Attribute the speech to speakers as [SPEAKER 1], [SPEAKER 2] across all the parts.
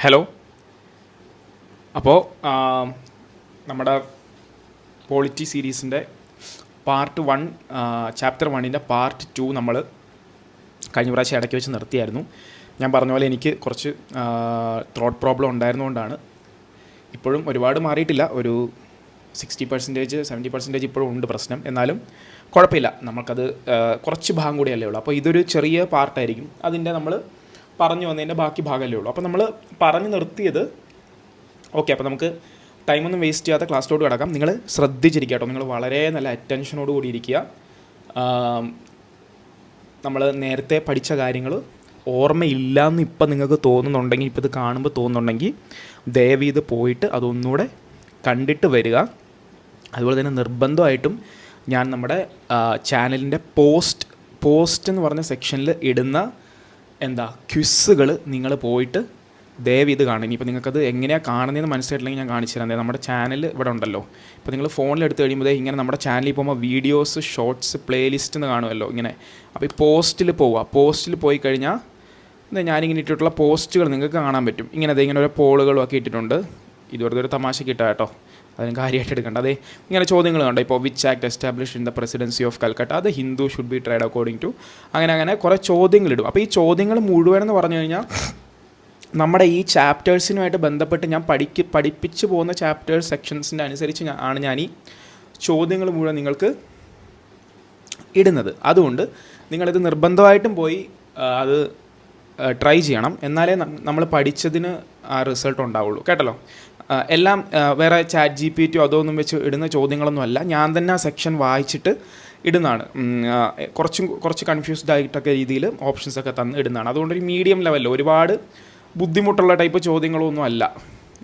[SPEAKER 1] Hello. അപ്പോൾ നമ്മുടെ polity സീരീസിൻ്റെ part 1 chapter 1ൻ്റെ part 2 നമ്മൾ കഴിഞ്ഞ പ്രാവശ്യം ഇടയ്ക്ക് വെച്ച് നിർത്തിയായിരുന്നു. ഞാൻ പറഞ്ഞ പോലെ എനിക്ക് കുറച്ച് ത്രോട്ട് പ്രോബ്ലം ഉണ്ടായിരുന്നുകൊണ്ടാണ്. ഇപ്പോഴും ഒരുപാട് മാറിയിട്ടില്ല, ഒരു 60% 70% ഇപ്പോഴും ഉണ്ട് പ്രശ്നം. എന്നാലും കുഴപ്പമില്ല, നമുക്കത് കുറച്ച് ഭാഗം കൂടിയല്ലേ ഉള്ളൂ. അപ്പോൾ ഇതൊരു ചെറിയ പാർട്ടായിരിക്കും, അതിൻ്റെ നമ്മൾ പറഞ്ഞു വന്നതിൻ്റെ ബാക്കി ഭാഗമല്ലേ ഉള്ളൂ. അപ്പോൾ നമ്മൾ പറഞ്ഞു നിർത്തിയത് ഓക്കെ. അപ്പോൾ നമുക്ക് ടൈമൊന്നും വേസ്റ്റ് ചെയ്യാത്ത ക്ലാസ്സിലോട്ട് കിടക്കാം. നിങ്ങൾ ശ്രദ്ധിച്ചിരിക്കുക കേട്ടോ, നിങ്ങൾ വളരെ നല്ല അറ്റൻഷനോട് കൂടി ഇരിക്കുക. നമ്മൾ നേരത്തെ പഠിച്ച കാര്യങ്ങൾ ഓർമ്മയില്ലയെന്ന് ഇപ്പം നിങ്ങൾക്ക് തോന്നുന്നുണ്ടെങ്കിൽ, ഇപ്പോൾ ഇത് കാണുമ്പോൾ തോന്നുന്നുണ്ടെങ്കിൽ ദയവ് ഇത് പോയിട്ട് അതൊന്നുകൂടെ കണ്ടിട്ട് വരിക. അതുപോലെ തന്നെ നിർബന്ധമായിട്ടും ഞാൻ നമ്മുടെ ചാനലിൻ്റെ പോസ്റ്റ് എന്ന് പറഞ്ഞ സെക്ഷനിൽ ഇടുന്ന ക്വിസുകൾ നിങ്ങൾ പോയിട്ട് ദയവ് ഇത് കാണും. ഇനിയിപ്പോൾ നിങ്ങൾക്കത് എങ്ങനെയാണ് കാണുന്നതെന്ന് മനസ്സിലായിട്ടില്ലെങ്കിൽ ഞാൻ കാണിച്ചു തരാം. നമ്മുടെ ചാനൽ ഇവിടെ ഉണ്ടല്ലോ. ഇപ്പോൾ നിങ്ങൾ ഫോണിൽ എടുത്ത് കഴിയുമ്പോൾ ഇങ്ങനെ നമ്മുടെ ചാനലിൽ പോകുമ്പോൾ വീഡിയോസ്, ഷോർട്സ്, പ്ലേലിസ്റ്റ് എന്ന് കാണുമല്ലോ ഇങ്ങനെ. അപ്പോൾ ഈ പോസ്റ്റിൽ പോവുക. പോസ്റ്റിൽ പോയി കഴിഞ്ഞാൽ ഞാനിങ്ങനെ ഇട്ടിട്ടുള്ള പോസ്റ്റുകൾ നിങ്ങൾക്ക് കാണാൻ പറ്റും. ഇങ്ങനെ ഓരോ പോളുകളും ഒക്കെ ഇട്ടിട്ടുണ്ട്. ഇത് വെറുതെ ഒരു തമാശയ്ക്ക് ഇട്ടാൽ കേട്ടോ, അതിന് കാര്യമായിട്ട് എടുക്കേണ്ട. അതേ ഇങ്ങനെ ചോദ്യങ്ങൾ കണ്ടോ. ഇപ്പോൾ which act establish in the presidency of Calcutta, അത് Hindu should be tried according to, അങ്ങനെ കുറേ ചോദ്യങ്ങളിടും. അപ്പോൾ ഈ ചോദ്യങ്ങൾ മുഴുവനെന്ന് പറഞ്ഞു കഴിഞ്ഞാൽ നമ്മുടെ ഈ ചാപ്റ്റേഴ്സിനുമായിട്ട് ബന്ധപ്പെട്ട് ഞാൻ പഠിപ്പിച്ച് പോകുന്ന ചാപ്റ്റേഴ്സ് സെക്ഷൻസിൻ്റെ അനുസരിച്ച് ഞാൻ ഈ ചോദ്യങ്ങൾ മുഴുവൻ നിങ്ങൾക്ക് ഇടുന്നത്. അതുകൊണ്ട് നിങ്ങളിത് നിർബന്ധമായിട്ടും പോയി അത് ട്രൈ ചെയ്യണം. എന്നാലേ നമ്മൾ പഠിച്ചതിന് ആ റിസൾട്ട് ഉണ്ടാവുള്ളൂ കേട്ടല്ലോ. എല്ലാം വേറെ ചാറ്റ് GPT അതൊന്നും വെച്ച് ഇടുന്ന ചോദ്യങ്ങളൊന്നും അല്ല, ഞാൻ തന്നെ ആ സെക്ഷൻ വായിച്ചിട്ട് ഇടുന്നതാണ്. കുറച്ച് കൺഫ്യൂസ്ഡ് ആയിട്ടൊക്കെ രീതിയിൽ ഓപ്ഷൻസൊക്കെ തന്ന് ഇടുന്നതാണ്. അതുകൊണ്ടൊരു മീഡിയം ലെവലിൽ ഒരുപാട് ബുദ്ധിമുട്ടുള്ള ടൈപ്പ് ചോദ്യങ്ങളൊന്നും അല്ല.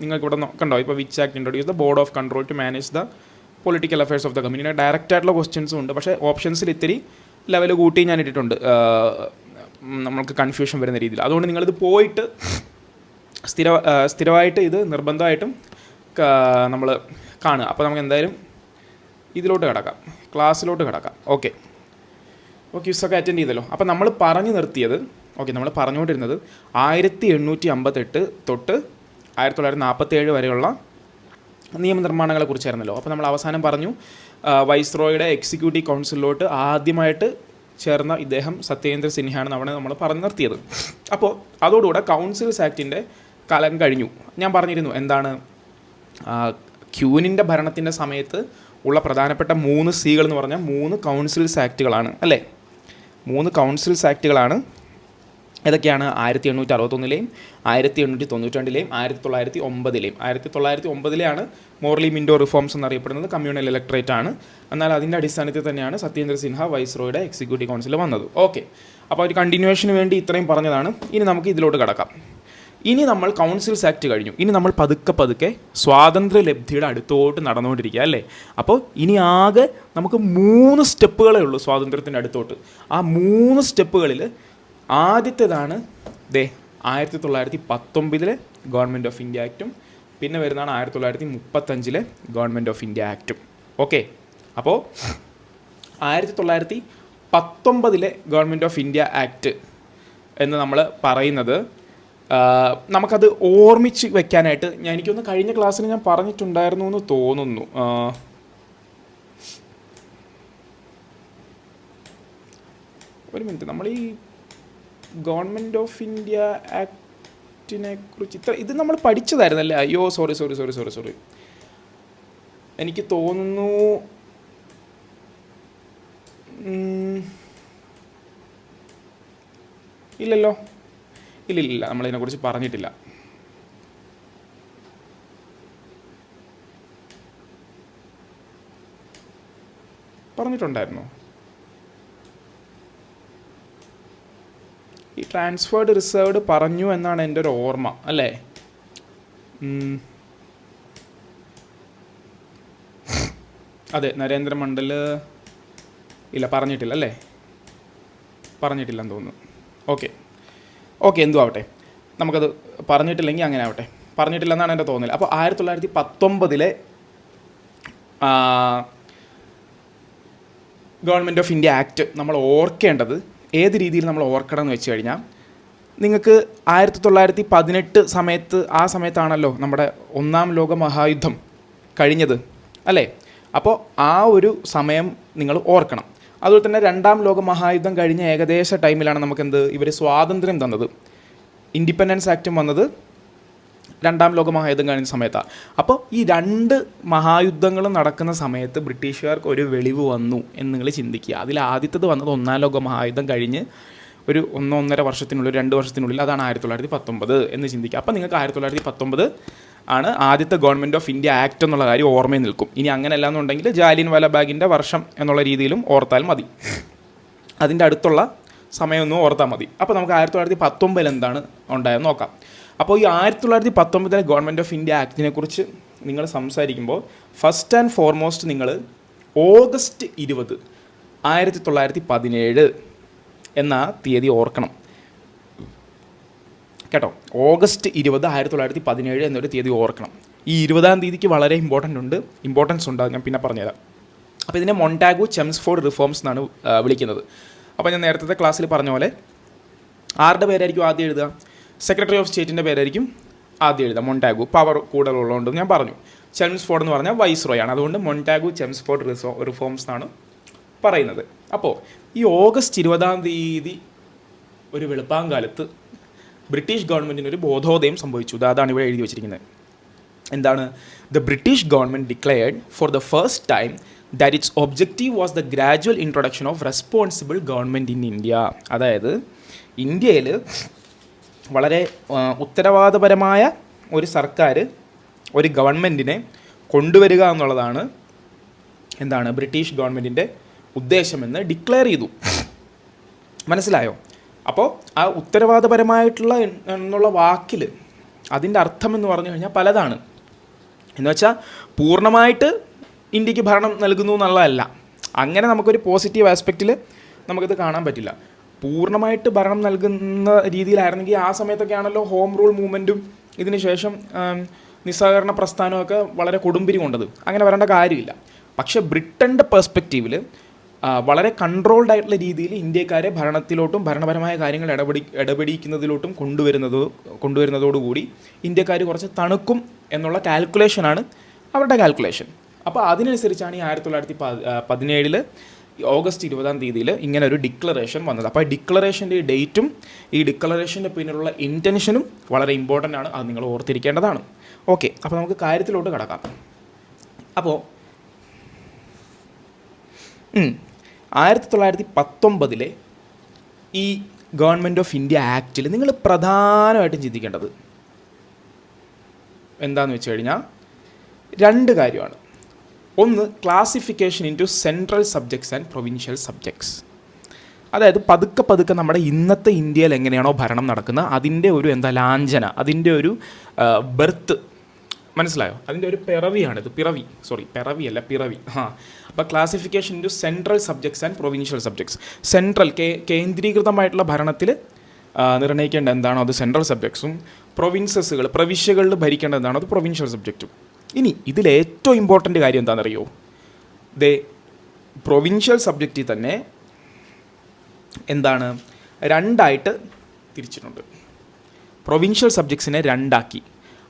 [SPEAKER 1] നിങ്ങൾക്കിവിടെ നോക്കണ്ടോ. ഇപ്പോൾ which act introduce the board of control to manage the political affairs of the community. Direct ആയിട്ടുള്ള ക്വസ്റ്റ്യൻസും ഉണ്ട്, പക്ഷേ ഓപ്ഷൻസിൽ ഇത്തിരി ലെവൽ കൂട്ടി ഞാൻ ഇട്ടിട്ടുണ്ട്, നമുക്ക് കൺഫ്യൂഷൻ വരുന്ന രീതിയിൽ. അതുകൊണ്ട് നിങ്ങളിത് പോയിട്ട് സ്ഥിരമായിട്ട് ഇത് നിർബന്ധമായിട്ടും നമ്മൾ കാണുക. അപ്പോൾ നമുക്ക് എന്തായാലും ഇതിലോട്ട് കിടക്കാം, ക്ലാസ്സിലോട്ട് കിടക്കാം. ഓക്കെ, ക്വിസൊക്കെ അറ്റൻഡ് ചെയ്തല്ലോ. അപ്പോൾ നമ്മൾ പറഞ്ഞു നിർത്തിയത്, നമ്മൾ പറഞ്ഞുകൊണ്ടിരുന്നത് 1858 തൊട്ട് 1947 വരെയുള്ള നിയമനിർമ്മാണങ്ങളെക്കുറിച്ചായിരുന്നല്ലോ. അപ്പോൾ നമ്മൾ അവസാനം പറഞ്ഞു വൈസ്രോയുടെ എക്സിക്യൂട്ടീവ് കൗൺസിലിലോട്ട് ആദ്യമായിട്ട് ചേർന്ന ഇദ്ദേഹം സത്യേന്ദ്ര സിൻഹയാണ് അവിടെ നമ്മൾ പറഞ്ഞു നിർത്തിയത്. അപ്പോൾ അതോടുകൂടെ കൗൺസിൽസ് ആക്ടിൻ്റെ കാലം കഴിഞ്ഞു. ഞാൻ പറഞ്ഞിരുന്നു എന്താണ് ക്യൂനിൻ്റെ ഭരണത്തിൻ്റെ സമയത്ത് ഉള്ള പ്രധാനപ്പെട്ട 3 Cകൾ എന്ന് പറഞ്ഞാൽ 3 കൗൺസിൽസ് ആക്റ്റുകളാണ് അല്ലേ. 3 കൗൺസിൽസ് ആക്റ്റുകളാണ്. ഏതൊക്കെയാണ്? 1861-ലെയും 1892-ലെയും 1909-ലെയും. 1909-ലെയാണ് മോർലി മിൻഡോ റിഫോംസ് എന്നറിയപ്പെടുന്നത്, കമ്മ്യൂണൽ ഇലക്ട്രേറ്റ് ആണ്. എന്നാൽ അതിൻ്റെ അടിസ്ഥാനത്തിൽ തന്നെയാണ് സത്യേന്ദ്ര സിൻഹ വൈസ്രോയുടെ എക്സിക്യൂട്ടീവ് കൗൺസിൽ വന്നത്. ഓക്കെ, അപ്പോൾ ഒരു കണ്ടിന്യൂവേഷന് വേണ്ടി ഇത്രയും പറഞ്ഞതാണ്. ഇനി നമുക്ക് ഇതിലോട്ട് കടക്കാം. ഇനി നമ്മൾ കൗൺസിൽസ് ആക്ട് കഴിഞ്ഞു. ഇനി നമ്മൾ പതുക്കെ സ്വാതന്ത്ര്യലബ്ധിയുടെ അടുത്തോട്ട് നടന്നുകൊണ്ടിരിക്കുക അല്ലേ. അപ്പോൾ ഇനി ആകെ നമുക്ക് 3 സ്റ്റെപ്പുകളേ ഉള്ളൂ സ്വാതന്ത്ര്യത്തിൻ്റെ അടുത്തോട്ട്. ആ 3 സ്റ്റെപ്പുകളിൽ ആദ്യത്തേതാണ് 1919-ലെ ഗവൺമെൻറ് ഓഫ് ഇന്ത്യ ആക്റ്റും, പിന്നെ വരുന്നതാണ് 1935-ലെ ഗവൺമെൻറ് ഓഫ് ഇന്ത്യ ആക്റ്റും. ഓക്കെ, അപ്പോൾ 1919-ലെ ഗവൺമെൻറ് ഓഫ് ഇന്ത്യ ആക്ട് എന്ന് നമ്മൾ പറയുന്നത്, നമുക്കത് ഓർമ്മിച്ച് വെക്കാനായിട്ട് എനിക്കൊന്ന് കഴിഞ്ഞ ക്ലാസ്സിൽ ഞാൻ പറഞ്ഞിട്ടുണ്ടായിരുന്നു എന്ന് തോന്നുന്നു. ഒരു മിനിറ്റ്, നമ്മൾ ഈ ഗവൺമെൻറ് ഓഫ് ഇന്ത്യ ആക്ടിനെ കുറിച്ച് ഇത് നമ്മൾ പഠിച്ചതായിരുന്നല്ലേ. അയ്യോ സോറി, എനിക്ക് തോന്നുന്നു ഇല്ല, നമ്മളിതിനെക്കുറിച്ച് പറഞ്ഞിട്ടില്ല. പറഞ്ഞിട്ടുണ്ടായിരുന്നോ? ഈ ട്രാൻസ്ഫേർഡ് റിസർവ്ഡ് പറഞ്ഞു എന്നാണ് എൻ്റെ ഒരു ഓർമ്മ അല്ലേ. അതെ, നരേന്ദ്ര മണ്ഡൽ ഇല്ല, പറഞ്ഞിട്ടില്ല അല്ലേ, പറഞ്ഞിട്ടില്ലെന്ന് തോന്നുന്നു. ഓക്കെ, എന്തു ആവട്ടെ, നമുക്കത് പറഞ്ഞിട്ടില്ലെങ്കിൽ അങ്ങനെ ആവട്ടെ. പറഞ്ഞിട്ടില്ലെന്നാണ് എൻ്റെ തോന്നൽ. അപ്പോൾ 1919-ലെ ഗവൺമെൻറ് ഓഫ് ഇന്ത്യ ആക്ട് നമ്മൾ ഓർക്കേണ്ടത് ഏത് രീതിയിൽ നമ്മൾ ഓർക്കണം എന്ന് വെച്ച് കഴിഞ്ഞാൽ, നിങ്ങൾക്ക് 1918 സമയത്ത്, ആ സമയത്താണല്ലോ നമ്മുടെ ഒന്നാം ലോക മഹായുദ്ധം കഴിഞ്ഞത് അല്ലേ? അപ്പോൾ ആ ഒരു സമയം നിങ്ങൾ ഓർക്കണം. അതുപോലെ തന്നെ രണ്ടാം ലോക മഹായുദ്ധം കഴിഞ്ഞ ഏകദേശ ടൈമിലാണ് നമുക്കെന്ത് ഇവർ സ്വാതന്ത്ര്യം തന്നത്. ഇൻഡിപെൻഡൻസ് ആക്റ്റും വന്നത് രണ്ടാം ലോക മഹായുദ്ധം കഴിഞ്ഞ സമയത്താണ്. അപ്പോൾ ഈ രണ്ട് മഹായുദ്ധങ്ങളും നടക്കുന്ന സമയത്ത് ബ്രിട്ടീഷുകാർക്ക് ഒരു വെളിവ് വന്നു എന്ന് നിങ്ങൾ ചിന്തിക്കുക. അതിൽ ആദ്യത്തേത് വന്നത് ഒന്നാം ലോക മഹായുദ്ധം കഴിഞ്ഞ് ഒരു 1-1.5 വർഷത്തിനുള്ളിൽ, 2 വർഷത്തിനുള്ളിൽ, അതാണ് 1919 എന്ന് ചിന്തിക്കുക. അപ്പോൾ നിങ്ങൾക്ക് 1919 ആണ് ആദ്യത്തെ ഗവൺമെൻറ് ഓഫ് ഇന്ത്യ ആക്ട് എന്നുള്ള കാര്യം ഓർമ്മയിൽ നിൽക്കും. ഇനി അങ്ങനെയല്ല എന്നുണ്ടെങ്കിൽ ജാലിയൻ വാലാബാഗിൻ്റെ വർഷം എന്നുള്ള രീതിയിലും ഓർത്താൽ മതി. അതിൻ്റെ അടുത്തുള്ള സമയമൊന്നും ഓർത്താൽ മതി. അപ്പോൾ നമുക്ക് 1919 എന്താണ് ഉണ്ടായെന്ന് നോക്കാം. അപ്പോൾ ഈ 1919 ഗവൺമെൻറ് ഓഫ് ഇന്ത്യ ആക്ടിനെ കുറിച്ച് നിങ്ങൾ സംസാരിക്കുമ്പോൾ ഫസ്റ്റ് ആൻഡ് ഫോർമോസ്റ്റ് നിങ്ങൾ ഓഗസ്റ്റ് 20, 1917 എന്ന തീയതി ഓർക്കണം കേട്ടോ. ഓഗസ്റ്റ് 20, 1917 എന്നൊരു തീയതി ഓർക്കണം. ഈ 20-ാം തീയതിക്ക് വളരെ ഇമ്പോർട്ടൻസ് ഉണ്ട്, ഞാൻ പിന്നെ പറഞ്ഞുതരാം. അപ്പോൾ ഇതിനെ മൊണ്ടാഗു ചെംസ്ഫോർഡ് റിഫോംസ് എന്നാണ് വിളിക്കുന്നത്. അപ്പോൾ ഞാൻ നേരത്തെ ക്ലാസ്സിൽ പറഞ്ഞ പോലെ ആരുടെ പേരായിരിക്കും ആദ്യം എഴുതുക? സെക്രട്ടറി ഓഫ് സ്റ്റേറ്റിൻ്റെ പേരായിരിക്കും ആദ്യം എഴുതുക. മൊണ്ടാഗു പവർ കൂടുതലുള്ളതുകൊണ്ട് ഞാൻ പറഞ്ഞു. ചെംസ്ഫോർഡ് എന്ന് പറഞ്ഞാൽ വൈസ്രോയ് ആണ്, അതുകൊണ്ട് മൊണ്ടാഗു ചെംസ്ഫോർഡ് റിഫോംസ് എന്നാണ് പറയുന്നത്. അപ്പോൾ ഈ ഓഗസ്റ്റ് 20-ാം തീയതി ഒരു വെളുപ്പാങ്കാലത്ത് ബ്രിട്ടീഷ് ഗവൺമെൻറ്റിനൊരു ബോധോദയം സംഭവിച്ചു. അതാണ് ഇവിടെ എഴുതി വച്ചിരിക്കുന്നത്. എന്താണ്? The British government declared four the first time that its objective was the gradual introduction of responsible government in India. അതായത് ഇന്ത്യയിൽ വളരെ ഉത്തരവാദപരമായ ഒരു സർക്കാർ, ഒരു ഗവൺമെൻറ്റിനെ കൊണ്ടുവരിക എന്നുള്ളതാണ് എന്താണ് ബ്രിട്ടീഷ് ഗവൺമെൻറ്റിൻ്റെ ഉദ്ദേശമെന്ന് ഡിക്ലെയർ ചെയ്തു. മനസ്സിലായോ? അപ്പോൾ ആ ഉത്തരവാദപരമായിട്ടുള്ള എന്നുള്ള വാക്കിൽ അതിൻ്റെ അർത്ഥം എന്ന് പറഞ്ഞു കഴിഞ്ഞാൽ പലതാണ്. എന്ന് വെച്ചാൽ പൂർണ്ണമായിട്ട് ഇന്ത്യക്ക് ഭരണം നൽകുന്നു എന്നുള്ളതല്ല. അങ്ങനെ നമുക്കൊരു പോസിറ്റീവ് ആസ്പെക്റ്റിൽ നമുക്കിത് കാണാൻ പറ്റില്ല. പൂർണ്ണമായിട്ട് ഭരണം നൽകുന്ന രീതിയിലായിരുന്നെങ്കിൽ ആ സമയത്തൊക്കെ ആണല്ലോ ഹോം റൂൾ മൂവ്മെൻറ്റും ഇതിന് ശേഷം നിസ്സഹകരണ പ്രസ്ഥാനമൊക്കെ വളരെ കൊടുമ്പിരി കൊണ്ടത്. അങ്ങനെ വരേണ്ട കാര്യമില്ല. പക്ഷേ ബ്രിട്ടൻ്റെ പെർസ്പെക്റ്റീവിൽ വളരെ കൺട്രോൾഡ് ആയിട്ടുള്ള രീതിയിൽ ഇന്ത്യക്കാരെ ഭരണത്തിലോട്ടും ഭരണപരമായ കാര്യങ്ങൾ ഇടപെടിക്കുന്നതിലോട്ടും കൊണ്ടുവരുന്നതോടുകൂടി ഇന്ത്യക്കാർ കുറച്ച് തണുക്കും എന്നുള്ള കാൽക്കുലേഷനാണ് അവരുടെ കാൽക്കുലേഷൻ. അപ്പോൾ അതിനനുസരിച്ചാണ് ഈ 1917 ഓഗസ്റ്റ് 20-ാം തീയതിയിൽ ഇങ്ങനെ ഒരു ഡിക്ലറേഷൻ വന്നത്. അപ്പോൾ ഡിക്ലറേഷൻ്റെ ഡേറ്റും ഈ ഡിക്ലറേഷൻ്റെ പിന്നിലുള്ള ഇൻറ്റൻഷനും വളരെ ഇമ്പോർട്ടൻ്റ് ആണ്. അത് നിങ്ങൾ ഓർത്തിരിക്കേണ്ടതാണ്. ഓക്കെ, അപ്പോൾ നമുക്ക് കാര്യത്തിലോട്ട് കടക്കാം. അപ്പോൾ 1919 ഈ ഗവൺമെൻറ് ഓഫ് ഇന്ത്യ ആക്റ്റിൽ നിങ്ങൾ പ്രധാനമായിട്ടും ചിന്തിക്കേണ്ടത് എന്താണെന്ന് വെച്ച് കഴിഞ്ഞാൽ 2 കാര്യമാണ്. ഒന്ന്, classification into central subjects and provincial subjects. അതായത് പതുക്കെ നമ്മുടെ ഇന്നത്തെ ഇന്ത്യയിൽ എങ്ങനെയാണോ ഭരണം നടക്കുന്നത് അതിൻ്റെ ഒരു ലാഞ്ചന, അതിൻ്റെ ഒരു ബർത്ത്, മനസ്സിലായോ? അതിൻ്റെ ഒരു പിറവിയാണിത്. പിറവി. അപ്പോൾ classification into central subjects and provincial subjects. Central കേന്ദ്രീകൃതമായിട്ടുള്ള ഭരണത്തിൽ നിർണ്ണയിക്കേണ്ട എന്താണോ അത് സെൻട്രൽ സബ്ജക്ട്സും, പ്രവിശ്യകളിൽ ഭരിക്കേണ്ട എന്താണോ അത് പ്രൊവിൻഷ്യൽ സബ്ജക്റ്റും. ഇനി ഇതിലേറ്റവും ഇമ്പോർട്ടൻ്റ് കാര്യം എന്താണെന്നറിയോ? പ്രൊവിൻഷ്യൽ സബ്ജക്റ്റിൽ തന്നെ എന്താണ് 2ആയിട്ട് തിരിച്ചിട്ടുണ്ട്. പ്രൊവിൻഷ്യൽ സബ്ജക്ട്സിനെ 2ആക്കി.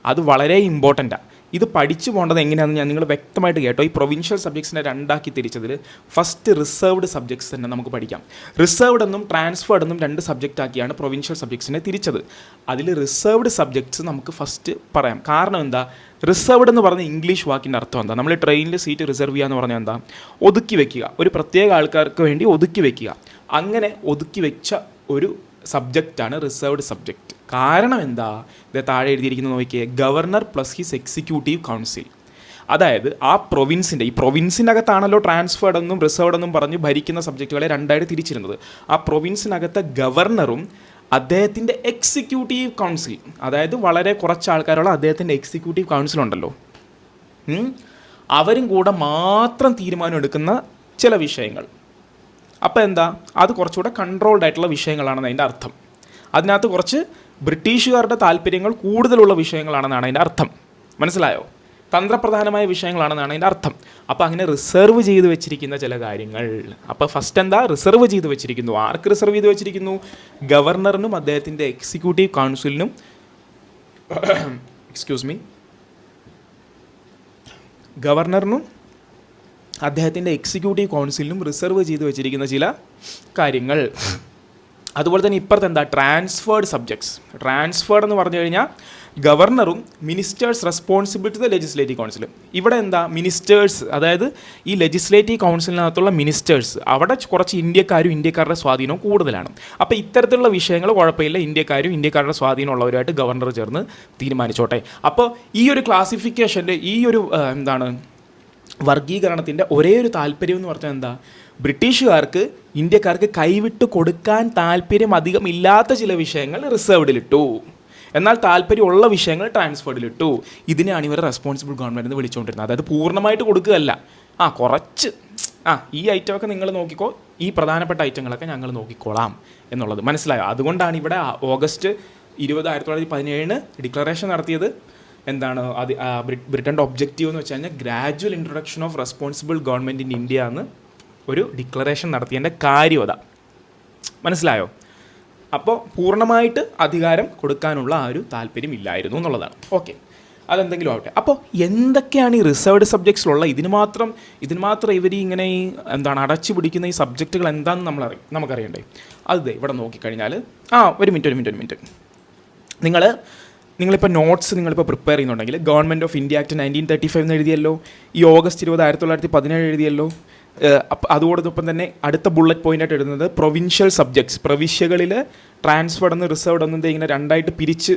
[SPEAKER 1] അത് വളരെ ഇമ്പോർട്ടൻ്റാണ്. ഇത് പഠിച്ചു പോകേണ്ടത് എങ്ങനെയാണെന്ന് നിങ്ങൾ വ്യക്തമായിട്ട് കേട്ടോ. ഈ പ്രൊവിൻഷ്യൽ സബ്ജക്ട്സിനെ 2ആക്കി തിരിച്ചതിൽ ഫസ്റ്റ് റിസർവ്ഡ് സബ്ജക്ട്സ് തന്നെ നമുക്ക് പഠിക്കാം. റിസർവ്ഡ് എന്നും ട്രാൻസ്ഫേർഡ് എന്നും 2 സബ്ജക്റ്റ് ആക്കിയാണ് പ്രൊവിൻഷ്യൽ സബ്ജക്ട്സിനെ തിരിച്ചത്. അതിൽ റിസർവ്ഡ് സബ്ജക്ട്സ് നമുക്ക് ഫസ്റ്റ് പറയാം. കാരണം എന്താ? റിസർവ്ഡ് എന്ന് പറഞ്ഞ ഇംഗ്ലീഷ് വാക്കിൻ്റെ അർത്ഥം എന്താ? നമ്മൾ ട്രെയിനിൽ സീറ്റ് റിസർവ് ചെയ്യുക എന്ന് പറഞ്ഞാൽ എന്താ? ഒതുക്കി വെക്കുക, ഒരു പ്രത്യേക ആൾക്കാർക്ക് വേണ്ടി ഒതുക്കി വെക്കുക. അങ്ങനെ ഒതുക്കി വെച്ച ഒരു സബ്ജക്റ്റാണ് റിസർവ്ഡ് സബ്ജക്റ്റ്. കാരണം എന്താ? ഇത് താഴെ എഴുതിയിരിക്കുന്നത് നോക്കിയേ, governor plus his executive council. അതായത് ഈ പ്രൊവിൻസിനകത്താണല്ലോ ട്രാൻസ്ഫേർഡ് എന്നും റിസർവ്ഡ് എന്നും പറഞ്ഞ് ഭരിക്കുന്ന സബ്ജക്റ്റുകളെ 2ആയിട്ട് തിരിച്ചിരുന്നത്. ആ പ്രൊവിൻസിനകത്തെ ഗവർണറും അദ്ദേഹത്തിൻ്റെ എക്സിക്യൂട്ടീവ് കൗൺസിൽ, അതായത് വളരെ കുറച്ച് ആൾക്കാരുള്ള അദ്ദേഹത്തിൻ്റെ എക്സിക്യൂട്ടീവ് കൗൺസിൽ ഉണ്ടല്ലോ, അവരും കൂടെ മാത്രം തീരുമാനം എടുക്കുന്ന ചില വിഷയങ്ങൾ. അപ്പോൾ എന്താ? അത് കുറച്ചുകൂടെ കൺട്രോൾഡ് ആയിട്ടുള്ള വിഷയങ്ങളാണെന്ന് അതിൻ്റെ അർത്ഥം. അതിനകത്ത് കുറച്ച് ബ്രിട്ടീഷുകാരുടെ താല്പര്യങ്ങൾ കൂടുതലുള്ള വിഷയങ്ങളാണെന്നാണ് അതിൻ്റെ അർത്ഥം. മനസ്സിലായോ? തന്ത്രപ്രധാനമായ വിഷയങ്ങളാണെന്നാണ് അതിൻ്റെ അർത്ഥം. അപ്പോൾ അങ്ങനെ റിസർവ് ചെയ്ത് വെച്ചിരിക്കുന്ന ചില കാര്യങ്ങൾ. അപ്പോൾ ഫസ്റ്റ് എന്താ, റിസർവ് ചെയ്ത് വെച്ചിരിക്കുന്നു. ആർക്ക് റിസർവ് ചെയ്ത് വെച്ചിരിക്കുന്നു? ഗവർണറിനും അദ്ദേഹത്തിൻ്റെ എക്സിക്യൂട്ടീവ് കൗൺസിലിനും ഗവർണറിനും അദ്ദേഹത്തിൻ്റെ എക്സിക്യൂട്ടീവ് കൗൺസിലിനും റിസർവ് ചെയ്ത് വെച്ചിരിക്കുന്ന ചില കാര്യങ്ങൾ. അതുപോലെ തന്നെ ഇപ്പുറത്ത് എന്താ, ട്രാൻസ്ഫേർഡ് സബ്ജക്ട്സ്. ട്രാൻസ്ഫേർഡ് എന്ന് പറഞ്ഞു കഴിഞ്ഞാൽ ഗവർണറും ministers responsible to the legislative കൗൺസിലും. ഇവിടെ എന്താ, മിനിസ്റ്റേഴ്സ്, അതായത് ഈ ലെജിസ്ലേറ്റീവ് കൗൺസിലിനകത്തുള്ള മിനിസ്റ്റേഴ്സ്, അവിടെ കുറച്ച് ഇന്ത്യക്കാരുടെ സ്വാധീനം കൂടുതലാണ്. അപ്പോൾ ഇത്തരത്തിലുള്ള വിഷയങ്ങൾ കുഴപ്പമില്ല, ഇന്ത്യക്കാരുടെ സ്വാധീനമുള്ളവരുമായിട്ട് ഗവർണർ ചേർന്ന് തീരുമാനിച്ചോട്ടെ. അപ്പോൾ ഈ ഒരു ക്ലാസിഫിക്കേഷൻ്റെ, ഈ ഒരു വർഗീകരണത്തിൻ്റെ ഒരേ ഒരു താല്പര്യം എന്ന് പറഞ്ഞാൽ എന്താ, ബ്രിട്ടീഷുകാർക്ക് ഇന്ത്യക്കാർക്ക് കൈവിട്ട് കൊടുക്കാൻ താല്പര്യം അധികം ഇല്ലാത്ത ചില വിഷയങ്ങൾ റിസർവ്ഡിലിട്ടു, എന്നാൽ താല്പര്യമുള്ള വിഷയങ്ങൾ ട്രാൻസ്ഫേർഡിലിട്ടു. ഇതിനെയാണ് ഇവർ റെസ്പോൺസിബിൾ ഗവൺമെൻറ് എന്ന് വിളിച്ചുകൊണ്ടിരുന്നത്. അതായത് പൂർണ്ണമായിട്ട് കൊടുക്കുകയല്ല, കുറച്ച് ഈ ഐറ്റമൊക്കെ നിങ്ങൾ നോക്കിക്കോ, ഈ പ്രധാനപ്പെട്ട ഐറ്റങ്ങളൊക്കെ ഞങ്ങൾ നോക്കിക്കോളാം എന്നുള്ളത് മനസ്സിലായോ. അതുകൊണ്ടാണ് ഇവിടെ ഓഗസ്റ്റ് 20, 1917 ഡിക്ലറേഷൻ നടത്തിയത്. എന്താണ് അത്, ബ്രിട്ടൻ്റെ ഒബ്ജക്റ്റീവ് എന്ന് വെച്ച് കഴിഞ്ഞാൽ gradual introduction of responsible government in India എന്ന് ഒരു ഡിക്ലറേഷൻ നടത്തിയതിൻ്റെ കാര്യത മനസ്സിലായോ. അപ്പോൾ പൂർണ്ണമായിട്ട് അധികാരം കൊടുക്കാനുള്ള ആ ഒരു താല്പര്യം ഇല്ലായിരുന്നു എന്നുള്ളതാണ്. ഓക്കെ, അതെന്തെങ്കിലും ആവട്ടെ. അപ്പോൾ എന്തൊക്കെയാണ് ഈ റിസർവ്ഡ് സബ്ജക്ട്സിലുള്ള ഇതിന് മാത്രം ഇവർ ഇങ്ങനെ ഈ അടച്ചു പിടിക്കുന്ന ഈ സബ്ജക്റ്റുകൾ എന്താണെന്ന് നമുക്കറിയണ്ടേ. അത് ഇവിടെ നോക്കിക്കഴിഞ്ഞാൽ ഒരു മിനിറ്റ് നിങ്ങളിപ്പോൾ നോട്ട്സ് നിങ്ങളിപ്പോൾ പ്രിപ്പയർ ചെയ്യുന്നുണ്ടെങ്കിൽ ഗവൺമെൻറ് ഓഫ് ഇന്ത്യ ആക്ട് 1935 എന്ന് എഴുതിയല്ലോ, ഈ ഓഗസ്റ്റ് 20, 1917 എഴുതിയല്ലോ. അതോടൊപ്പം തന്നെ അടുത്ത ബുള്ളറ്റ് പോയിൻ്റായിട്ട് എഴുതുന്നത് പ്രൊവിൻഷ്യൽ സബ്ജക്ട്സ്, പ്രവിശ്യകളിൽ ട്രാൻസ്ഫേർഡ് എന്ന് റിസർവ്ഡ് എന്നത് ഇങ്ങനെ രണ്ടായിട്ട് പിരിച്ച്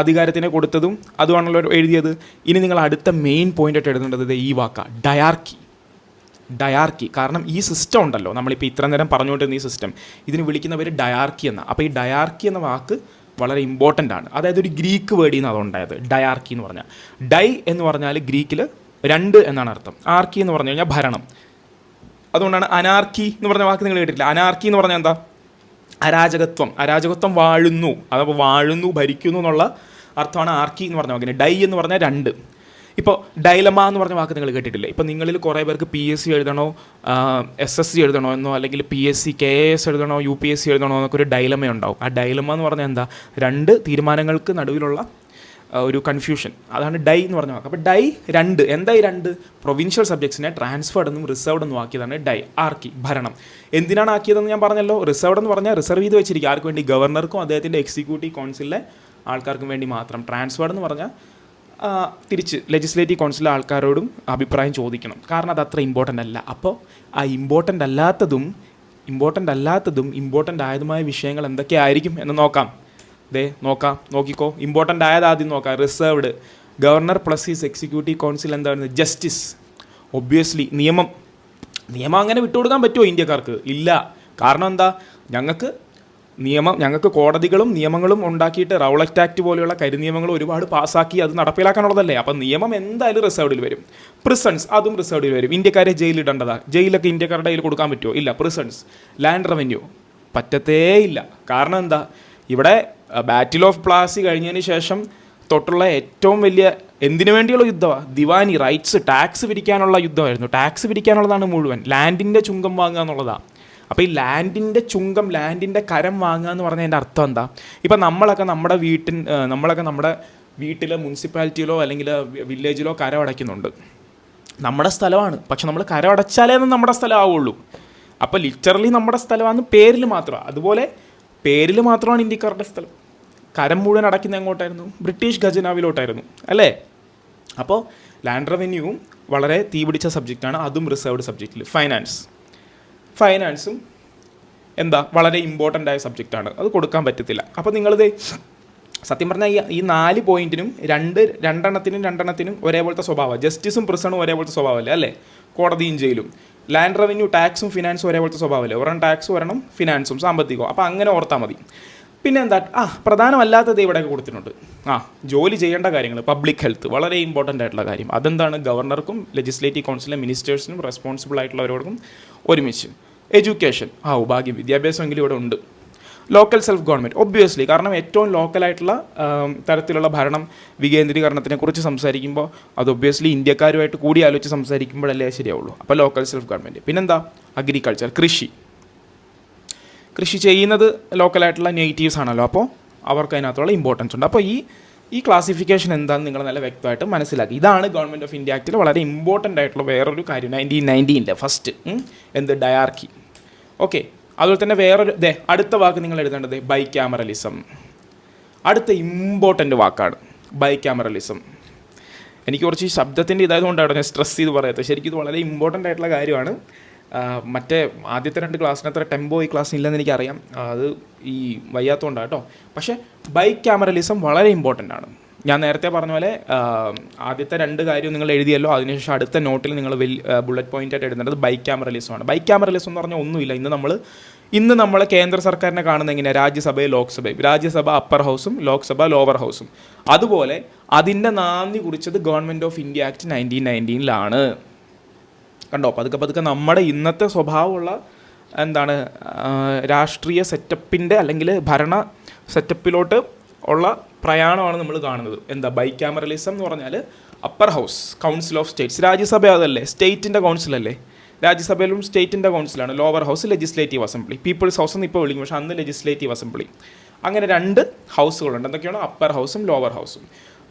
[SPEAKER 1] അധികാരത്തിനെ കൊടുത്തതും അതുമാണല്ലോ എഴുതിയത്. ഇനി നിങ്ങൾ അടുത്ത മെയിൻ പോയിൻ്റായിട്ട് എഴുതേണ്ടത് ഈ വാക്കാ, ഡയാർക്കി. കാരണം ഈ സിസ്റ്റം ഉണ്ടല്ലോ, നമ്മളിപ്പോൾ ഇത്ര നേരം പറഞ്ഞുകൊണ്ടിരുന്ന ഈ സിസ്റ്റം, ഇതിന് വിളിക്കുന്നവർ ഡയാർക്കി എന്നാണ്. അപ്പോൾ ഈ ഡയാർക്കി എന്ന വാക്ക് വളരെ ഇമ്പോർട്ടൻ്റ് ആണ്. അതായത് ഒരു ഗ്രീക്ക് വേർഡിൽ നിന്ന് അതുണ്ടായത്, ഡയാർക്കി എന്ന് പറഞ്ഞാൽ. ഡൈ എന്ന് പറഞ്ഞാൽ ഗ്രീക്കിൽ 2 എന്നാണ് അർത്ഥം, ആർക്കി എന്ന് പറഞ്ഞു കഴിഞ്ഞാൽ ഭരണം. അതുകൊണ്ടാണ് അനാർക്കി എന്ന് പറഞ്ഞ വാക്ക് നിങ്ങൾ കേട്ടിട്ടില്ല. അനാർക്കി എന്ന് പറഞ്ഞാൽ എന്താ, അരാജകത്വം വാഴുന്നു, അതപ്പോൾ വാഴുന്നു, ഭരിക്കുന്നു എന്നുള്ള അർത്ഥമാണ് ആർക്കി എന്ന് പറഞ്ഞ വാക്കിന്. ഡൈ എന്ന് പറഞ്ഞാൽ 2. ഇപ്പോൾ ഡൈലമ എന്ന് പറഞ്ഞ വാക്ക് നിങ്ങൾ കേട്ടിട്ടില്ലേ. ഇപ്പോൾ നിങ്ങളിൽ കുറേ പേർക്ക് PSC എഴുതണോ, SSC എഴുതണോ എന്നോ, അല്ലെങ്കിൽ PSC KS എഴുതണോ, UPSC എഴുതണോ എന്നൊക്കെ ഒരു ഡൈലമ ഉണ്ടാവും. ആ ഡൈലമ എന്ന് പറഞ്ഞാൽ എന്താ, 2 തീരുമാനങ്ങൾക്ക് നടുവിലുള്ള ഒരു കൺഫ്യൂഷൻ, അതാണ് ഡൈ എന്ന് പറഞ്ഞ വാക്ക്. അപ്പോൾ ഡൈ 2, എന്താ ഈ 2? പ്രൊവിൻഷ്യൽ സബ്ജക്ട്സിനെ ട്രാൻസ്ഫേർഡ് എന്നും റിസർവ്ഡ് എന്നും ആക്കിയതാണ് ഡൈ, ആർക്കി, ഭരണം. എന്തിനാണ് ആക്കിയതെന്ന് ഞാൻ പറഞ്ഞല്ലോ. റിസർവ്ഡ് എന്ന് പറഞ്ഞാൽ റിസർവ് ചെയ്ത് വെച്ചിരിക്കുക, ആർക്ക് വേണ്ടി? ഗവർണർക്കും അദ്ദേഹത്തിൻ്റെ എക്സിക്യൂട്ടീവ് കൗൺസിലിലെ ആൾക്കാർക്കും വേണ്ടി മാത്രം. ട്രാൻസ്ഫേർഡ് എന്ന് പറഞ്ഞാൽ തിരിച്ച് ലെജിസ്ലേറ്റീവ് കൗൺസിലിലെ ആൾക്കാരോടും അഭിപ്രായം ചോദിക്കണം, കാരണം അത് അത്ര ഇമ്പോർട്ടൻ്റ് അല്ല. അപ്പോൾ ആ ഇമ്പോർട്ടൻ്റ് അല്ലാത്തതും ഇമ്പോർട്ടൻ്റ് ആയതുമായ വിഷയങ്ങൾ എന്തൊക്കെയായിരിക്കും എന്ന് നോക്കിക്കോ. ഇമ്പോർട്ടൻ്റ് ആയത് ആദ്യം നോക്കാം. Reserved, governor plus his executive council എന്താണ്? ജസ്റ്റിസ്. ഒബ്വിയസ്ലി നിയമം അങ്ങനെ വിട്ടുകൊടുക്കാൻ പറ്റുമോ ഇന്ത്യക്കാർക്ക്? ഇല്ല. കാരണം എന്താ, ഞങ്ങൾക്ക് കോടതികളും നിയമങ്ങളും ഉണ്ടാക്കിയിട്ട് റൗളറ്റ് ആക്ട് പോലെയുള്ള കരിനിയമങ്ങൾ ഒരുപാട് പാസ്സാക്കി അത് നടപ്പിലാക്കാനുള്ളതല്ലേ. അപ്പം നിയമം എന്തായാലും റിസർവ്ഡിൽ വരും. പ്രിസൺസ്, അതും റിസർവ്ഡിൽ വരും. ഇന്ത്യക്കാരെ ജയിലിടേണ്ടതാ, ജയിലൊക്കെ ഇന്ത്യക്കാരുടെ കയ്യിൽ കൊടുക്കാൻ പറ്റുമോ? ഇല്ല. പ്രിസൺസ്, ലാൻഡ് റവന്യൂ പറ്റത്തേ ഇല്ല. കാരണം എന്താ, ഇവിടെ ബാറ്റിൽ ഓഫ് പ്ലാസി കഴിഞ്ഞതിന് ശേഷം തൊട്ടുള്ള ഏറ്റവും വലിയ എന്തിനു വേണ്ടിയുള്ള യുദ്ധമാണ്? Deewani, rights, tax പിരിക്കാനുള്ള യുദ്ധമായിരുന്നു. ടാക്സ് പിരിക്കാനുള്ളതാണ് മുഴുവൻ. ലാൻഡിൻ്റെ ചുങ്കം വാങ്ങുക എന്നുള്ളതാണ്. അപ്പോൾ ഈ ലാൻഡിൻ്റെ ചുങ്കം, ലാൻഡിൻ്റെ കരം വാങ്ങുക എന്ന് പറഞ്ഞതിൻ്റെ അർത്ഥം എന്താ? ഇപ്പം നമ്മളൊക്കെ നമ്മുടെ വീട്ടിലെ മുനിസിപ്പാലിറ്റിയിലോ അല്ലെങ്കിൽ വില്ലേജിലോ കരം അടയ്ക്കുന്നുണ്ട്. നമ്മുടെ സ്ഥലമാണ്, പക്ഷെ നമ്മൾ കരം അടച്ചാലേ നമ്മുടെ സ്ഥലമാവുള്ളൂ. അപ്പോൾ ലിറ്ററലി നമ്മുടെ സ്ഥലമാണ്, പേരിൽ മാത്രമാണ്. അതുപോലെ പേരിൽ മാത്രമാണ് ഇന്ത്യക്കാരുടെ സ്ഥലം. കരം മുഴുവൻ അടയ്ക്കുന്ന എങ്ങോട്ടായിരുന്നു? ബ്രിട്ടീഷ് ഖജനാവിലോട്ടായിരുന്നു, അല്ലേ? അപ്പോൾ ലാൻഡ് റവന്യൂവും വളരെ തീപിടിച്ച സബ്ജക്റ്റാണ്, അതും റിസർവ്ഡ് സബ്ജക്റ്റിൽ. ഫൈനാൻസും വളരെ ഇമ്പോർട്ടൻ്റ് ആയ സബ്ജക്റ്റാണ്, അത് കൊടുക്കാൻ പറ്റത്തില്ല. അപ്പോൾ നിങ്ങളിത് സത്യം പറഞ്ഞാൽ ഈ 4 പോയിന്റിനും രണ്ടെണ്ണത്തിനും ഒരേപോലത്തെ സ്വഭാവമാണ്. ജസ്റ്റിസും പ്രിസണും ഒരേപോലത്തെ സ്വഭാവമല്ലേ, അല്ലേ? കോടതിയും ജയിലും. ലാൻഡ് റവന്യൂ, ടാക്സും ഫിനാൻസും ഒരേപോലത്തെ സ്വഭാവമല്ലേ. ഒരെണ്ണം ടാക്സ്, ഒരെണ്ണം ഫിനാൻസും സാമ്പത്തികവും. അപ്പോൾ അങ്ങനെ ഓർത്താൽ മതി. പിന്നെ പ്രധാനമല്ലാത്തത് ഇവിടെയൊക്കെ കൊടുത്തിട്ടുണ്ട്. ജോലി ചെയ്യേണ്ട കാര്യങ്ങൾ, പബ്ലിക് ഹെൽത്ത്, വളരെ ഇമ്പോർട്ടൻ്റ് ആയിട്ടുള്ള കാര്യം. അതെന്താണ്? ഗവർണർക്കും ലെജിസ്ലേറ്റീവ് കൗൺസിലെ മിനിസ്റ്റേഴ്സിനും റെസ്പോൺസിബിൾ ആയിട്ടുള്ളവരോടും ഒരുമിച്ച്. എഡ്യൂക്കേഷൻ, ഭാഗ്യം, വിദ്യാഭ്യാസമെങ്കിലും ഇവിടെ ഉണ്ട്. ലോക്കൽ സെൽഫ് ഗവൺമെൻറ് ഒബ്വിയസ്ലി, കാരണം ഏറ്റവും ലോക്കലായിട്ടുള്ള തരത്തിലുള്ള ഭരണം വികേന്ദ്രീകരണത്തിനെ കുറിച്ച് സംസാരിക്കുമ്പോൾ അത് ഒബ്വിയസ്ലി ഇന്ത്യക്കാരുമായിട്ട് കൂടി ആലോചിച്ച് സംസാരിക്കുമ്പോഴല്ലേ ശരിയാവുള്ളൂ. അപ്പോൾ ലോക്കൽ സെൽഫ് ഗവൺമെൻറ്. പിന്നെന്താ, അഗ്രികൾച്ചർ, കൃഷി ചെയ്യുന്നത് ലോക്കലായിട്ടുള്ള നേറ്റീവ്സ് ആണല്ലോ, അപ്പോൾ അവർക്ക് അതിനകത്തുള്ള ഇമ്പോർട്ടൻസ് ഉണ്ട്. അപ്പോൾ ഈ ക്ലാസിഫിക്കേഷൻ എന്താണെന്ന് നിങ്ങൾ നല്ല വ്യക്തമായിട്ട് മനസ്സിലാക്കി. ഇതാണ് ഗവൺമെൻറ് ഓഫ് ഇന്ത്യ ആക്ടിൽ വളരെ ഇമ്പോർട്ടൻ്റ് ആയിട്ടുള്ള വേറൊരു കാര്യം 1919 ഫസ്റ്റ് എന്ത് ഡയാർക്കി. ഓക്കെ, അതുപോലെ തന്നെ വേറൊരു അടുത്ത വാക്ക് നിങ്ങൾ എഴുതേണ്ടത് ബൈക്യാമറലിസം. അടുത്ത ഇമ്പോർട്ടൻ്റ് വാക്കാണ് ബൈക്യാമറലിസം. എനിക്ക് കുറച്ച് ഈ ശബ്ദത്തിൻ്റെ ഇതായതുകൊണ്ടാണ് ഞാൻ സ്ട്രെസ് ചെയ്ത് പറയാത്തത്. ശരിക്കും ഇത് വളരെ ഇമ്പോർട്ടൻ്റ് ആയിട്ടുള്ള കാര്യമാണ്. മറ്റേ ആദ്യത്തെ 2 ക്ലാസ്സിന് അത്ര ടെമ്പോ ഈ ക്ലാസ്സിന് ഇല്ലെന്ന് എനിക്കറിയാം, അത് ഈ വയ്യാത്തതുകൊണ്ടാണ് കേട്ടോ. പക്ഷേ ബൈക്യാമറലിസം വളരെ ഇമ്പോർട്ടൻ്റ് ആണ്. ഞാൻ നേരത്തെ പറഞ്ഞ പോലെ ആദ്യത്തെ 2 കാര്യം നിങ്ങൾ എഴുതിയല്ലോ, അതിനുശേഷം അടുത്ത നോട്ടിൽ നിങ്ങൾ ബുള്ളറ്റ് പോയിൻ്റായിട്ട് എഴുതേണ്ടത് ബൈക്യാമറലിസമാണ്. ബൈക്യാമറലിസം എന്ന് പറഞ്ഞാൽ ഒന്നുമില്ല. ഇന്ന് നമ്മൾ കേന്ദ്ര സർക്കാരിനെ കാണുന്നത് എങ്ങനെയാണ്? രാജ്യസഭയും ലോക്സഭയും. രാജ്യസഭ അപ്പർ ഹൗസും ലോക്സഭ ലോവർ ഹൗസും. അതുപോലെ അതിൻ്റെ നാന്ദി കുറിച്ചത് ഗവൺമെൻറ് ഓഫ് ഇന്ത്യ ആക്ട് 1919 കണ്ടോ. പതുക്കെ നമ്മുടെ ഇന്നത്തെ സ്വഭാവമുള്ള എന്താണ് രാഷ്ട്രീയ സെറ്റപ്പിൻ്റെ അല്ലെങ്കിൽ ഭരണ സെറ്റപ്പിലോട്ട് ഉള്ള പ്രയാണമാണ് നമ്മൾ കാണുന്നത്. എന്താ ബൈക്യാമറലിസം എന്ന് പറഞ്ഞാൽ upper house council of states, Rajya Sabha അതല്ലേ സ്റ്റേറ്റിൻ്റെ കൗൺസിലല്ലേ, രാജ്യസഭയിലും സ്റ്റേറ്റിൻ്റെ കൗൺസിലാണ്. Lower house legislative assembly, people's house എന്ന് ഇപ്പോൾ വിളിക്കും, പക്ഷേ അന്ന് ലെജിസ്ലേറ്റീവ് അസംബ്ലി. അങ്ങനെ 2 ഹൗസുകളുണ്ട്. എന്തൊക്കെയാണ്? അപ്പർ ഹൗസും ലോവർ ഹൗസും.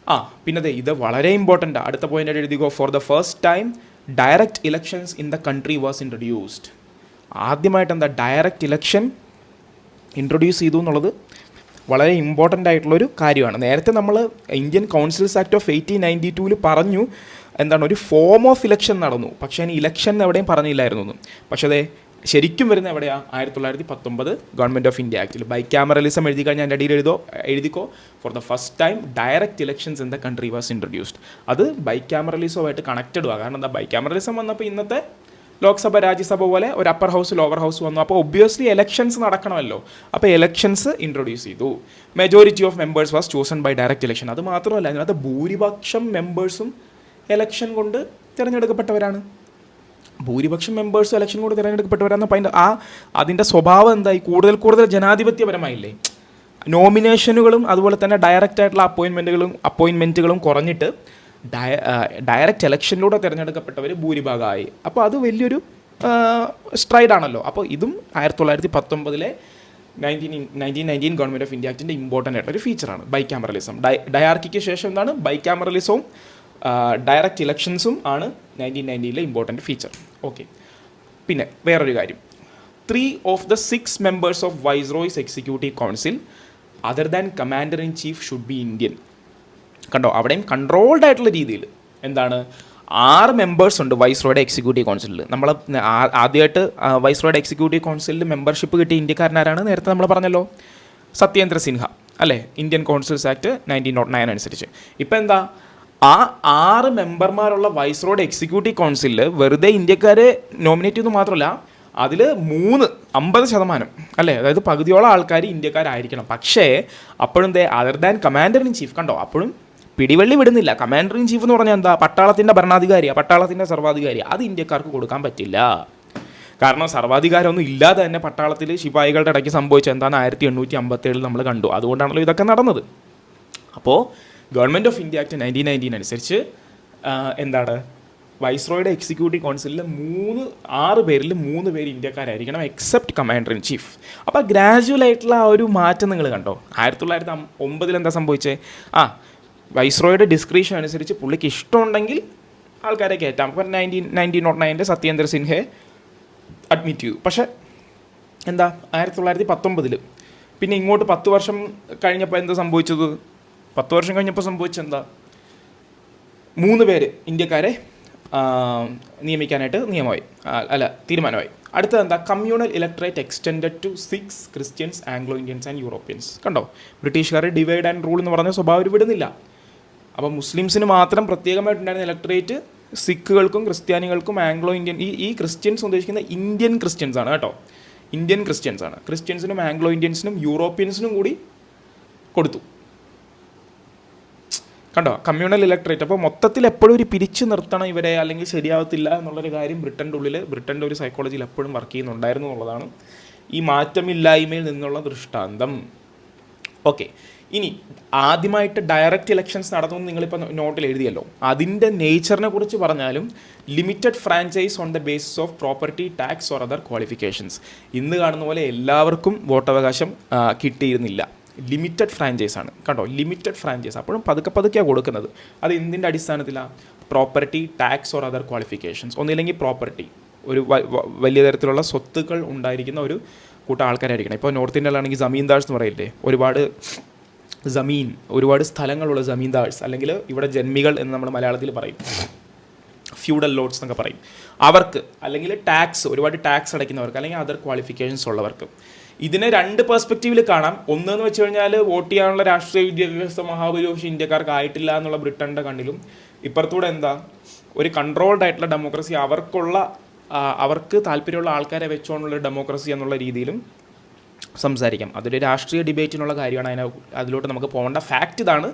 [SPEAKER 1] പിന്നെ ഇത് വളരെ ഇമ്പോർട്ടൻ്റ്. അടുത്ത പോയിൻ്റായിട്ട് എഴുതിക്കോ. For the first time direct elections in the country was introduced. ആദ്യമായിട്ട് എന്താ ഡയറക്റ്റ് ഇലക്ഷൻ ഇൻട്രൊഡ്യൂസ് ചെയ്തു എന്നുള്ളത് വളരെ ഇമ്പോർട്ടൻ്റ് ആയിട്ടുള്ളൊരു കാര്യമാണ്. നേരത്തെ നമ്മൾ ഇന്ത്യൻ കൗൺസിൽസ് ആക്ട് ഓഫ് 1892 പറഞ്ഞു എന്താണ് ഒരു ഫോം ഓഫ് ഇലക്ഷൻ നടന്നു, പക്ഷേ അതിന് ഇലക്ഷൻ എവിടെയും പറഞ്ഞില്ലായിരുന്നു. പക്ഷേ അതെ ശരിക്കും വരുന്ന എവിടെയാണ്? 1919 ഗവൺമെൻറ് ഓഫ് ഇന്ത്യ ആക്ടിൽ. ബൈക്യാമറലിസം എഴുതി കഴിഞ്ഞാൽ എൻ്റെ അടിയിൽ എഴുതിക്കോ. For the first time direct elections in the country was introduced. അത് ബൈക്യാമറലിസവുമായിട്ട് കണക്റ്റഡ് ആകുക. കാരണം എന്താ, ബൈക്യാമറലിസം വന്നപ്പോൾ ഇന്നത്തെ ലോക്സഭ രാജ്യസഭ പോലെ ഒരു അപ്പർ ഹൗസ് ലോവർ ഹൗസ് വന്നു. അപ്പോൾ ഒബ്വിയസ്ലി എലക്ഷൻസ് നടക്കണമല്ലോ. അപ്പോൾ എലക്ഷൻസ് ഇൻട്രൊഡ്യൂസ് ചെയ്തു. Majority of members was chosen by direct election. അത് മാത്രമല്ല, അതിനകത്ത് ഭൂരിപക്ഷം മെമ്പേഴ്സും എലക്ഷൻ കൊണ്ട് തിരഞ്ഞെടുക്കപ്പെട്ടവരാണ്. ഭൂരിപക്ഷം മെമ്പേഴ്സും എലക്ഷൻ കൊണ്ട് തിരഞ്ഞെടുക്കപ്പെട്ടവരാണെന്ന് അതിൻ്റെ സ്വഭാവം എന്തായി? കൂടുതൽ ജനാധിപത്യപരമായില്ലേ. നോമിനേഷനുകളും അതുപോലെ തന്നെ ഡയറക്റ്റ് ആയിട്ടുള്ള അപ്പോയിൻമെൻറ്റുകളും കുറഞ്ഞിട്ട് ഡയറക്റ്റ് ഇലക്ഷനിലൂടെ തിരഞ്ഞെടുക്കപ്പെട്ടവർ ഭൂരിഭാഗമായി. അപ്പോൾ അത് വലിയൊരു സ്ട്രൈഡാണല്ലോ. അപ്പോൾ ഇതും 1919 1919 ഗവൺമെൻറ് ഓഫ് ഇന്ത്യ ആക്ടിൻ്റെ ഇമ്പോർട്ടൻ്റ് ആയിട്ടൊരു ഫീച്ചറാണ് ബൈക്യാമറലിസം. ഡയാർക്കിക്ക് ശേഷം എന്താണ് ബൈക്യാമറലിസവും ഡയറക്റ്റ് ഇലക്ഷൻസും ആണ് 1919 ഇമ്പോർട്ടൻ്റ് ഫീച്ചർ. ഓക്കെ, പിന്നെ വേറൊരു കാര്യം, 3 of the 6 members of Viceroy's Executive Council other than Commander in Chief should be Indian. കണ്ടോ, അവിടെയും കൺട്രോൾഡ് ആയിട്ടുള്ള രീതിയിൽ എന്താണ് 6 മെമ്പേഴ്സ് ഉണ്ട് വൈസ്രോയുടെ എക്സിക്യൂട്ടീവ് കൗൺസിലിൽ. നമ്മൾ ആദ്യമായിട്ട് വൈസ്രോയുടെ എക്സിക്യൂട്ടീവ് കൗൺസിലിൽ മെമ്പർഷിപ്പ് കിട്ടിയ ഇന്ത്യക്കാരനാരാണ്? നേരത്തെ നമ്മൾ പറഞ്ഞല്ലോ, സത്യേന്ദ്ര സിൻഹ അല്ലേ, ഇന്ത്യൻ കൗൺസിൽസ് ആക്ട് 1909 അനുസരിച്ച്. ഇപ്പം എന്താ, 6 മെമ്പർമാരുള്ള വൈസ്രോയുടെ എക്സിക്യൂട്ടീവ് കൗൺസിലിൽ വെറുതെ ഇന്ത്യക്കാരെ നോമിനേറ്റ് ചെയ്യുന്നത് മാത്രമല്ല, അതിൽ 50% അല്ലേ, അതായത് പകുതിയോളം ആൾക്കാർ ഇന്ത്യക്കാരായിരിക്കണം. പക്ഷേ അപ്പോഴും other than commander in chief, കണ്ടോ, അപ്പോഴും പിടിവള്ളി വിടുന്നില്ല. കമാൻഡർ ഇൻ ചീഫ് എന്ന് പറഞ്ഞാൽ എന്താ, പട്ടാളത്തിൻ്റെ ഭരണാധികാരിയാണ്, പട്ടാളത്തിൻ്റെ സർവാധികാരിയാണ്. അത് ഇന്ത്യക്കാർക്ക് കൊടുക്കാൻ പറ്റില്ല. കാരണം സർവാധികാരമൊന്നും ഇല്ലാതെ തന്നെ പട്ടാളത്തിൽ ശിപായികളുടെ ഇടയ്ക്ക് സംഭവിച്ചത് എന്താണ് 1857 നമ്മൾ കണ്ടു. അതുകൊണ്ടാണല്ലോ ഇതൊക്കെ നടന്നത്. അപ്പോൾ ഗവൺമെൻറ് ഓഫ് ഇന്ത്യ ആക്ട് 1919 അനുസരിച്ച് എന്താണ്, വൈസ്രോയുടെ എക്സിക്യൂട്ടീവ് കൗൺസിലിൽ 6 പേരിൽ 3 പേര് ഇന്ത്യക്കാരായിരിക്കണം, എക്സെപ്റ്റ് കമാൻഡർ ഇൻ ചീഫ്. അപ്പോൾ ഗ്രാജുവലായിട്ടുള്ള ആ ഒരു മാറ്റം നിങ്ങൾ കണ്ടോ. 1909 എന്താ സംഭവിച്ചത്? വൈസ്രോയുടെ ഡിസ്ക്രിപ്ഷൻ അനുസരിച്ച് പുള്ളിക്ക് ഇഷ്ടമുണ്ടെങ്കിൽ ആൾക്കാരെ കയറ്റാം. അപ്പോൾ 1909 സത്യേന്ദ്ര സിൻഹയെ അഡ്മിറ്റ് ചെയ്തു. പക്ഷേ എന്താ 1919 പിന്നെ ഇങ്ങോട്ട് 10 വർഷം കഴിഞ്ഞപ്പോൾ എന്താ സംഭവിച്ചത്? 10 വർഷം കഴിഞ്ഞപ്പോൾ സംഭവിച്ചെന്താ, 3 പേര് ഇന്ത്യക്കാരെ നിയമിക്കാനായിട്ട് തീരുമാനമായി. അടുത്തത് എന്താ, communal electorate extended to 6 Christians, Anglo Indians and Europeans. കണ്ടോ, ബ്രിട്ടീഷുകാർ ഡിവൈഡ് ആൻഡ് റൂൾ എന്ന് പറഞ്ഞ സ്വഭാവം വിടുന്നില്ല. അപ്പോൾ മുസ്ലിംസിന് മാത്രം പ്രത്യേകമായിട്ടുണ്ടായിരുന്ന ഇലക്ട്രേറ്റ് സിഖുകൾക്കും ക്രിസ്ത്യാനികൾക്കും ആംഗ്ലോ ഇന്ത്യൻ, ഈ ക്രിസ്ത്യൻസ് ഉദ്ദേശിക്കുന്ന ഇന്ത്യൻ ക്രിസ്ത്യൻസ് ആണ് കേട്ടോ, ഇന്ത്യൻ ക്രിസ്ത്യൻസ് ആണ്. ക്രിസ്ത്യൻസിനും ആംഗ്ലോ ഇന്ത്യൻസിനും യൂറോപ്യൻസിനും കൂടി കൊടുത്തു. കണ്ടോ, കമ്മ്യൂണൽ ഇലക്ട്രേറ്റ്. അപ്പോൾ മൊത്തത്തിൽ എപ്പോഴും ഒരു പിരിച്ചു നിർത്തണം ഇവരെ, അല്ലെങ്കിൽ ശരിയാവത്തില്ല എന്നുള്ളൊരു കാര്യം ബ്രിട്ടൻ്റെ ഒരു സൈക്കോളജിയിൽ എപ്പോഴും വർക്ക് ചെയ്യുന്നുണ്ടായിരുന്നു എന്നുള്ളതാണ് ഈ മാറ്റമില്ലായ്മയിൽ നിന്നുള്ള ദൃഷ്ടാന്തം. ഓക്കെ, ഇനി ആദ്യമായിട്ട് ഡയറക്റ്റ് ഇലക്ഷൻസ് നടന്നു നിങ്ങളിപ്പോൾ നോട്ടിൽ എഴുതിയല്ലോ, അതിൻ്റെ നേച്ചറിനെ കുറിച്ച് പറഞ്ഞാലും limited franchise on the basis of property tax or other qualifications. ഇന്ന് കാണുന്ന പോലെ എല്ലാവർക്കും വോട്ടവകാശം കിട്ടിയിരുന്നില്ല. ലിമിറ്റഡ് ഫ്രാഞ്ചൈസ് ആണ് കണ്ടോ, ലിമിറ്റഡ് ഫ്രാഞ്ചൈസ്. അപ്പോഴും പതുക്കെയാണ് കൊടുക്കുന്നത്. അത് എന്തിൻ്റെ അടിസ്ഥാനത്തിലാണ്? Property tax or other qualifications. ഒന്നില്ലെങ്കിൽ പ്രോപ്പർട്ടി, ഒരു വലിയ തരത്തിലുള്ള സ്വത്തുക്കൾ ഉണ്ടായിരിക്കുന്ന ഒരു കൂട്ടം ആൾക്കാരായിരിക്കണം. ഇപ്പോൾ നോർത്ത് ഇന്ത്യയിലാണെങ്കിൽ ജമീന്ദാർസ് എന്ന് പറയില്ലേ, ഒരുപാട് സ്ഥലങ്ങളുള്ള ജമീന്ദാർസ്, അല്ലെങ്കിൽ ഇവിടെ ജന്മികൾ എന്ന് നമ്മൾ മലയാളത്തിൽ പറയും, ഫ്യൂഡൽ ലോഡ്സ് എന്നൊക്കെ പറയും. അവർക്ക്, അല്ലെങ്കിൽ ഒരുപാട് ടാക്സ് അടയ്ക്കുന്നവർക്ക്, അല്ലെങ്കിൽ അതർ ക്വാളിഫിക്കേഷൻസ് ഉള്ളവർക്ക്. ഇതിനെ രണ്ട് പെർസ്പെക്റ്റീവിൽ കാണാം. ഒന്നെന്ന് വെച്ച് കഴിഞ്ഞാൽ വോട്ട് ചെയ്യാനുള്ള രാഷ്ട്രീയ വിദ്യാഭ്യാസ മഹാഭൂരിപക്ഷം ഇന്ത്യക്കാർക്ക് ആയിട്ടില്ല എന്നുള്ള ബ്രിട്ടൻ്റെ കണ്ണിലും, ഇപ്പുറത്തൂടെ എന്താ ഒരു കൺട്രോൾഡ് ആയിട്ടുള്ള ഡെമോക്രസി, അവർക്ക് താല്പര്യമുള്ള ആൾക്കാരെ വെച്ചുകൊണ്ടുള്ള ഡെമോക്രസി എന്നുള്ള രീതിയിലും സംസാരിക്കാം. അതൊരു രാഷ്ട്രീയ ഡിബേറ്റിനുള്ള കാര്യമാണ്. അതിലോട്ട് നമുക്ക് പോകേണ്ട. ഫാക്റ്റ് ഇതാണ്,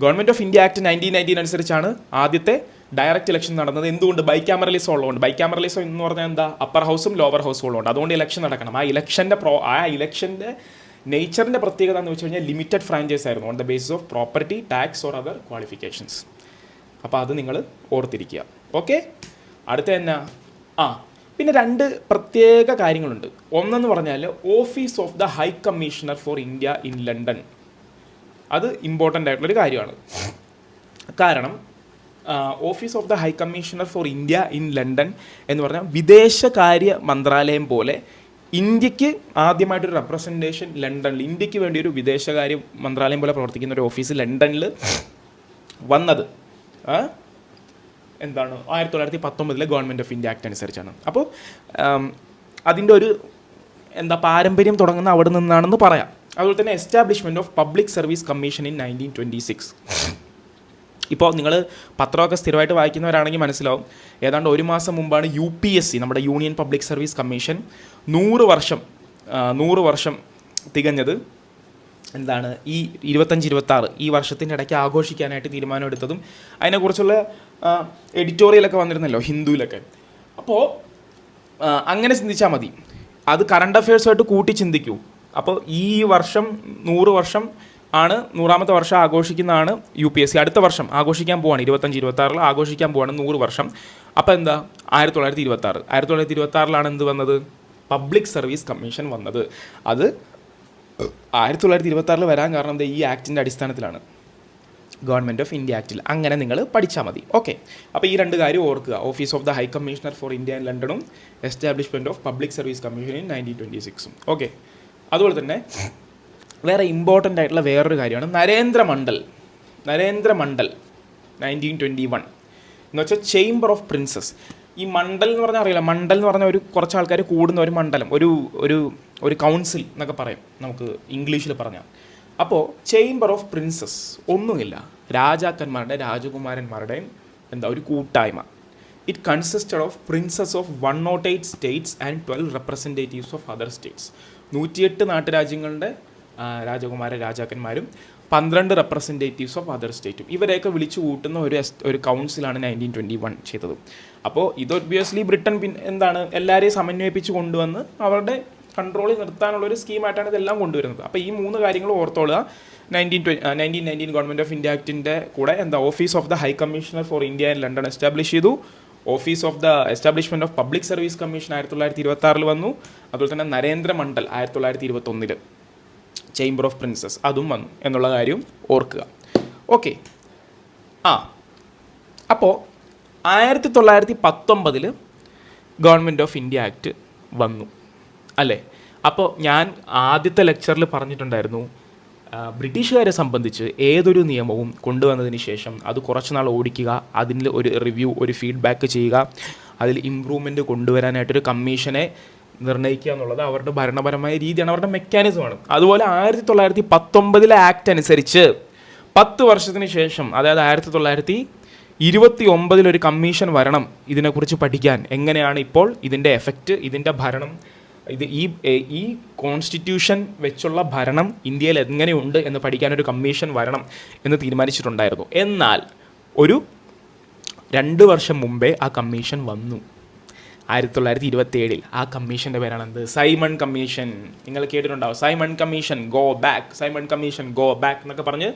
[SPEAKER 1] ഗവൺമെൻറ് ഓഫ് ഇന്ത്യ ആക്ട് 1919 അനുസരിച്ചാണ് ആദ്യത്തെ ഡയറക്റ്റ് ഇലക്ഷൻ നടന്നത്. എന്തുകൊണ്ട്? ബൈക്യാമറലിസം ഉള്ളതുകൊണ്ട്. ബൈക്യാമറലിസം എന്ന് പറഞ്ഞാൽ എന്താ? അപ്പർ ഹൗസും ലോവർ ഹൗസും ഉള്ളതുകൊണ്ട്. അതുകൊണ്ട് ഇലക്ഷൻ നടക്കണം. ആ ഇലക്ഷൻ്റെ നേച്ചറിൻ്റെ പ്രത്യേകത എന്ന് വെച്ച് കഴിഞ്ഞാൽ ലിമിറ്റഡ് ഫ്രാഞ്ചൈസ് ആയിരുന്നു, on the basis of property tax or other qualifications. അപ്പോൾ അത് നിങ്ങൾ ഓർത്തിരിക്കുക. ഓക്കെ, അടുത്ത എന്നാ? പിന്നെ രണ്ട് പ്രത്യേക കാര്യങ്ങളുണ്ട്. ഒന്നെന്ന് പറഞ്ഞാൽ office of the high commissioner for India in London. അത് ഇമ്പോർട്ടൻ്റ് ആയിട്ടുള്ളൊരു കാര്യമാണ്. കാരണം office of the high commissioner for India in London എന്ന് പറഞ്ഞാൽ വിദേശകാര്യ മന്ത്രാലയം പോലെ ഇന്ത്യക്ക് ആദ്യമായിട്ടൊരു റെപ്രസെൻറ്റേഷൻ ലണ്ടനിൽ, ഇന്ത്യക്ക് വേണ്ടി ഒരു വിദേശകാര്യ മന്ത്രാലയം പോലെ പ്രവർത്തിക്കുന്ന ഒരു ഓഫീസ് ലണ്ടനിൽ വന്നത് എന്താണ്? 1919 ഗവൺമെൻറ് ഓഫ് ഇന്ത്യ ആക്ട് അനുസരിച്ചാണ്. അപ്പോൾ അതിൻ്റെ ഒരു പാരമ്പര്യം തുടങ്ങുന്ന അവിടെ നിന്നാണെന്ന് പറയാം. അതുപോലെ തന്നെ establishment of public service commission in 1926. ഇപ്പോൾ നിങ്ങൾ പത്രമൊക്കെ സ്ഥിരമായിട്ട് വായിക്കുന്നവരാണെങ്കിൽ മനസ്സിലാവും, ഏതാണ്ട് ഒരു മാസം മുമ്പാണ് UPSC, നമ്മുടെ യൂണിയൻ പബ്ലിക് സർവീസ് കമ്മീഷൻ 100 വർഷം തികഞ്ഞത്. ഈ 25-26 ഈ വർഷത്തിൻ്റെ ഇടയ്ക്ക് ആഘോഷിക്കാനായിട്ട് തീരുമാനമെടുത്തതും അതിനെക്കുറിച്ചുള്ള എഡിറ്റോറിയലൊക്കെ വന്നിരുന്നല്ലോ ഹിന്ദുവിലൊക്കെ. അപ്പോൾ അങ്ങനെ ചിന്തിച്ചാൽ മതി. അത് കറണ്ട് അഫയേഴ്സുമായിട്ട് കൂട്ടി ചിന്തിക്കൂ. അപ്പോൾ ഈ വർഷം 100 വർഷം ആണ്, 100ാമത്തെ വർഷം ആഘോഷിക്കുന്നതാണ് UPSC. അടുത്ത വർഷം ആഘോഷിക്കാൻ പോവാണ്, 25-26 ആഘോഷിക്കാൻ പോവാണ് 100 വർഷം. അപ്പോൾ എന്താ? 1926 എന്ത് വന്നത്? പബ്ലിക് സർവീസ് കമ്മീഷൻ വന്നത്. അത് 1926 വരാൻ കാരണം ഈ ആക്ടിൻ്റെ അടിസ്ഥാനത്തിലാണ്, ഗവൺമെൻറ് ഓഫ് ഇന്ത്യ ആക്ടിൽ. അങ്ങനെ നിങ്ങൾ പഠിച്ചാൽ മതി. ഓക്കെ, അപ്പോൾ ഈ രണ്ട് കാര്യം ഓർക്കുക. Office of the high commissioner for India in ലണ്ടനും establishment of public service commission in 1926. Okay, അതുപോലെ തന്നെ വേറെ ഇമ്പോർട്ടൻ്റ് ആയിട്ടുള്ള വേറൊരു കാര്യമാണ് നരേന്ദ്രമണ്ഡൽ 1921 എന്ന് വെച്ചാൽ ചേംബർ ഓഫ് പ്രിൻസസ്. ഈ മണ്ഡൽ എന്ന് പറഞ്ഞാൽ അറിയില്ല, മണ്ഡൽ എന്ന് പറഞ്ഞാൽ കുറച്ച് ആൾക്കാർ കൂടുന്ന ഒരു മണ്ഡലം, ഒരു കൗൺസിൽ എന്നൊക്കെ പറയും നമുക്ക് ഇംഗ്ലീഷിൽ പറഞ്ഞാൽ. അപ്പോൾ ചേംബർ ഓഫ് പ്രിൻസസ് ഒന്നുമില്ല, രാജാക്കന്മാരുടെ രാജകുമാരന്മാരുടെയും ഒരു കൂട്ടായ്മ. It consisted of princess of 108 States and 12 representatives of other States. 108 നാട്ടുരാജ്യങ്ങളുടെ രാജാക്കന്മാരും 12 റെപ്രസെൻറ്റേറ്റീവ്സ് ഓഫ് അതർ സ്റ്റേറ്റും. ഇവരെയൊക്കെ വിളിച്ചു കൂട്ടുന്ന ഒരു കൗൺസിലാണ് 1921 ചെയ്തത്. അപ്പോൾ ഇത് ഒബ്വിയസ്ലി ബ്രിട്ടൻ എല്ലാവരെയും സമന്വയിപ്പിച്ച് കൊണ്ടുവന്ന് അവരുടെ കൺട്രോളിൽ നിർത്താനുള്ളൊരു സ്കീമായിട്ടാണ് ഇതെല്ലാം കൊണ്ടുവരുന്നത്. അപ്പോൾ ഈ 3 കാര്യങ്ങൾ ഓർത്തോളുക. 1919 ഗവൺമെൻറ് ഓഫ് ഇന്ത്യ ആക്ടിൻ്റെ കൂടെ office of the high commissioner for India in London establish ചെയ്തു. Office of the establishment of public service commission 1926 വന്നു. അതുപോലെ തന്നെ നരേന്ദ്രമണ്ഡൽ 1921 ചേംബർ ഓഫ് പ്രിൻസസ് അതും വന്നു എന്നുള്ള കാര്യം ഓർക്കുക. ഓക്കെ, അപ്പോൾ 1919 ഗവൺമെൻറ് ഓഫ് ഇന്ത്യ ആക്ട് വന്നു അല്ലേ? അപ്പോൾ ഞാൻ ആദ്യത്തെ ലെക്ചറിൽ പറഞ്ഞിട്ടുണ്ടായിരുന്നു, ബ്രിട്ടീഷുകാരെ സംബന്ധിച്ച് ഏതൊരു നിയമവും കൊണ്ടുവന്നതിന് ശേഷം അത് കുറച്ച് നാൾ ഓടിക്കുക, അതിൽ ഒരു റിവ്യൂ, ഒരു ഫീഡ്ബാക്ക് ചെയ്യുക, അതിൽ ഇമ്പ്രൂവ്മെൻറ്റ് കൊണ്ടുവരാനായിട്ടൊരു കമ്മീഷനെ നിർണ്ണയിക്കുക എന്നുള്ളത് അവരുടെ ഭരണപരമായ രീതിയാണ്, അവരുടെ മെക്കാനിസമാണ്. അതുപോലെ 1919 ആക്ട് അനുസരിച്ച് 10 വർഷത്തിന് ശേഷം, അതായത് 1929 ഒരു കമ്മീഷൻ വരണം ഇതിനെക്കുറിച്ച് പഠിക്കാൻ. എങ്ങനെയാണ് ഇപ്പോൾ ഇതിൻ്റെ എഫക്റ്റ്, ഇതിൻ്റെ ഭരണം, ഈ കോൺസ്റ്റിറ്റ്യൂഷൻ വെച്ചുള്ള ഭരണം ഇന്ത്യയിൽ എങ്ങനെയുണ്ട് എന്ന് പഠിക്കാനൊരു കമ്മീഷൻ വരണം എന്ന് തീരുമാനിച്ചിട്ടുണ്ടായിരുന്നു. എന്നാൽ ഒരു 2 വർഷം മുമ്പേ ആ കമ്മീഷൻ വന്നു. 1927 ആ കമ്മീഷൻ്റെ പേരാണ് എന്ത്? Simon commission. നിങ്ങൾ കേട്ടിട്ടുണ്ടാവും Simon commission go back, Simon commission go back എന്നൊക്കെ പറഞ്ഞ്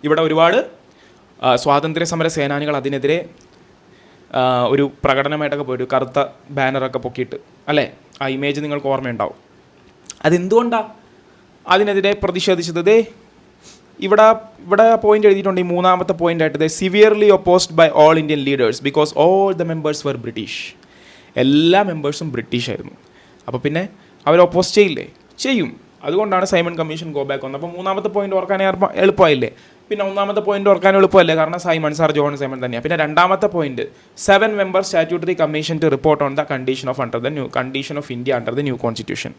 [SPEAKER 1] ഇവിടെ ഒരുപാട് സ്വാതന്ത്ര്യ സമര സേനാനികൾ അതിനെതിരെ ഒരു പ്രകടനമായിട്ടൊക്കെ പോയി, ഒരു കറുത്ത ബാനറൊക്കെ പൊക്കിയിട്ട് അല്ലേ, ആ ഇമേജ് നിങ്ങൾക്ക് ഓർമ്മയുണ്ടാവും. അതെന്തുകൊണ്ടാണ് അതിനെതിരെ പ്രതിഷേധിച്ചത്? ഇവിടെ പോയിന്റ് എഴുതിയിട്ടുണ്ട്. ഈ മൂന്നാമത്തെ പോയിന്റ് ആയിട്ട് severely opposed by all Indian leaders because all the members were British. എല്ലാ മെമ്പേഴ്സും ബ്രിട്ടീഷ് ആയിരുന്നു. അപ്പോൾ പിന്നെ അവർ ഒപ്പോസ് ചെയ്യും. അതുകൊണ്ടാണ് സൈമൺ കമ്മീഷൻ ഗോ ബാക്ക് വന്നത്. അപ്പോൾ മൂന്നാമത്തെ പോയിന്റ് ഓർക്കാൻ എളുപ്പമായില്ലേ? പിന്നെ ഒന്നാമത്തെ പോയിന്റ് ഓർക്കാൻ എളുപ്പമല്ലേ, കാരണം സൈമൺ സാർ ജോൺ സൈമൺ തന്നെയാണ്. പിന്നെ രണ്ടാമത്തെ point 7 member statutory commission to report on the condition of India under the new constitution.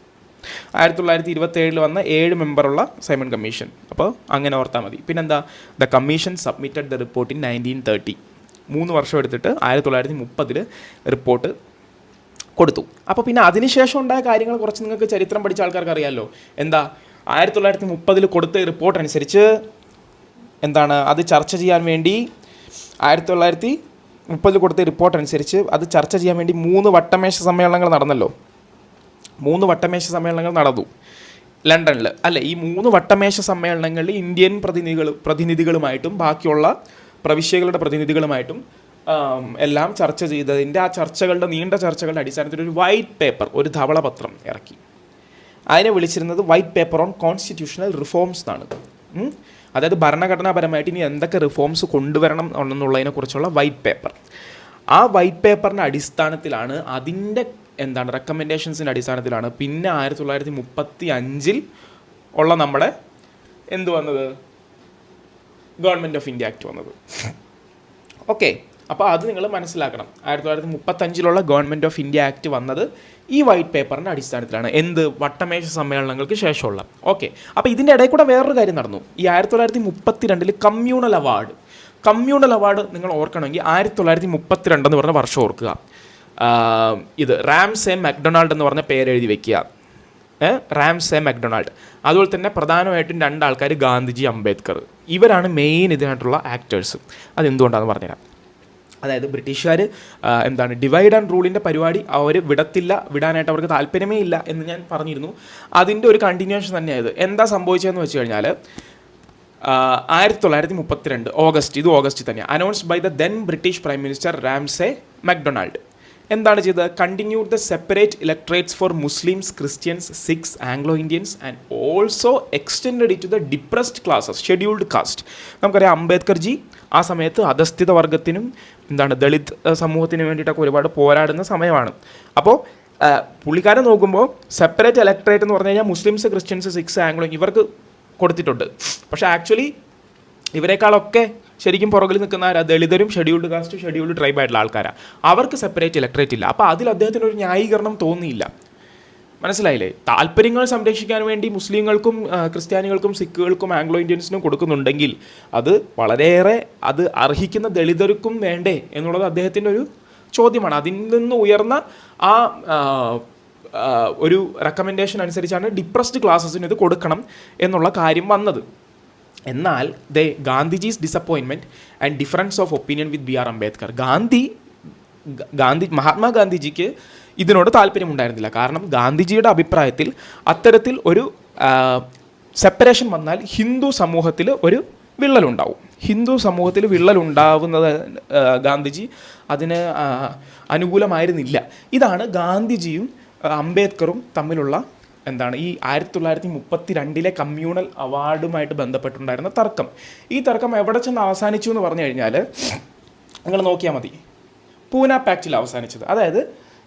[SPEAKER 1] 1927 വന്ന 7 മെമ്പറുള്ള സൈമൺ കമ്മീഷൻ. അപ്പോൾ അങ്ങനെ ഓർത്താൽ മതി. പിന്നെന്താ, the commission submitted the report in 1930. 3 വർഷം എടുത്തിട്ട് 1930 റിപ്പോർട്ട് കൊടുത്തു. അപ്പോൾ പിന്നെ അതിനുശേഷം ഉണ്ടായ കാര്യങ്ങൾ കുറച്ച് നിങ്ങൾക്ക് ചരിത്രം പഠിച്ച ആൾക്കാർക്ക് അറിയാമല്ലോ. എന്താ, 1930 കൊടുത്ത റിപ്പോർട്ട് അനുസരിച്ച് എന്താണ്, അത് ചർച്ച ചെയ്യാൻ വേണ്ടി 1930 കൊടുത്ത റിപ്പോർട്ട് അനുസരിച്ച് അത് ചർച്ച ചെയ്യാൻ വേണ്ടി 3 വട്ടമേശ സമ്മേളനങ്ങൾ നടന്നല്ലോ. 3 വട്ടമേശ സമ്മേളനങ്ങൾ നടന്നു ലണ്ടനിൽ അല്ലേ. ഈ 3 വട്ടമേശ സമ്മേളനങ്ങളിൽ ഇന്ത്യൻ പ്രതിനിധികളുമായിട്ടും ബാക്കിയുള്ള പ്രവിശ്യകളുടെ പ്രതിനിധികളുമായിട്ടും എല്ലാം ചർച്ച ചെയ്തതിൻ്റെ നീണ്ട ചർച്ചകളുടെ അടിസ്ഥാനത്തിൽ ഒരു വൈറ്റ് പേപ്പർ, ഒരു ധവളപത്രം ഇറക്കി. അതിനെ വിളിച്ചിരുന്നത് white paper on constitutional reforms എന്നാണ്. അതായത് ഭരണഘടനാപരമായിട്ട് ഇനി എന്തൊക്കെ റിഫോംസ് കൊണ്ടുവരണം എന്നുള്ളതിനെക്കുറിച്ചുള്ള വൈറ്റ് പേപ്പർ. ആ വൈറ്റ് പേപ്പറിൻ്റെ അടിസ്ഥാനത്തിലാണ്, അതിൻ്റെ റെക്കമെൻഡേഷൻസിൻ്റെ അടിസ്ഥാനത്തിലാണ് പിന്നെ 1935 ഉള്ള നമ്മുടെ വന്നത്, ഗവൺമെൻറ് ഓഫ് ഇന്ത്യ ആക്ട് വന്നത്. ഓക്കെ, അപ്പോൾ അത് നിങ്ങൾ മനസ്സിലാക്കണം. 1935 ഗവൺമെൻറ് ഓഫ് ഇന്ത്യ ആക്ട് വന്നത് ഈ വൈറ്റ് പേപ്പറിൻ്റെ അടിസ്ഥാനത്തിലാണ്. വട്ടമേശ സമ്മേളനങ്ങൾക്ക് ശേഷമുള്ള. ഓക്കെ, അപ്പോൾ ഇതിൻ്റെ ഇടയിൽ കൂടെ വേറൊരു കാര്യം നടന്നു. ഈ 1932 കമ്മ്യൂണൽ അവാർഡ് നിങ്ങൾ ഓർക്കണമെങ്കിൽ 1932 എന്ന് പറഞ്ഞ വർഷം ഓർക്കുക. ഇത് റാംസെ മക്ഡൊണാൾഡ് എന്ന് പറഞ്ഞ പേരെഴുതി വെക്കുക. Ramsay MacDonald. അതുപോലെ തന്നെ പ്രധാനമായിട്ടും 2 ആൾക്കാർ, ഗാന്ധിജി, അംബേദ്കർ. ഇവരാണ് മെയിൻ ഇതിനായിട്ടുള്ള ആക്ടേഴ്സ്. അതെന്തുകൊണ്ടാണെന്ന് പറഞ്ഞുതരാം. അതായത് ബ്രിട്ടീഷുകാർ ഡിവൈഡ് ആൻഡ് റൂളിൻ്റെ പരിപാടി അവർ വിടാനായിട്ട് അവർക്ക് താല്പര്യമേ ഇല്ല എന്ന് ഞാൻ പറഞ്ഞിരുന്നു. അതിൻ്റെ ഒരു കണ്ടിന്യൂഷൻ തന്നെയായത്. എന്താ സംഭവിച്ചതെന്ന് വെച്ച് കഴിഞ്ഞാൽ 1932 ഓഗസ്റ്റ് തന്നെയാണ് announced by the then British prime minister Ramsay MacDonald. എന്താണ് ചെയ്തത്? Continued the separate electorates for Muslims, Christians, Sikhs, Anglo Indians and also extended it to the depressed classes, scheduled caste. നമുക്കറിയാം അംബേദ്കർജി ആ സമയത്ത് അധസ്ഥിത വർഗത്തിനും ദളിത് സമൂഹത്തിന് വേണ്ടിയിട്ടൊക്കെ ഒരുപാട് പോരാടുന്ന സമയമാണ്. അപ്പോൾ പുള്ളിക്കാരെ നോക്കുമ്പോൾ സെപ്പറേറ്റ് ഇലക്ട്രേറ്റ് എന്ന് പറഞ്ഞു കഴിഞ്ഞാൽ മുസ്ലിംസ്, ക്രിസ്ത്യൻസ്, സിഖ്സ്, ആംഗ്ലോ ഇവർക്ക് കൊടുത്തിട്ടുണ്ട്. പക്ഷേ ആക്ച്വലി ഇവരെക്കാളൊക്കെ ശരിക്കും പുറകിൽ നിൽക്കുന്ന ദളിതരും ഷെഡ്യൂൾഡ് കാസ്റ്റ്, ഷെഡ്യൂൾഡ് ട്രൈബ് ആയിട്ടുള്ള ആൾക്കാരാണ്. അവർക്ക് സെപ്പറേറ്റ് ഇലക്ട്രേറ്റ് ഇല്ല. അപ്പോൾ അതിൽ അദ്ദേഹത്തിന് ഒരു ന്യായീകരണം തോന്നിയില്ല. മനസ്സിലായില്ലേ? താല്പര്യങ്ങൾ സംരക്ഷിക്കാൻ വേണ്ടി മുസ്ലിങ്ങൾക്കും ക്രിസ്ത്യാനികൾക്കും സിഖുകൾക്കും ആംഗ്ലോ ഇന്ത്യൻസിനും കൊടുക്കുന്നുണ്ടെങ്കിൽ അത് വളരെയേറെ അത് അർഹിക്കുന്ന ദളിതർക്കും വേണ്ടേ എന്നുള്ളത് അദ്ദേഹത്തിൻ്റെ ഒരു ചോദ്യമാണ്. അതിൽ നിന്ന് ഉയർന്ന ആ ഒരു റെക്കമെൻഡേഷൻ അനുസരിച്ചാണ് ഡിപ്രസ്ഡ് ക്ലാസ്സസിന് ഇത് കൊടുക്കണം എന്നുള്ള കാര്യം വന്നത്. എന്നാൽ Gandhiji's disappointment and difference of opinion with BR Ambedkar. മഹാത്മാഗാന്ധിജിക്ക് ഇതിനോട് താല്പര്യമുണ്ടായിരുന്നില്ല. കാരണം ഗാന്ധിജിയുടെ അഭിപ്രായത്തിൽ അത്തരത്തിൽ ഒരു സെപ്പറേഷൻ വന്നാൽ ഹിന്ദു സമൂഹത്തിൽ ഒരു വിള്ളലുണ്ടാവും. ഹിന്ദു സമൂഹത്തിൽ വിള്ളലുണ്ടാവുന്നത് ഗാന്ധിജി അതിന് അനുകൂലമായിരുന്നില്ല. ഇതാണ് ഗാന്ധിജിയും അംബേദ്കറും തമ്മിലുള്ള ഈ 1932 കമ്മ്യൂണൽ അവാർഡുമായിട്ട് ബന്ധപ്പെട്ടുണ്ടായിരുന്ന തർക്കം. ഈ തർക്കം എവിടെ ചെന്ന് അവസാനിച്ചു എന്ന് പറഞ്ഞു കഴിഞ്ഞാൽ നിങ്ങൾ നോക്കിയാൽ മതി. പൂന പാക്റ്റിൽ അവസാനിച്ചത്. അതായത്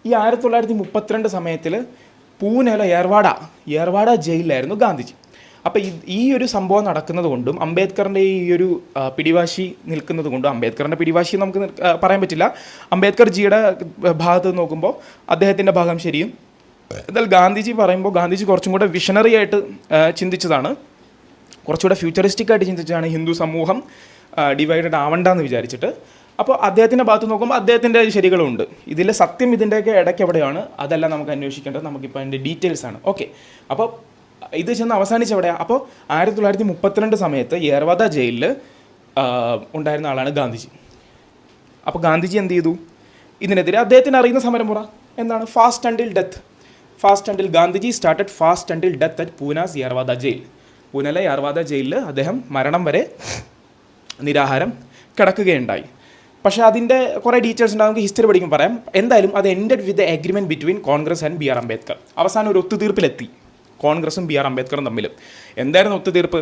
[SPEAKER 1] ഈ 1932 സമയത്തിൽ പൂനെയിലെ ഏർവാഡ ജയിലിലായിരുന്നു ഗാന്ധിജി. അപ്പോൾ ഈ ഒരു സംഭവം നടക്കുന്നത് കൊണ്ടും അംബേദ്കറിൻ്റെ ഈ ഒരു പിടിവാശി നിൽക്കുന്നത് കൊണ്ടും, അംബേദ്കറിൻ്റെ പിടിവാശി നമുക്ക് പറയാൻ പറ്റില്ല, അംബേദ്കർ ജിയുടെ ഭാഗത്ത് നോക്കുമ്പോൾ അദ്ദേഹത്തിൻ്റെ ഭാഗം ശരിയും. എന്നാൽ ഗാന്ധിജി പറയുമ്പോൾ ഗാന്ധിജി കുറച്ചും കൂടെ വിഷണറി ആയിട്ട് ചിന്തിച്ചതാണ്, കുറച്ചുകൂടെ ഫ്യൂച്ചറിസ്റ്റിക് ആയിട്ട് ചിന്തിച്ചതാണ് ഹിന്ദു സമൂഹം ഡിവൈഡഡ് ആവണ്ടെന്ന് വിചാരിച്ചിട്ട്. അപ്പോൾ അദ്ദേഹത്തിൻ്റെ ഭാഗത്ത് നോക്കുമ്പോൾ അദ്ദേഹത്തിൻ്റെ ശരികളുണ്ട്. ഇതിൽ സത്യം ഇതിൻ്റെയൊക്കെ ഇടയ്ക്ക് എവിടെയാണ് അതെല്ലാം നമുക്ക് അന്വേഷിക്കേണ്ടത്. നമുക്കിപ്പോൾ അതിൻ്റെ ഡീറ്റെയിൽസ് ആണ്. ഓക്കെ, അപ്പോൾ ഇത് ചെന്ന് അവസാനിച്ചെവിടെയാണ്? അപ്പോൾ 1932 സമയത്ത് ഏർവാദ ജയിലിൽ ഉണ്ടായിരുന്ന ആളാണ് ഗാന്ധിജി. അപ്പോൾ ഗാന്ധിജി എന്ത് ചെയ്തു? ഇതിനെതിരെ അദ്ദേഹത്തിന് അറിയുന്ന സമരമുറ എന്താണ് fast until death. Fast until Gandhiji started fast until death at Poona's Yerwada jail. പൂനെയിലെ യാർവാദ ജയിലിൽ അദ്ദേഹം മരണം വരെ നിരാഹാരം കിടക്കുകയുണ്ടായി. പക്ഷേ അതിൻ്റെ കുറേ ഡീറ്റെയിൽസ് ഉണ്ട്, നമുക്ക് ഹിസ്റ്ററി പഠിക്കും പറയാം. എന്തായാലും അത് ended with the agreement between Congress and B R Ambedkar. അവസാനം ഒരു ഒത്തുതീർപ്പിലെത്തി കോൺഗ്രസും ബി ആർ അംബേദ്കറും തമ്മിൽ. എന്തായിരുന്നു ഒത്തുതീർപ്പ്?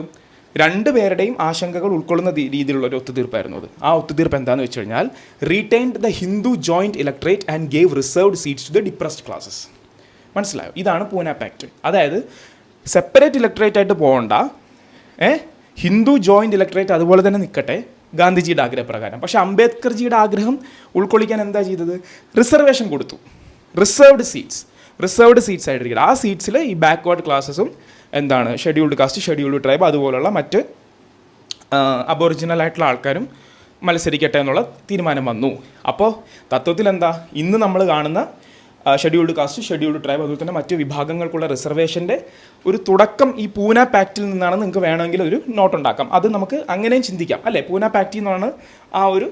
[SPEAKER 1] രണ്ടുപേരുടെയും ആശങ്കകൾ ഉൾക്കൊള്ളുന്ന രീതിയിലുള്ള ഒരു ഒത്തുതീർപ്പായിരുന്നു അത്. ആ ഒത്തുതീർപ്പ് എന്താണെന്ന് വെച്ച് കഴിഞ്ഞാൽ retained the Hindu joint electorate and gave reserved seats to the depressed classes. മനസ്സിലായോ? ഇതാണ് പൂന പാക്ട്. അതായത് സെപ്പറേറ്റ് ഇലക്ട്രേറ്റ് ആയിട്ട് പോകണ്ട, ഹിന്ദു ജോയിൻറ്റ് ഇലക്ട്രേറ്റ് അതുപോലെ തന്നെ നിൽക്കട്ടെ ഗാന്ധിജിയുടെ ആഗ്രഹപ്രകാരം. പക്ഷേ അംബേദ്കർജിയുടെ ആഗ്രഹം ഉൾക്കൊള്ളിക്കാൻ എന്താ ചെയ്തത്? റിസർവേഷൻ കൊടുത്തു. റിസർവ്ഡ് സീറ്റ്സ് ആയിട്ടിരിക്കുന്നത്. ആ സീറ്റ്സിൽ ഈ ബാക്ക്വേർഡ് ക്ലാസ്സസും എന്താണ് ഷെഡ്യൂൾഡ് കാസ്റ്റ്, ഷെഡ്യൂൾഡ് ട്രൈബ് അതുപോലുള്ള മറ്റ് അബോറിജിനൽ ആയിട്ടുള്ള ആൾക്കാരും മത്സരിക്കട്ടെ എന്നുള്ള തീരുമാനം വന്നു. അപ്പോൾ തത്വത്തിൽ എന്താ, ഇന്ന് നമ്മൾ കാണുന്ന ഷെഡ്യൂൾഡ് കാസ്റ്റ്, ഷെഡ്യൂൾഡ് ട്രൈബ് അതുപോലെ തന്നെ മറ്റ് വിഭാഗങ്ങൾക്കുള്ള റിസർവേഷൻ്റെ ഒരു തുടക്കം ഈ പൂന പാക്റ്റിൽ നിന്നാണ്. നിങ്ങൾക്ക് വേണമെങ്കിൽ ഒരു നോട്ട് ഉണ്ടാക്കാം. അത് നമുക്ക് അങ്ങനെയും ചിന്തിക്കാം അല്ലേ? പൂന പാക്റ്റിൽ നിന്നാണ് ആ ഒരു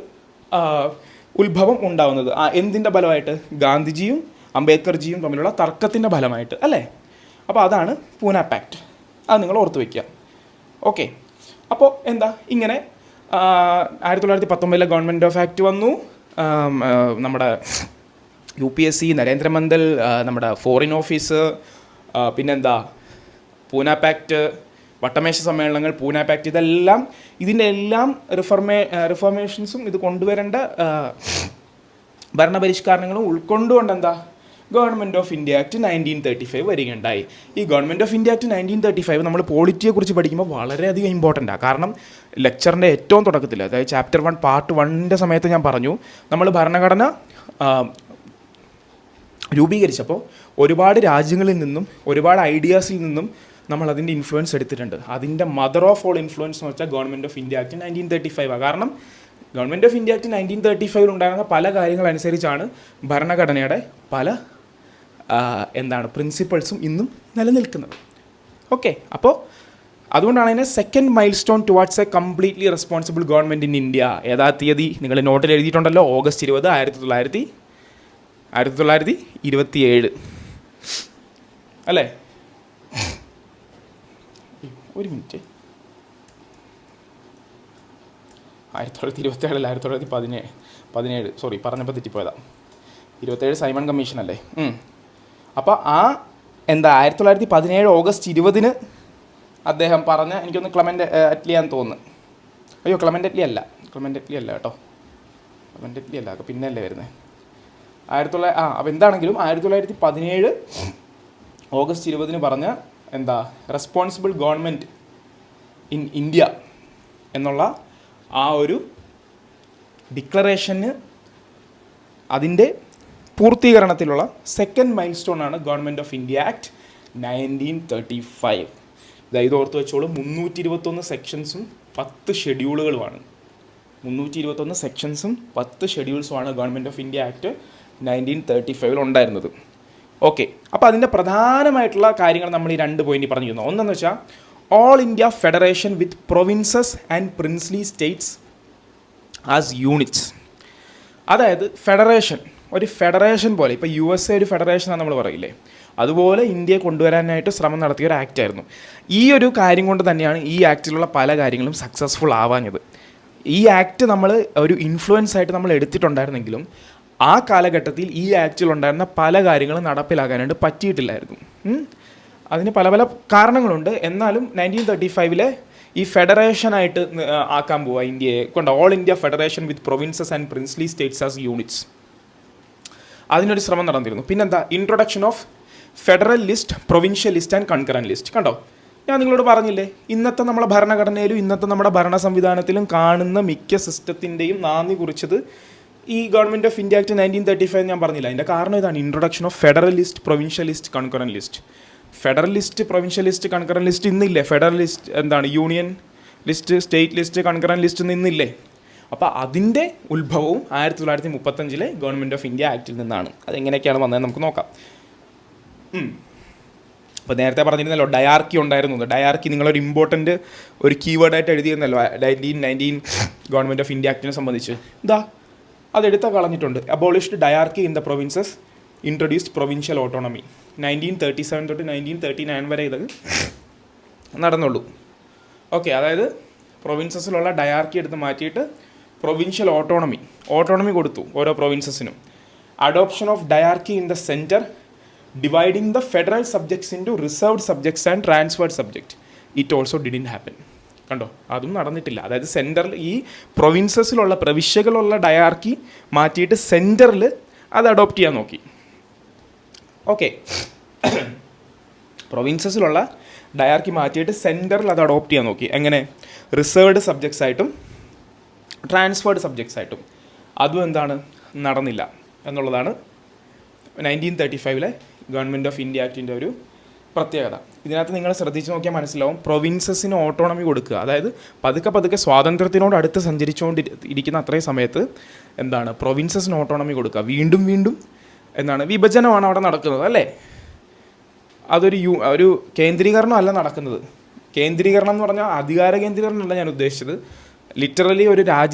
[SPEAKER 1] ഉത്ഭവം ഉണ്ടാകുന്നത്. എന്തിൻ്റെ ഫലമായിട്ട്? ഗാന്ധിജിയും അംബേദ്കർജിയും തമ്മിലുള്ള തർക്കത്തിൻ്റെ ഫലമായിട്ട് അല്ലേ? അപ്പോൾ അതാണ് പൂന പാക്ട്. അത് നിങ്ങൾ ഓർത്ത് വയ്ക്കുക. ഓക്കെ, അപ്പോൾ എന്താ ഇങ്ങനെ 1919 ഗവൺമെൻറ് ഓഫ് ആക്ട് വന്നു. നമ്മുടെ UPSC, നരേന്ദ്രമണ്ഡൽ, നമ്മുടെ ഫോറിൻ ഓഫീസ്, പിന്നെന്താ പൂന പാക്ട്, വട്ടമേശ സമ്മേളനങ്ങൾ, പൂന പാക്ട്, ഇതെല്ലാം ഇതിൻ്റെ എല്ലാം റിഫോർമേഷൻസും ഇത് കൊണ്ടുവരേണ്ട ഭരണപരിഷ്കരണങ്ങളും ഉൾക്കൊണ്ടുകൊണ്ട് എന്താ ഗവൺമെൻറ് ഓഫ് ഇന്ത്യ ആക്ട് 1935 വരികയുണ്ടായി. ഈ ഗവൺമെൻറ് ഓഫ് ഇന്ത്യ ആക്ട് 1935 നമ്മൾ പോളിറ്റിയെക്കുറിച്ച് പഠിക്കുമ്പോൾ വളരെയധികം ഇമ്പോർട്ടൻ്റാണ്. കാരണം ലെക്ചറിൻ്റെ ഏറ്റവും തുടക്കത്തിൽ, അതായത് ചാപ്റ്റർ 1 പാർട്ട് 1 സമയത്ത് ഞാൻ പറഞ്ഞു, നമ്മൾ ഭരണഘടന രൂപീകരിച്ചപ്പോൾ ഒരുപാട് രാജ്യങ്ങളിൽ നിന്നും ഒരുപാട് ഐഡിയാസിൽ നിന്നും നമ്മൾ അതിൻ്റെ ഇൻഫ്ലുവൻസ് എടുത്തിട്ടുണ്ട്. അതിൻ്റെ മദർ ഓഫ് ഓൾ ഇൻഫ്ലുവൻസ് എന്ന് വെച്ചാൽ ഗവൺമെൻറ് ഓഫ് ഇന്ത്യ ആക്ട് 1935 കാരണം ഗവൺമെൻറ് ഓഫ് ഇന്ത്യ ആക്ട് 1935 ഉണ്ടാകുന്ന പല കാര്യങ്ങളനുസരിച്ചാണ് ഭരണഘടനയുടെ പല പ്രിൻസിപ്പിൾസും ഇന്നും നിലനിൽക്കുന്നത്. ഓക്കെ, അപ്പോൾ അതുകൊണ്ടാണ് അതിനെ second mile stone towards A completely responsible government in India. ഏതാ തീയതി നിങ്ങൾ നോട്ടിൽ എഴുതിയിട്ടുണ്ടല്ലോ? ഓഗസ്റ്റ് 20, 1927 അല്ലേ? ഒരു മിനിറ്റ്, 1927 1917 സോറി പറഞ്ഞപ്പോൾ തെറ്റിപ്പോയതാ. 27 സൈമൺ കമ്മീഷൻ അല്ലേ? അപ്പോൾ 1917 ഓഗസ്റ്റ് 20 അദ്ദേഹം പറഞ്ഞ, എനിക്കൊന്ന് ക്ലെമൻ്റ് അറ്റ്ലിയാന്ന് തോന്നുന്നു. അയ്യോ, ക്ലെമൻ്റ് അറ്റ്ലി അല്ല കേട്ടോ, ക്ലെമൻ്റ് അറ്റ്ലി അല്ല, പിന്നല്ലേ വരുന്നത്. അപ്പോൾ എന്താണെങ്കിലും 1917 ഓഗസ്റ്റ് 20 പറഞ്ഞ റെസ്പോൺസിബിൾ ഗവൺമെൻറ് ഇൻ ഇന്ത്യ എന്നുള്ള ആ ഒരു ഡിക്ലറേഷന് അതിൻ്റെ പൂർത്തീകരണത്തിലുള്ള സെക്കൻഡ് മൈൽ സ്റ്റോൺ ആണ് ഗവൺമെൻറ് ഓഫ് ഇന്ത്യ ആക്ട് 1935. ഇത് ഓർത്ത് വെച്ചോളൂ. 321 സെക്ഷൻസും 10 ഷെഡ്യൂളുകളുമാണ്. 321 സെക്ഷൻസും 10 ഷെഡ്യൂൾസുമാണ് ഗവൺമെൻറ് ഓഫ് ഇന്ത്യ ആക്ട് 1935 ഉണ്ടായിരുന്നത്. ഓക്കെ, അപ്പോൾ അതിൻ്റെ പ്രധാനമായിട്ടുള്ള കാര്യങ്ങൾ നമ്മൾ ഈ 2 പോയിന്റ് പറഞ്ഞിരുന്നു. ഒന്നെന്ന് വെച്ചാൽ all India federation with provinces and princely States as units. അതായത് ഒരു ഫെഡറേഷൻ പോലെ, ഇപ്പോൾ USA ഒരു ഫെഡറേഷനാണ് നമ്മൾ പറയില്ലേ, അതുപോലെ ഇന്ത്യയെ കൊണ്ടുവരാനായിട്ട് ശ്രമം നടത്തിയ ഒരു ആക്റ്റായിരുന്നു. ഈ ഒരു കാര്യം കൊണ്ട് തന്നെയാണ് ഈ ആക്റ്റിലുള്ള പല കാര്യങ്ങളും സക്സസ്ഫുൾ ആവാഞ്ഞത്. ഈ ആക്ട് നമ്മൾ ഒരു ഇൻഫ്ലുവൻസ് ആയിട്ട് നമ്മൾ എടുത്തിട്ടുണ്ടായിരുന്നെങ്കിലും ആ കാലഘട്ടത്തിൽ ഈ ആക്റ്റിലുണ്ടായിരുന്ന പല കാര്യങ്ങളും നടപ്പിലാക്കാനായിട്ട് പറ്റിയിട്ടില്ലായിരുന്നു. അതിന് പല പല കാരണങ്ങളുണ്ട്. എന്നാലും 1935 ഈ ഫെഡറേഷനായിട്ട് ആക്കാൻ പോവുക ഇന്ത്യയെ കൊണ്ട്, all India federation with provinces and princely States as units, അതിനൊരു ശ്രമം നടന്നിരുന്നു. പിന്നെന്താ, introduction of federal list, provincial list and concurrent list. കണ്ടോ, ഞാൻ നിങ്ങളോട് പറഞ്ഞില്ലേ, ഇന്നത്തെ നമ്മുടെ ഭരണഘടനയിലും ഇന്നത്തെ നമ്മുടെ ഭരണ സംവിധാനത്തിലും കാണുന്ന മിക്ക സിസ്റ്റത്തിൻ്റെയും നാന്ദി കുറിച്ചത് ഈ ഗവൺമെൻറ് ഓഫ് ഇന്ത്യ ആക്ട് 1935 ഞാൻ പറഞ്ഞില്ല. അതിൻ്റെ കാരണം ഇതാണ്, introduction of federal list, provincial list, concurrent list. Federal list, provincial list, concurrent list ഇന്നില്ലേ? Federal list union list, state list, concurrent list ഇന്നില്ലേ? അപ്പോൾ അതിൻ്റെ ഉത്ഭവവും 1935 ഗവൺമെൻറ് ഓഫ് ഇന്ത്യ ആക്റ്റിൽ നിന്നാണ്. അതെങ്ങനെയൊക്കെയാണ് വന്നത് നമുക്ക് നോക്കാം. അപ്പോൾ നേരത്തെ പറഞ്ഞിരുന്നല്ലോ ഡയാർക്കി ഉണ്ടായിരുന്നു. ഡയാർക്കി നിങ്ങളൊരു ഇമ്പോർട്ടൻ്റ് ഒരു കീവേഡായിട്ട് എഴുതിയിരുന്നല്ലോ 1919 ഗവൺമെൻറ് ഓഫ് ഇന്ത്യ ആക്ടിനെ സംബന്ധിച്ച്. അതെടുത്ത കളഞ്ഞിട്ടുണ്ട്. Abolished diarchy in the provinces introduced provincial autonomy. 1937 തൊട്ട് 1939 വരെ ഇത് നടന്നുള്ളൂ. ഓക്കെ, അതായത് പ്രൊവിൻസസിലുള്ള ഡയാർക്കി എടുത്ത് മാറ്റിയിട്ട് പ്രൊവിൻഷ്യൽ ഓട്ടോണമി കൊടുത്തു ഓരോ പ്രൊവിൻസസിനും. Adoption of diarchy in the centre, dividing the federal subjects into reserved subjects and transferred subject. It also didn't happen. കണ്ടോ, അതും നടന്നിട്ടില്ല. അതായത് സെൻറ്ററിൽ ഈ പ്രൊവിൻസസിലുള്ള പ്രവിശ്യകളുള്ള ഡയാർക്കി മാറ്റിയിട്ട് സെൻറ്ററിൽ അത് അഡോപ്റ്റ് ചെയ്യാൻ നോക്കി. ഓക്കെ, പ്രൊവിൻസസിലുള്ള ഡയാർക്കി മാറ്റിയിട്ട് സെൻറ്ററിൽ അത് അഡോപ്റ്റ് ചെയ്യാൻ നോക്കി. എങ്ങനെ? റിസർവ്ഡ് സബ്ജക്ട്സ് ആയിട്ടും ട്രാൻസ്ഫേർഡ് സബ്ജക്ട്സ് ആയിട്ടും. അതും എന്താണ്, നടന്നില്ല എന്നുള്ളതാണ് 1935 ഗവൺമെൻറ് ഓഫ് ഇന്ത്യ ആക്ടിൻ്റെ ഒരു പ്രത്യേകത. ഇതിനകത്ത് നിങ്ങൾ ശ്രദ്ധിച്ച് നോക്കിയാൽ മനസ്സിലാവും, പ്രൊവിൻസസിന് ഓട്ടോണമി കൊടുക്കുക, അതായത് പതുക്കെ സ്വാതന്ത്ര്യത്തിനോട് അടുത്ത് സഞ്ചരിച്ചുകൊണ്ടിരിക്കുന്ന അത്രയും സമയത്ത് എന്താണ് പ്രൊവിൻസസിന് ഓട്ടോണമി കൊടുക്കുക. വീണ്ടും എന്താണ് വിഭജനമാണ് അവിടെ നടക്കുന്നത്, അല്ലേ? ഒരു കേന്ദ്രീകരണം അല്ല നടക്കുന്നത്. കേന്ദ്രീകരണം എന്ന് പറഞ്ഞാൽ അധികാര കേന്ദ്രീകരണം അല്ല ഞാൻ ഉദ്ദേശിച്ചത്. ലിറ്ററലി ഒരു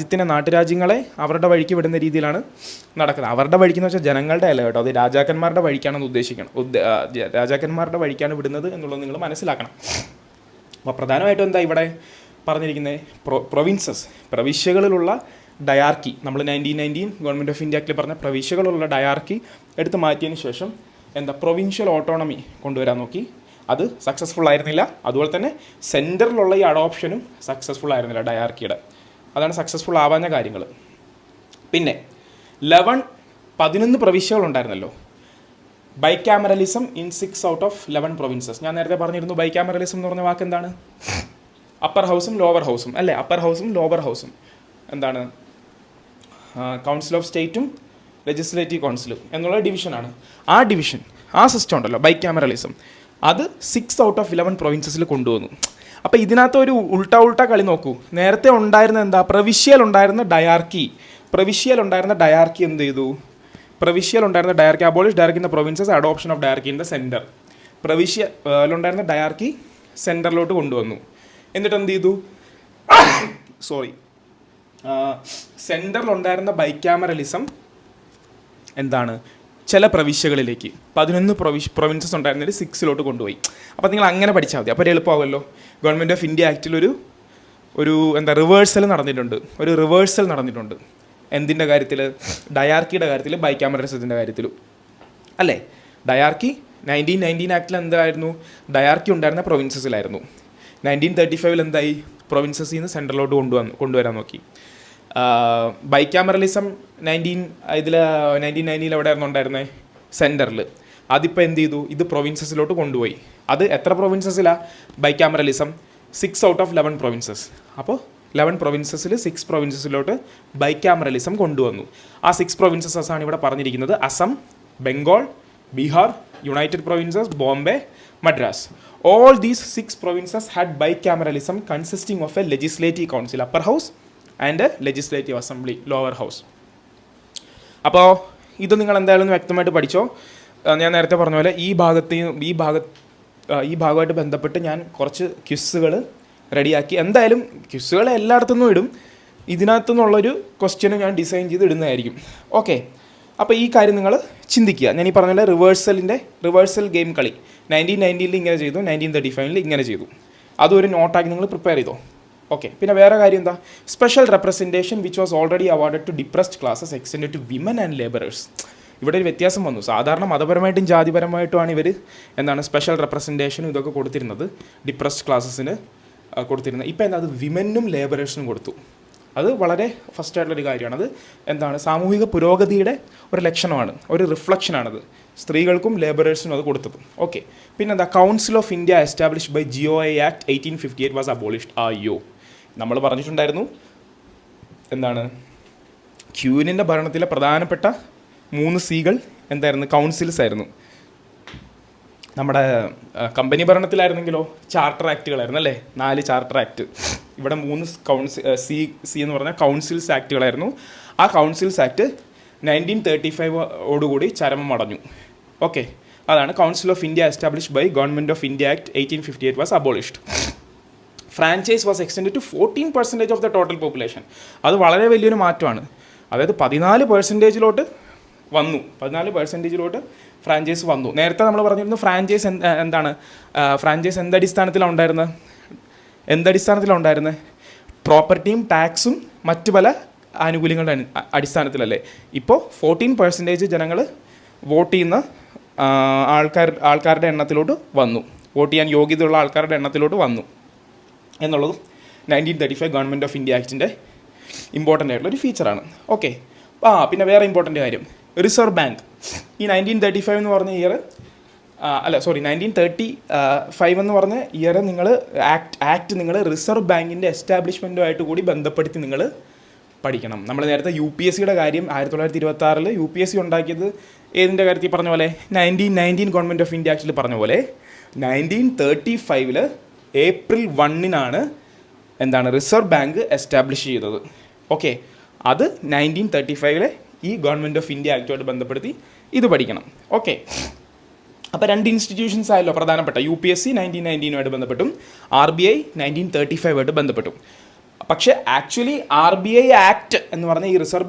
[SPEAKER 1] നാട്ടുരാജ്യങ്ങളെ അവരുടെ വഴിക്ക് വിടുന്ന രീതിയിലാണ് നടക്കുന്നത്. അവരുടെ വഴിക്കെന്ന് വെച്ചാൽ ജനങ്ങളുടെ അല്ല കേട്ടോ, അത് രാജാക്കന്മാരുടെ വഴിക്കാണെന്ന് ഉദ്ദേശിക്കണം. രാജാക്കന്മാരുടെ വഴിക്കാണ് വിടുന്നത് എന്നുള്ളത് നിങ്ങൾ മനസ്സിലാക്കണം. അപ്പോൾ പ്രധാനമായിട്ടും എന്താ ഇവിടെ പറഞ്ഞിരിക്കുന്നത്? പ്രവിശ്യകളിലുള്ള ഡയാർക്കി, നമ്മൾ 1919 ഗവൺമെൻറ് ഓഫ് ഇന്ത്യ ആക്ടിൽ പറഞ്ഞ പ്രവിശ്യകളുള്ള ഡയാർക്കി എടുത്ത് മാറ്റിയതിന് ശേഷം പ്രൊവിൻഷ്യൽ ഓട്ടോണമി കൊണ്ടുവരാൻ നോക്കി. അത് സക്സസ്ഫുൾ ആയിരുന്നില്ല. അതുപോലെ തന്നെ സെൻറ്ററിലുള്ള ഈ അഡോപ്ഷനും സക്സസ്ഫുൾ ആയിരുന്നില്ല ഡയാർക്കിയുടെ. അതാണ് സക്സസ്ഫുൾ ആവാഞ്ഞ കാര്യങ്ങൾ. പിന്നെ 11 പ്രവിശ്യകളുണ്ടായിരുന്നല്ലോ. Bicameralism in 6 out of 11 provinces. ഞാൻ നേരത്തെ പറഞ്ഞിരുന്നു ബൈക്യാമറലിസം എന്ന് പറഞ്ഞ വാക്ക് എന്താണ്? അപ്പർ ഹൗസും ലോവർ ഹൗസും, അല്ലേ? അപ്പർ ഹൗസും ലോവർ ഹൗസും എന്താണ്? കൗൺസിൽ ഓഫ് സ്റ്റേറ്റും ലെജിസ്ലേറ്റീവ് കൗൺസിലും എന്നുള്ള ഡിവിഷനാണ്. ആ സിസ്റ്റം ഉണ്ടല്ലോ, ബൈക്യാമറലിസം, അത് 6 out of 11 പ്രൊവിൻസസിൽ കൊണ്ടുവന്നു. അപ്പോൾ ഇതിനകത്ത് ഒരു ഉൾട്ട കളി നോക്കൂ. നേരത്തെ ഉണ്ടായിരുന്ന എന്താ? പ്രവിശ്യയിൽ ഉണ്ടായിരുന്ന ഡയാർക്കി എന്ത് ചെയ്തു? Abolish direct in the provinces, adoption of direct in the centre. പ്രവിശ്യയിലുണ്ടായിരുന്ന ഡയാർക്കി സെൻറ്ററിലോട്ട് കൊണ്ടുവന്നു. എന്നിട്ട് എന്ത് ചെയ്തു? സെൻറ്ററിലുണ്ടായിരുന്ന ബൈക്യാമറലിസം എന്താണ്? ചില പ്രവിശ്യകളിലേക്ക് 11 പ്രൊവിൻസസ് ഉണ്ടായിരുന്നതിൽ 6 കൊണ്ടുപോയി. അപ്പോൾ നിങ്ങൾ അങ്ങനെ പഠിച്ചാൽ മതി. അപ്പോൾ എളുപ്പമാകുമല്ലോ. ഗവൺമെൻറ് ഓഫ് ഇന്ത്യ ആക്ടിൽ ഒരു റിവേഴ്സൽ നടന്നിട്ടുണ്ട്. എന്തിൻ്റെ കാര്യത്തിൽ? ഡയാർക്കിയുടെ കാര്യത്തിൽ, ബൈക്യാമറലിസത്തിൻ്റെ കാര്യത്തിലും, അല്ലേ? ഡയാർക്കി 1919 ആക്ടിൽ എന്തായിരുന്നു? ഡയാർക്കി ഉണ്ടായിരുന്ന പ്രൊവിൻസസിലായിരുന്നു. 1935 എന്തായി? പ്രൊവിൻസസിൽ നിന്ന് സെൻട്രലോട്ട് കൊണ്ടുവരാൻ നോക്കി. ബൈക്യാമറലിസം 1990 എവിടെയായിരുന്നു ഉണ്ടായിരുന്നത്? സെൻറ്ററിൽ. അതിപ്പോൾ എന്ത് ചെയ്തു? ഇത് പ്രൊവിൻസസിലോട്ട് കൊണ്ടുപോയി. അത് എത്ര പ്രൊവിൻസസിലാണ് ബൈക്യാമറലിസം? 6 out of 11 provinces. അപ്പോൾ 11 പ്രൊവിൻസസിൽ 6 പ്രൊവിൻസസിലോട്ട് ബൈക്യാമറലിസം കൊണ്ടുവന്നു. ആ 6 പ്രൊവിൻസസ് ആണ് ഇവിടെ പറഞ്ഞിരിക്കുന്നത്: Assam, Bengal, Bihar, United provinces, Bombay, Madras. All these 6 provinces had bicameralism consisting of a legislative council, upper house, and a legislative assembly, lower house. അപ്പോൾ ഇത് നിങ്ങൾ എന്തായാലും വ്യക്തമായിട്ട് പഠിച്ചോ. ഞാൻ നേരത്തെ പറഞ്ഞ പോലെ ഈ ഭാഗമായിട്ട് ബന്ധപ്പെട്ട് ഞാൻ കുറച്ച് ക്വിസുകൾ റെഡിയാക്കി. എന്തായാലും ക്വിസുകൾ എല്ലായിടത്തുനിന്നും ഇടും. ഇതിനകത്തുനിന്നുള്ളൊരു ക്വസ്റ്റ്യനും ഞാൻ ഡിസൈൻ ചെയ്ത് ഇടുന്നതായിരിക്കും. ഓക്കെ, അപ്പോൾ ഈ കാര്യം നിങ്ങൾ ചിന്തിക്കുക. ഞാൻ ഈ പറഞ്ഞ പോലെ റിവേഴ്സൽ ഗെയിം കളി 1990 ഇങ്ങനെ ചെയ്തു, 1935 ഇങ്ങനെ ചെയ്തു. അതും ഒരു നോട്ടാക്കി നിങ്ങൾ പ്രിപ്പയർ ചെയ്തോ. ഓക്കെ, പിന്നെ വേറെ കാര്യം എന്താ? Special representation which was already awarded to depressed classes extend to women and labourers. ഇവിടെ ഒരു വ്യത്യാസം വന്നു. സാധാരണ മതപരമായിട്ടും ജാതിപരമായിട്ടുമാണ് ഇവർ സ്പെഷ്യൽ റെപ്രസെൻറ്റേഷനും ഇതൊക്കെ കൊടുത്തിരുന്നത്, ഡിപ്രസ്ഡ് ക്ലാസസിന് കൊടുത്തിരുന്നത്. ഇപ്പോൾ എന്താ? അത് വിമനും ലേബറേഴ്സിനും കൊടുത്തു. അത് വളരെ ഫസ്റ്റ് ആയിട്ടുള്ളൊരു കാര്യമാണ്. അത് സാമൂഹിക പുരോഗതിയുടെ ഒരു ലക്ഷണമാണ്, ഒരു റിഫ്ലക്ഷനാണത്. സ്ത്രീകൾക്കും ലേബറേഴ്സിനും അത് കൊടുത്തത്. ഓക്കെ, പിന്നെന്താ? Council of India established by GOA Act 1858 was abolished. നമ്മൾ പറഞ്ഞിട്ടുണ്ടായിരുന്നു ക്യൂനിൻ്റെ ഭരണത്തിലെ പ്രധാനപ്പെട്ട 3 സീകൾ കൗൺസിൽസ് ആയിരുന്നു. നമ്മുടെ കമ്പനി ഭരണത്തിലായിരുന്നെങ്കിലോ ചാർട്ടർ ആക്റ്റുകളായിരുന്നു, അല്ലേ? 4 ചാർട്ടർ ആക്ട്. ഇവിടെ 3 സി എന്ന് പറഞ്ഞാൽ കൗൺസിൽസ് ആക്റ്റുകളായിരുന്നു. ആ കൗൺസിൽസ് ആക്ട് 1935 ചരമം അടഞ്ഞു. ഓക്കെ, അതാണ് council of India established by government of India act 1858 was abolished. Franchise was extend to 14% of the total population. അത് വളരെ വലിയൊരു മാറ്റമാണ്. അതായത് 14% വന്നു, 14% ഫ്രാഞ്ചൈസ് വന്നു. നേരത്തെ നമ്മൾ പറഞ്ഞിരുന്നു ഫ്രാഞ്ചൈസ് എന്താണ്, ഫ്രാഞ്ചൈസ് എന്തടിസ്ഥാനത്തിലുണ്ടായിരുന്നത് പ്രോപ്പർട്ടിയും ടാക്സും മറ്റു പല ആനുകൂല്യങ്ങളുടെ അടിസ്ഥാനത്തിലല്ലേ. ഇപ്പോൾ 14% ജനങ്ങൾ വോട്ട് ചെയ്യുന്ന ആൾക്കാരുടെ എണ്ണത്തിലോട്ട് വന്നു, വോട്ട് ചെയ്യാൻ യോഗ്യതയുള്ള ആൾക്കാരുടെ എണ്ണത്തിലോട്ട് വന്നു എന്നുള്ളതും 1935 ഗവൺമെൻറ് ഓഫ് ഇന്ത്യ ആക്ടിൻ്റെ ഇമ്പോർട്ടൻ്റ് ആയിട്ടുള്ളൊരു ഫീച്ചറാണ്. ഓക്കെ. പിന്നെ വേറെ ഇമ്പോർട്ടൻ്റ് കാര്യം, റിസർവ് ബാങ്ക് ഈ 1935 എന്ന് പറഞ്ഞ ഇയർ 1935 എന്ന് പറഞ്ഞ ഇയർ നിങ്ങൾ ആക്ട് നിങ്ങൾ റിസർവ് ബാങ്കിൻ്റെ എസ്റ്റാബ്ലിഷ്മെൻറ്റുമായിട്ട് കൂടി ബന്ധപ്പെടുത്തി നിങ്ങൾ പഠിക്കണം. നമ്മൾ നേരത്തെ UPSCയുടെ കാര്യം 1926 UPSC ഉണ്ടാക്കിയത് ഏതിൻ്റെ കാര്യത്തിൽ പറഞ്ഞ പോലെ 1919 ഗവൺമെൻറ് ഓഫ് ഇന്ത്യ ആക്ടിൽ പറഞ്ഞ പോലെ 1935 April 1 എന്താണ് റിസർവ് ബാങ്ക് എസ്റ്റാബ്ലിഷ് ചെയ്തത്. ഓക്കെ, അത് 1935 ഈ ഗവൺമെൻറ് ഓഫ് ഇന്ത്യ ആക്ടുമായിട്ട് ബന്ധപ്പെടുത്തി ഇത് പഠിക്കണം. ഓക്കെ, അപ്പോൾ 2 ഇൻസ്റ്റിറ്റ്യൂഷൻസ് ആയല്ലോ പ്രധാനപ്പെട്ട, UPSC 1919 ബന്ധപ്പെട്ടും RBI 1935 ബന്ധപ്പെട്ടും. പക്ഷേ ആക്ച്വലി RBI ആക്ട് എന്ന് പറഞ്ഞാൽ ഈ റിസർവ്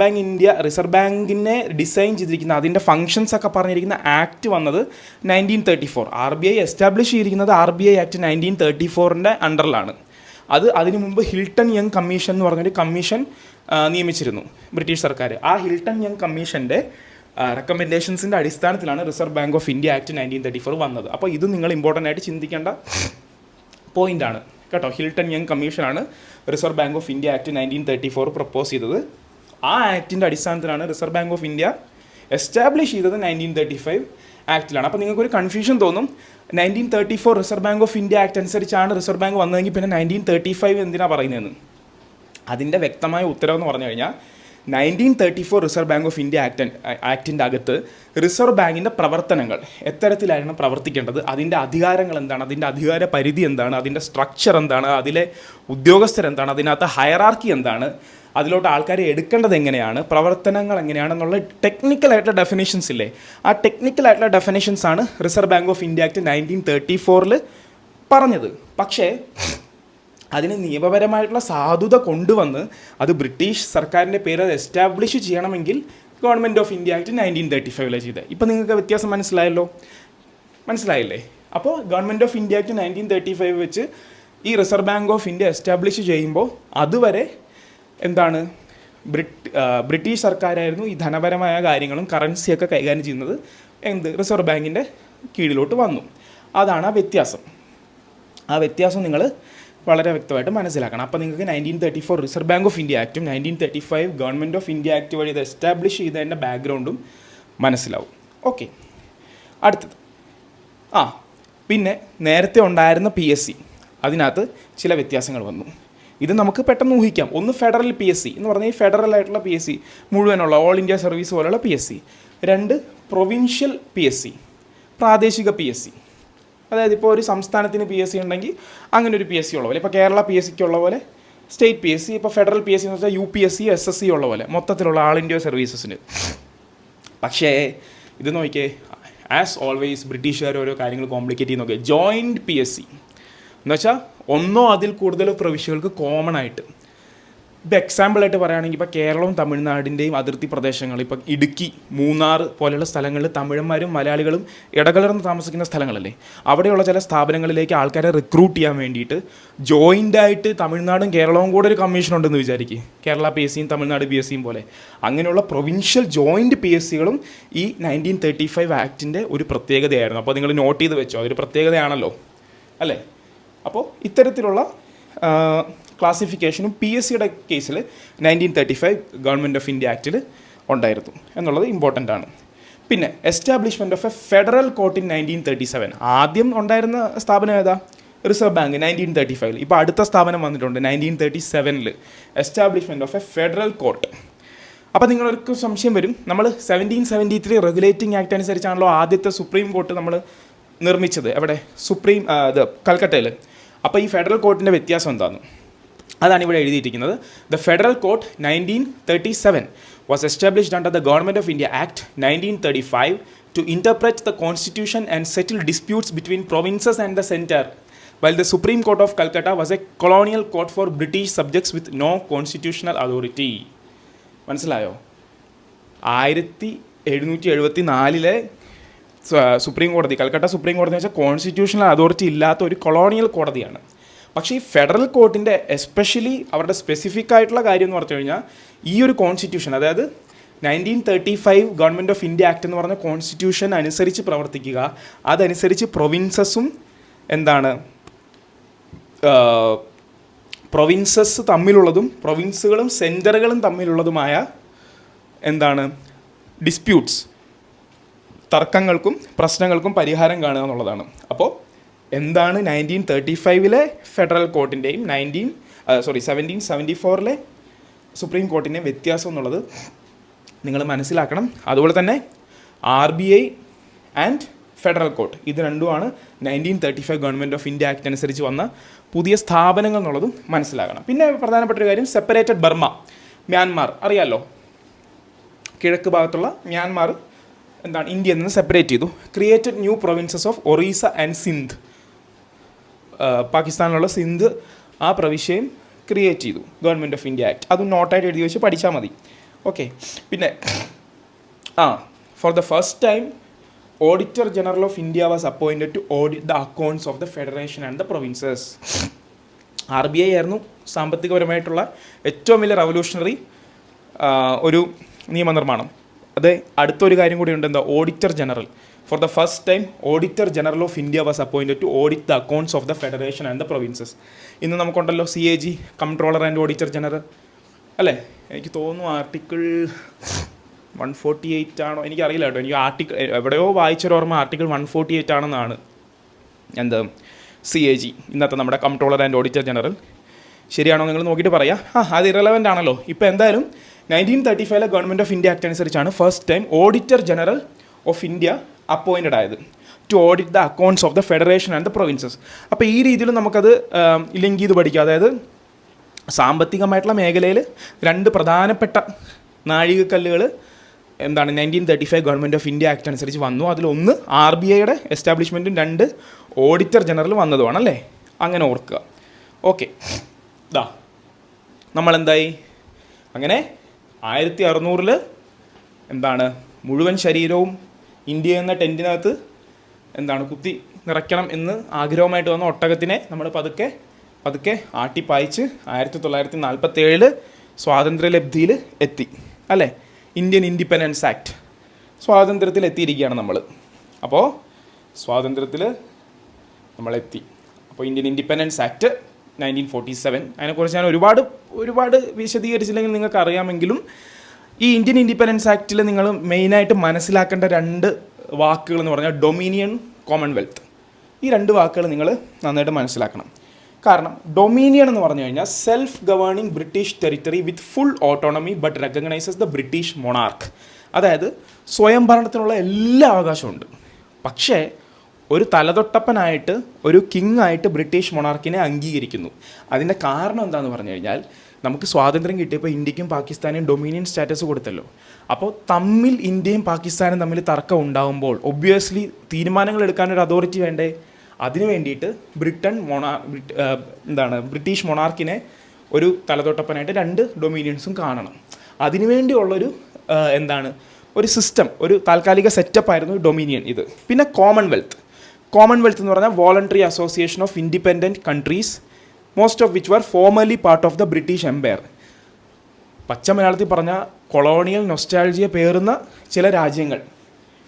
[SPEAKER 1] ബാങ്കിനെ ഡിസൈൻ ചെയ്തിരിക്കുന്ന അതിൻ്റെ ഫങ്ഷൻസ് ഒക്കെ പറഞ്ഞിരിക്കുന്ന ആക്ട് വന്നത് 1934. RBI എസ്റ്റാബ്ലിഷ് ചെയ്തിരിക്കുന്നത് RBI ആക്ട് 1934 അണ്ടറിലാണ്. അതിനു മുമ്പ് ഹിൽട്ടൺ യങ് കമ്മീഷൻ എന്ന് പറഞ്ഞൊരു കമ്മീഷൻ നിയമിച്ചിരുന്നു ബ്രിട്ടീഷ് സർക്കാർ. ആ ഹിൽട്ടൺ യങ് കമ്മീഷൻ്റെ റെക്കമെൻഡേഷൻസിൻ്റെ അടിസ്ഥാനത്തിലാണ് reserve bank of India act 1934 വന്നത്. അപ്പോൾ ഇത് നിങ്ങൾ ഇമ്പോർട്ടൻ്റ് ആയിട്ട് ചിന്തിക്കേണ്ട പോയിൻ്റാണ് കേട്ടോ. ഹിൽട്ടൺ യങ് കമ്മീഷനാണ് reserve bank of India act 1934 propose ചെയ്തത്. ആ ആക്ടിൻ്റെ അടിസ്ഥാനത്തിലാണ് reserve bank of India establish ചെയ്തത് 1935 ആക്ടിലാണ്. അപ്പോൾ നിങ്ങൾക്കൊരു കൺഫ്യൂഷൻ തോന്നും, 1934 reserve bank of India act അനുസരിച്ചാണ് റിസർവ് ബാങ്ക് വന്നതെങ്കിൽ പിന്നെ 1935 എന്തിനാണ് പറയുന്നതെന്ന്. അതിൻ്റെ വ്യക്തമായ ഉത്തരവെന്ന് പറഞ്ഞു കഴിഞ്ഞാൽ 1934 റിസർവ് ബാങ്ക് ഓഫ് ഇന്ത്യ ആക്ടിൻ്റെ അകത്ത് റിസർവ് ബാങ്കിൻ്റെ പ്രവർത്തനങ്ങൾ എത്തരത്തിലായിരുന്നു പ്രവർത്തിക്കേണ്ടത്, അതിൻ്റെ അധികാരങ്ങൾ എന്താണ്, അതിൻ്റെ അധികാര പരിധി എന്താണ്, അതിൻ്റെ സ്ട്രക്ചർ എന്താണ്, അതിലെ ഉദ്യോഗസ്ഥരെന്താണ്, അതിനകത്ത് ഹയറാർക്കി എന്താണ്, അതിലോട്ട് ആൾക്കാരെ എടുക്കേണ്ടത് എങ്ങനെയാണ്, പ്രവർത്തനങ്ങൾ എങ്ങനെയാണെന്നുള്ള ടെക്നിക്കലായിട്ടുള്ള ഡെഫിനേഷൻസ് ഇല്ലേ, ആ ടെക്നിക്കലായിട്ടുള്ള ഡെഫിനേഷൻസാണ് reserve bank of India act 1934 പറഞ്ഞത്. പക്ഷേ അതിന് നിയമപരമായിട്ടുള്ള സാധുത കൊണ്ടുവന്ന് അത് ബ്രിട്ടീഷ് സർക്കാരിൻ്റെ പേര് അത് എസ്റ്റാബ്ലിഷ് ചെയ്യണമെങ്കിൽ ഗവൺമെൻറ് ഓഫ് ഇന്ത്യ ആക്ട് 1935 ചെയ്തത്. ഇപ്പോൾ നിങ്ങൾക്ക് വ്യത്യാസം മനസ്സിലായില്ലേ? അപ്പോൾ ഗവൺമെൻറ് ഓഫ് ഇന്ത്യ ആക്ട് 1935 വെച്ച് ഈ reserve bank of India establish ചെയ്യുമ്പോൾ അതുവരെ എന്താണ് ബ്രിട്ടീഷ് സർക്കാരായിരുന്നു ഈ ധനപരമായ കാര്യങ്ങളും കറൻസിയൊക്കെ കൈകാര്യം ചെയ്യുന്നത്. റിസർവ് ബാങ്കിൻ്റെ കീഴിലോട്ട് വന്നു. അതാണ് ആ വ്യത്യാസം. ആ വ്യത്യാസം നിങ്ങൾ വളരെ വ്യക്തമായിട്ട് മനസ്സിലാക്കണം. അപ്പോൾ നിങ്ങൾക്ക് 1934 റിസർവ് ബാങ്ക് ഓഫ് ഇന്ത്യ ആക്റ്റും 1935 ഗവൺമെൻറ് ഓഫ് ഇന്ത്യ ആക്ട് വഴി ഇത് എസ്റ്റാബ്ലിഷ് ചെയ്തതിൻ്റെ ബാക്ക്ഗ്രൗണ്ടും മനസ്സിലാവും. ഓക്കെ, അടുത്തത് പിന്നെ നേരത്തെ ഉണ്ടായിരുന്ന PSC അതിനകത്ത് ചില വ്യത്യാസങ്ങൾ വന്നു. ഇത് നമുക്ക് പെട്ടെന്ന് ഊഹിക്കാം. ഒന്ന് ഫെഡറൽ PSC എന്ന് പറഞ്ഞാൽ ഈ ഫെഡറൽ ആയിട്ടുള്ള PSC മുഴുവനുള്ള ഓൾ ഇന്ത്യ സർവീസ് പോലുള്ള PSC. 2 പ്രൊവിൻഷ്യൽ PSC പ്രാദേശിക PSC. അതായത് ഇപ്പോൾ ഒരു സംസ്ഥാനത്തിന് PSC ഉണ്ടെങ്കിൽ അങ്ങനെ ഒരു PSC ഉള്ള പോലെ, ഇപ്പോൾ കേരള PSCക്ക് ഉള്ള പോലെ സ്റ്റേറ്റ് PSC, ഇപ്പോൾ ഫെഡറൽ PSC എന്ന് വെച്ചാൽ UPSC SSC ഉള്ള പോലെ മൊത്തത്തിലുള്ള ആൾ ഇന്ത്യ സർവീസസിന്. പക്ഷേ ഇത് നോക്കിയേ, ആസ് ഓൾവേസ് ബ്രിട്ടീഷുകാർ ഓരോ കാര്യങ്ങൾ കോംപ്ലിക്കേറ്റ് ചെയ്ത് നോക്കിയേ. ജോയിൻറ്റ് PSC എന്ന് വെച്ചാൽ ഒന്നോ അതിൽ കൂടുതൽ പ്രവിശ്യകൾക്ക് കോമൺ ആയിട്ട്. ഇപ്പോൾ എക്സാമ്പിളായിട്ട് പറയുകയാണെങ്കിൽ ഇപ്പോൾ കേരളവും തമിഴ്നാടിൻ്റെയും അതിർത്തി പ്രദേശങ്ങൾ, ഇപ്പോൾ ഇടുക്കി, മൂന്നാർ പോലെയുള്ള സ്ഥലങ്ങളിൽ തമിഴന്മാരും മലയാളികളും ഇടകലർന്ന് താമസിക്കുന്ന സ്ഥലങ്ങളല്ലേ, അവിടെയുള്ള ചില സ്ഥാപനങ്ങളിലേക്ക് ആൾക്കാരെ റിക്രൂട്ട് ചെയ്യാൻ വേണ്ടിയിട്ട് ജോയിൻ്റായിട്ട് തമിഴ്നാടും കേരളവും കൂടെ ഒരു കമ്മീഷൻ ഉണ്ടെന്ന് വിചാരിക്കുക. കേരള PSCയും തമിഴ്നാട് PSCയും പോലെ അങ്ങനെയുള്ള പ്രൊവിൻഷ്യൽ ജോയിൻറ്റ് PSCകളും ഈ 1935 ആക്ടിൻ്റെ ഒരു പ്രത്യേകതയായിരുന്നു. അപ്പോൾ നിങ്ങൾ നോട്ട് ചെയ്ത് വെച്ചോ, അതൊരു പ്രത്യേകതയാണല്ലോ അല്ലേ. അപ്പോൾ ഇത്തരത്തിലുള്ള ക്ലാസിഫിക്കേഷനും PSCയുടെ കേസിൽ 1935 ഗവൺമെൻറ് ഓഫ് ഇന്ത്യ ആക്റ്റിൽ ഉണ്ടായിരുന്നു എന്നുള്ളത് ഇമ്പോർട്ടൻ്റ് ആണ്. പിന്നെ establishment of A federal court in 1937. ആദ്യം ഉണ്ടായിരുന്ന സ്ഥാപനം ഏതാ? Reserve bank 1935. ഇപ്പോൾ അടുത്ത സ്ഥാപനം വന്നിട്ടുണ്ട് 1937 establishment of A federal court. അപ്പോൾ നിങ്ങൾക്ക് സംശയം വരും, നമ്മൾ 1773 റെഗുലേറ്റിംഗ് ആക്ട് അനുസരിച്ചാണല്ലോ ആദ്യത്തെ സുപ്രീം കോർട്ട് നമ്മൾ നിർമ്മിച്ചത്. എവിടെ? കൽക്കട്ടയിൽ. അപ്പോൾ ഈ ഫെഡറൽ കോർട്ടിൻ്റെ വ്യത്യാസം എന്താണ്? അതാണ് ഇവിടെ എഴുതിയിരിക്കുന്നത്. The federal court 1937 was established under the Government of India Act 1935 to interpret the constitution and settle disputes between provinces and the centre, while the Supreme Court of Calcutta was a colonial court for British subjects with no constitutional authority. മനസ്സിലായോ? 1774 supreme കോടതി, Calcutta supreme കോടതി എന്ന് വെച്ചാൽ constitutional authority ഇല്ലാത്ത ഒരു colonial കോടതിയാണ്. പക്ഷേ ഈ ഫെഡറൽ കോർട്ടിൻ്റെ എസ്പെഷ്യലി അവരുടെ സ്പെസിഫിക് ആയിട്ടുള്ള കാര്യം എന്ന് പറഞ്ഞു കഴിഞ്ഞാൽ ഈ ഒരു കോൺസ്റ്റിറ്റ്യൂഷൻ, അതായത് 1935 ഗവൺമെൻറ് ഓഫ് ഇന്ത്യ ആക്ട് എന്ന് പറഞ്ഞ കോൺസ്റ്റിറ്റ്യൂഷൻ അനുസരിച്ച് പ്രവർത്തിക്കുക, അതനുസരിച്ച് പ്രൊവിൻസസും പ്രൊവിൻസസ് തമ്മിലുള്ളതും പ്രൊവിൻസുകളും സെൻറ്ററുകളും തമ്മിലുള്ളതുമായ ഡിസ്പ്യൂട്ട്സ്, തർക്കങ്ങൾക്കും പ്രശ്നങ്ങൾക്കും പരിഹാരം കാണുക എന്നുള്ളതാണ്. അപ്പോൾ എന്താണ് 1935 ഫെഡറൽ കോർട്ടിൻ്റെയും 1774 സുപ്രീം കോർട്ടിൻ്റെയും വ്യത്യാസം എന്നുള്ളത് നിങ്ങൾ മനസ്സിലാക്കണം. അതുപോലെ തന്നെ RBI ആൻഡ് ഫെഡറൽ കോർട്ട്, ഇത് രണ്ടുമാണ് 1935 ഗവൺമെൻറ് ഓഫ് ഇന്ത്യ ആക്ട് അനുസരിച്ച് വന്ന പുതിയ സ്ഥാപനങ്ങൾ എന്നുള്ളതും മനസ്സിലാക്കണം. പിന്നെ പ്രധാനപ്പെട്ട ഒരു കാര്യം, സെപ്പറേറ്റഡ് ബർമ, മ്യാൻമാർ അറിയാമല്ലോ, കിഴക്ക് ഭാഗത്തുള്ള മ്യാൻമാർ ഇന്ത്യയിൽ നിന്ന് സെപ്പറേറ്റ് ചെയ്തു. Created new provinces of Orissa and Sindh, പാകിസ്ഥാനിലുള്ള സിന്ധ് ആ പ്രവിശ്യയും ക്രിയേറ്റ് ചെയ്തു ഗവൺമെൻറ് ഓഫ് ഇന്ത്യ ആക്ട്. അതും നോട്ടായിട്ട് എഴുതി വെച്ച് പഠിച്ചാൽ മതി. ഓക്കെ. പിന്നെ for the first time auditor general of India was appointed to audit the accounts of the federation and the provinces. RBI ആയിരുന്നു സാമ്പത്തികപരമായിട്ടുള്ള ഏറ്റവും വലിയ റവല്യൂഷണറി ഒരു നിയമനിർമ്മാണം. അത് അടുത്തൊരു കാര്യം കൂടി ഉണ്ട്, auditor general. For the first time auditor general of India was appointed to audit the accounts of the federation and the provinces. ഇന്ന് നമുക്കുണ്ടല്ലോ CAG, comptroller and auditor general അല്ലേ. എനിക്ക് തോന്നുന്നു ആർട്ടിക്കിൾ 148 ആണോ, എനിക്കറിയില്ല കേട്ടോ. എനിക്ക് ആർട്ടിക്കിൾ എവിടെയോ വായിച്ചൊരോർമ്മ ആർട്ടിക്കിൾ 148 ആണെന്നാണ്. CAG, ഇന്നത്തെ നമ്മുടെ കംട്രോളർ ആൻഡ് ഓഡിറ്റർ ജനറൽ. ശരിയാണോ നിങ്ങൾ നോക്കിയിട്ട് പറയാം. അത് ഇറലവൻ്റ് ആണല്ലോ. ഇപ്പോൾ എന്തായാലും 1935 ഗവൺമെൻറ് ഓഫ് ഇന്ത്യ ആക്ട് അനുസരിച്ചാണ് first time auditor general of India appointed ആയത് to audit the accounts of the federation and the provinces. അപ്പോൾ ഈ രീതിയിൽ നമുക്കത് ലിങ്ക് ചെയ്ത് പഠിക്കാം. അതായത് സാമ്പത്തികമായിട്ടുള്ള മേഖലയിൽ രണ്ട് പ്രധാനപ്പെട്ട നാഴികക്കല്ലുകൾ 1935 ഗവൺമെൻറ് ഓഫ് ഇന്ത്യ ആക്ട് അനുസരിച്ച് വന്നു. അതിലൊന്ന് RBIയുടെ എസ്റ്റാബ്ലിഷ്മെൻറ്റും, രണ്ട് ഓഡിറ്റർ ജനറൽ വന്നതുമാണ് അല്ലേ. അങ്ങനെ ഓർക്കുക. ഓക്കെ. നമ്മളെന്തായി അങ്ങനെ 1600 മുഴുവൻ ശരീരവും ഇന്ത്യ എന്ന ടെൻറ്റിനകത്ത് കുത്തി നിറയ്ക്കണം എന്ന് ആഗ്രഹമായിട്ട് വന്ന ഒട്ടകത്തിനെ നമ്മൾ പതുക്കെ പതുക്കെ ആട്ടിപ്പായിച്ച് 1947 സ്വാതന്ത്ര്യലബ്ധിയിൽ എത്തി അല്ലേ. ഇന്ത്യൻ ഇൻഡിപെൻഡൻസ് ആക്ട്, സ്വാതന്ത്ര്യത്തിൽ എത്തിയിരിക്കുകയാണ് നമ്മൾ. അപ്പോൾ സ്വാതന്ത്ര്യത്തിൽ നമ്മളെത്തി. അപ്പോൾ ഇന്ത്യൻ ഇൻഡിപെൻഡൻസ് ആക്ട് 1947, അതിനെക്കുറിച്ച് ഞാൻ ഒരുപാട് വിശദീകരിച്ചില്ലെങ്കിൽ നിങ്ങൾക്ക് അറിയാമെങ്കിലും ഈ ഇന്ത്യൻ ഇൻഡിപെൻഡൻസ് ആക്റ്റിൽ നിങ്ങൾ മെയിനായിട്ട് മനസ്സിലാക്കേണ്ട രണ്ട് വാക്കുകൾ എന്ന് പറഞ്ഞാൽ ഡൊമീനിയൻ, കോമൺവെൽത്ത്. ഈ രണ്ട് വാക്കുകൾ നിങ്ങൾ നന്നായിട്ട് മനസ്സിലാക്കണം. കാരണം ഡൊമീനിയൻ എന്ന് പറഞ്ഞു കഴിഞ്ഞാൽ self governing British territory with full autonomy but recognises the British monarch. അതായത് സ്വയം ഭരണത്തിനുള്ള എല്ലാ അവകാശമുണ്ട്, പക്ഷേ ഒരു തലതൊട്ടപ്പനായിട്ട്, ഒരു കിങ് ആയിട്ട് ബ്രിട്ടീഷ് മൊണാർക്കിനെ അംഗീകരിക്കുന്നു. അതിൻ്റെ കാരണം എന്താണെന്ന് പറഞ്ഞു കഴിഞ്ഞാൽ, നമുക്ക് സ്വാതന്ത്ര്യം കിട്ടിയപ്പോൾ ഇന്ത്യക്കും പാകിസ്ഥാനും ഡൊമീനിയൻ സ്റ്റാറ്റസ് കൊടുത്തല്ലോ. അപ്പോൾ ഇന്ത്യയും പാകിസ്ഥാനും തമ്മിൽ തർക്കം ഉണ്ടാകുമ്പോൾ ഒബ്വിയസ്ലി തീരുമാനങ്ങൾ എടുക്കാനൊരു അതോറിറ്റി വേണ്ടേ. അതിനു വേണ്ടിയിട്ട് ബ്രിട്ടീഷ് മൊണാർക്കിനെ ഒരു തലതൊട്ടപ്പനായിട്ട് രണ്ട് ഡൊമീനിയൻസും കാണണം. അതിനുവേണ്ടിയുള്ളൊരു ഒരു സിസ്റ്റം, ഒരു താൽക്കാലിക സെറ്റപ്പായിരുന്നു ഡൊമീനിയൻ ഇത്. പിന്നെ കോമൺവെൽത്ത് എന്ന് പറഞ്ഞാൽ voluntary association of independent countries, most of which were formerly part of the British empire. പച്ച മലയാളത്തിൽ പറഞ്ഞാൽ കൊളോണിയൽ നൊസ്റ്റാൾജിയ പേറുന്ന ചില രാജ്യങ്ങൾ.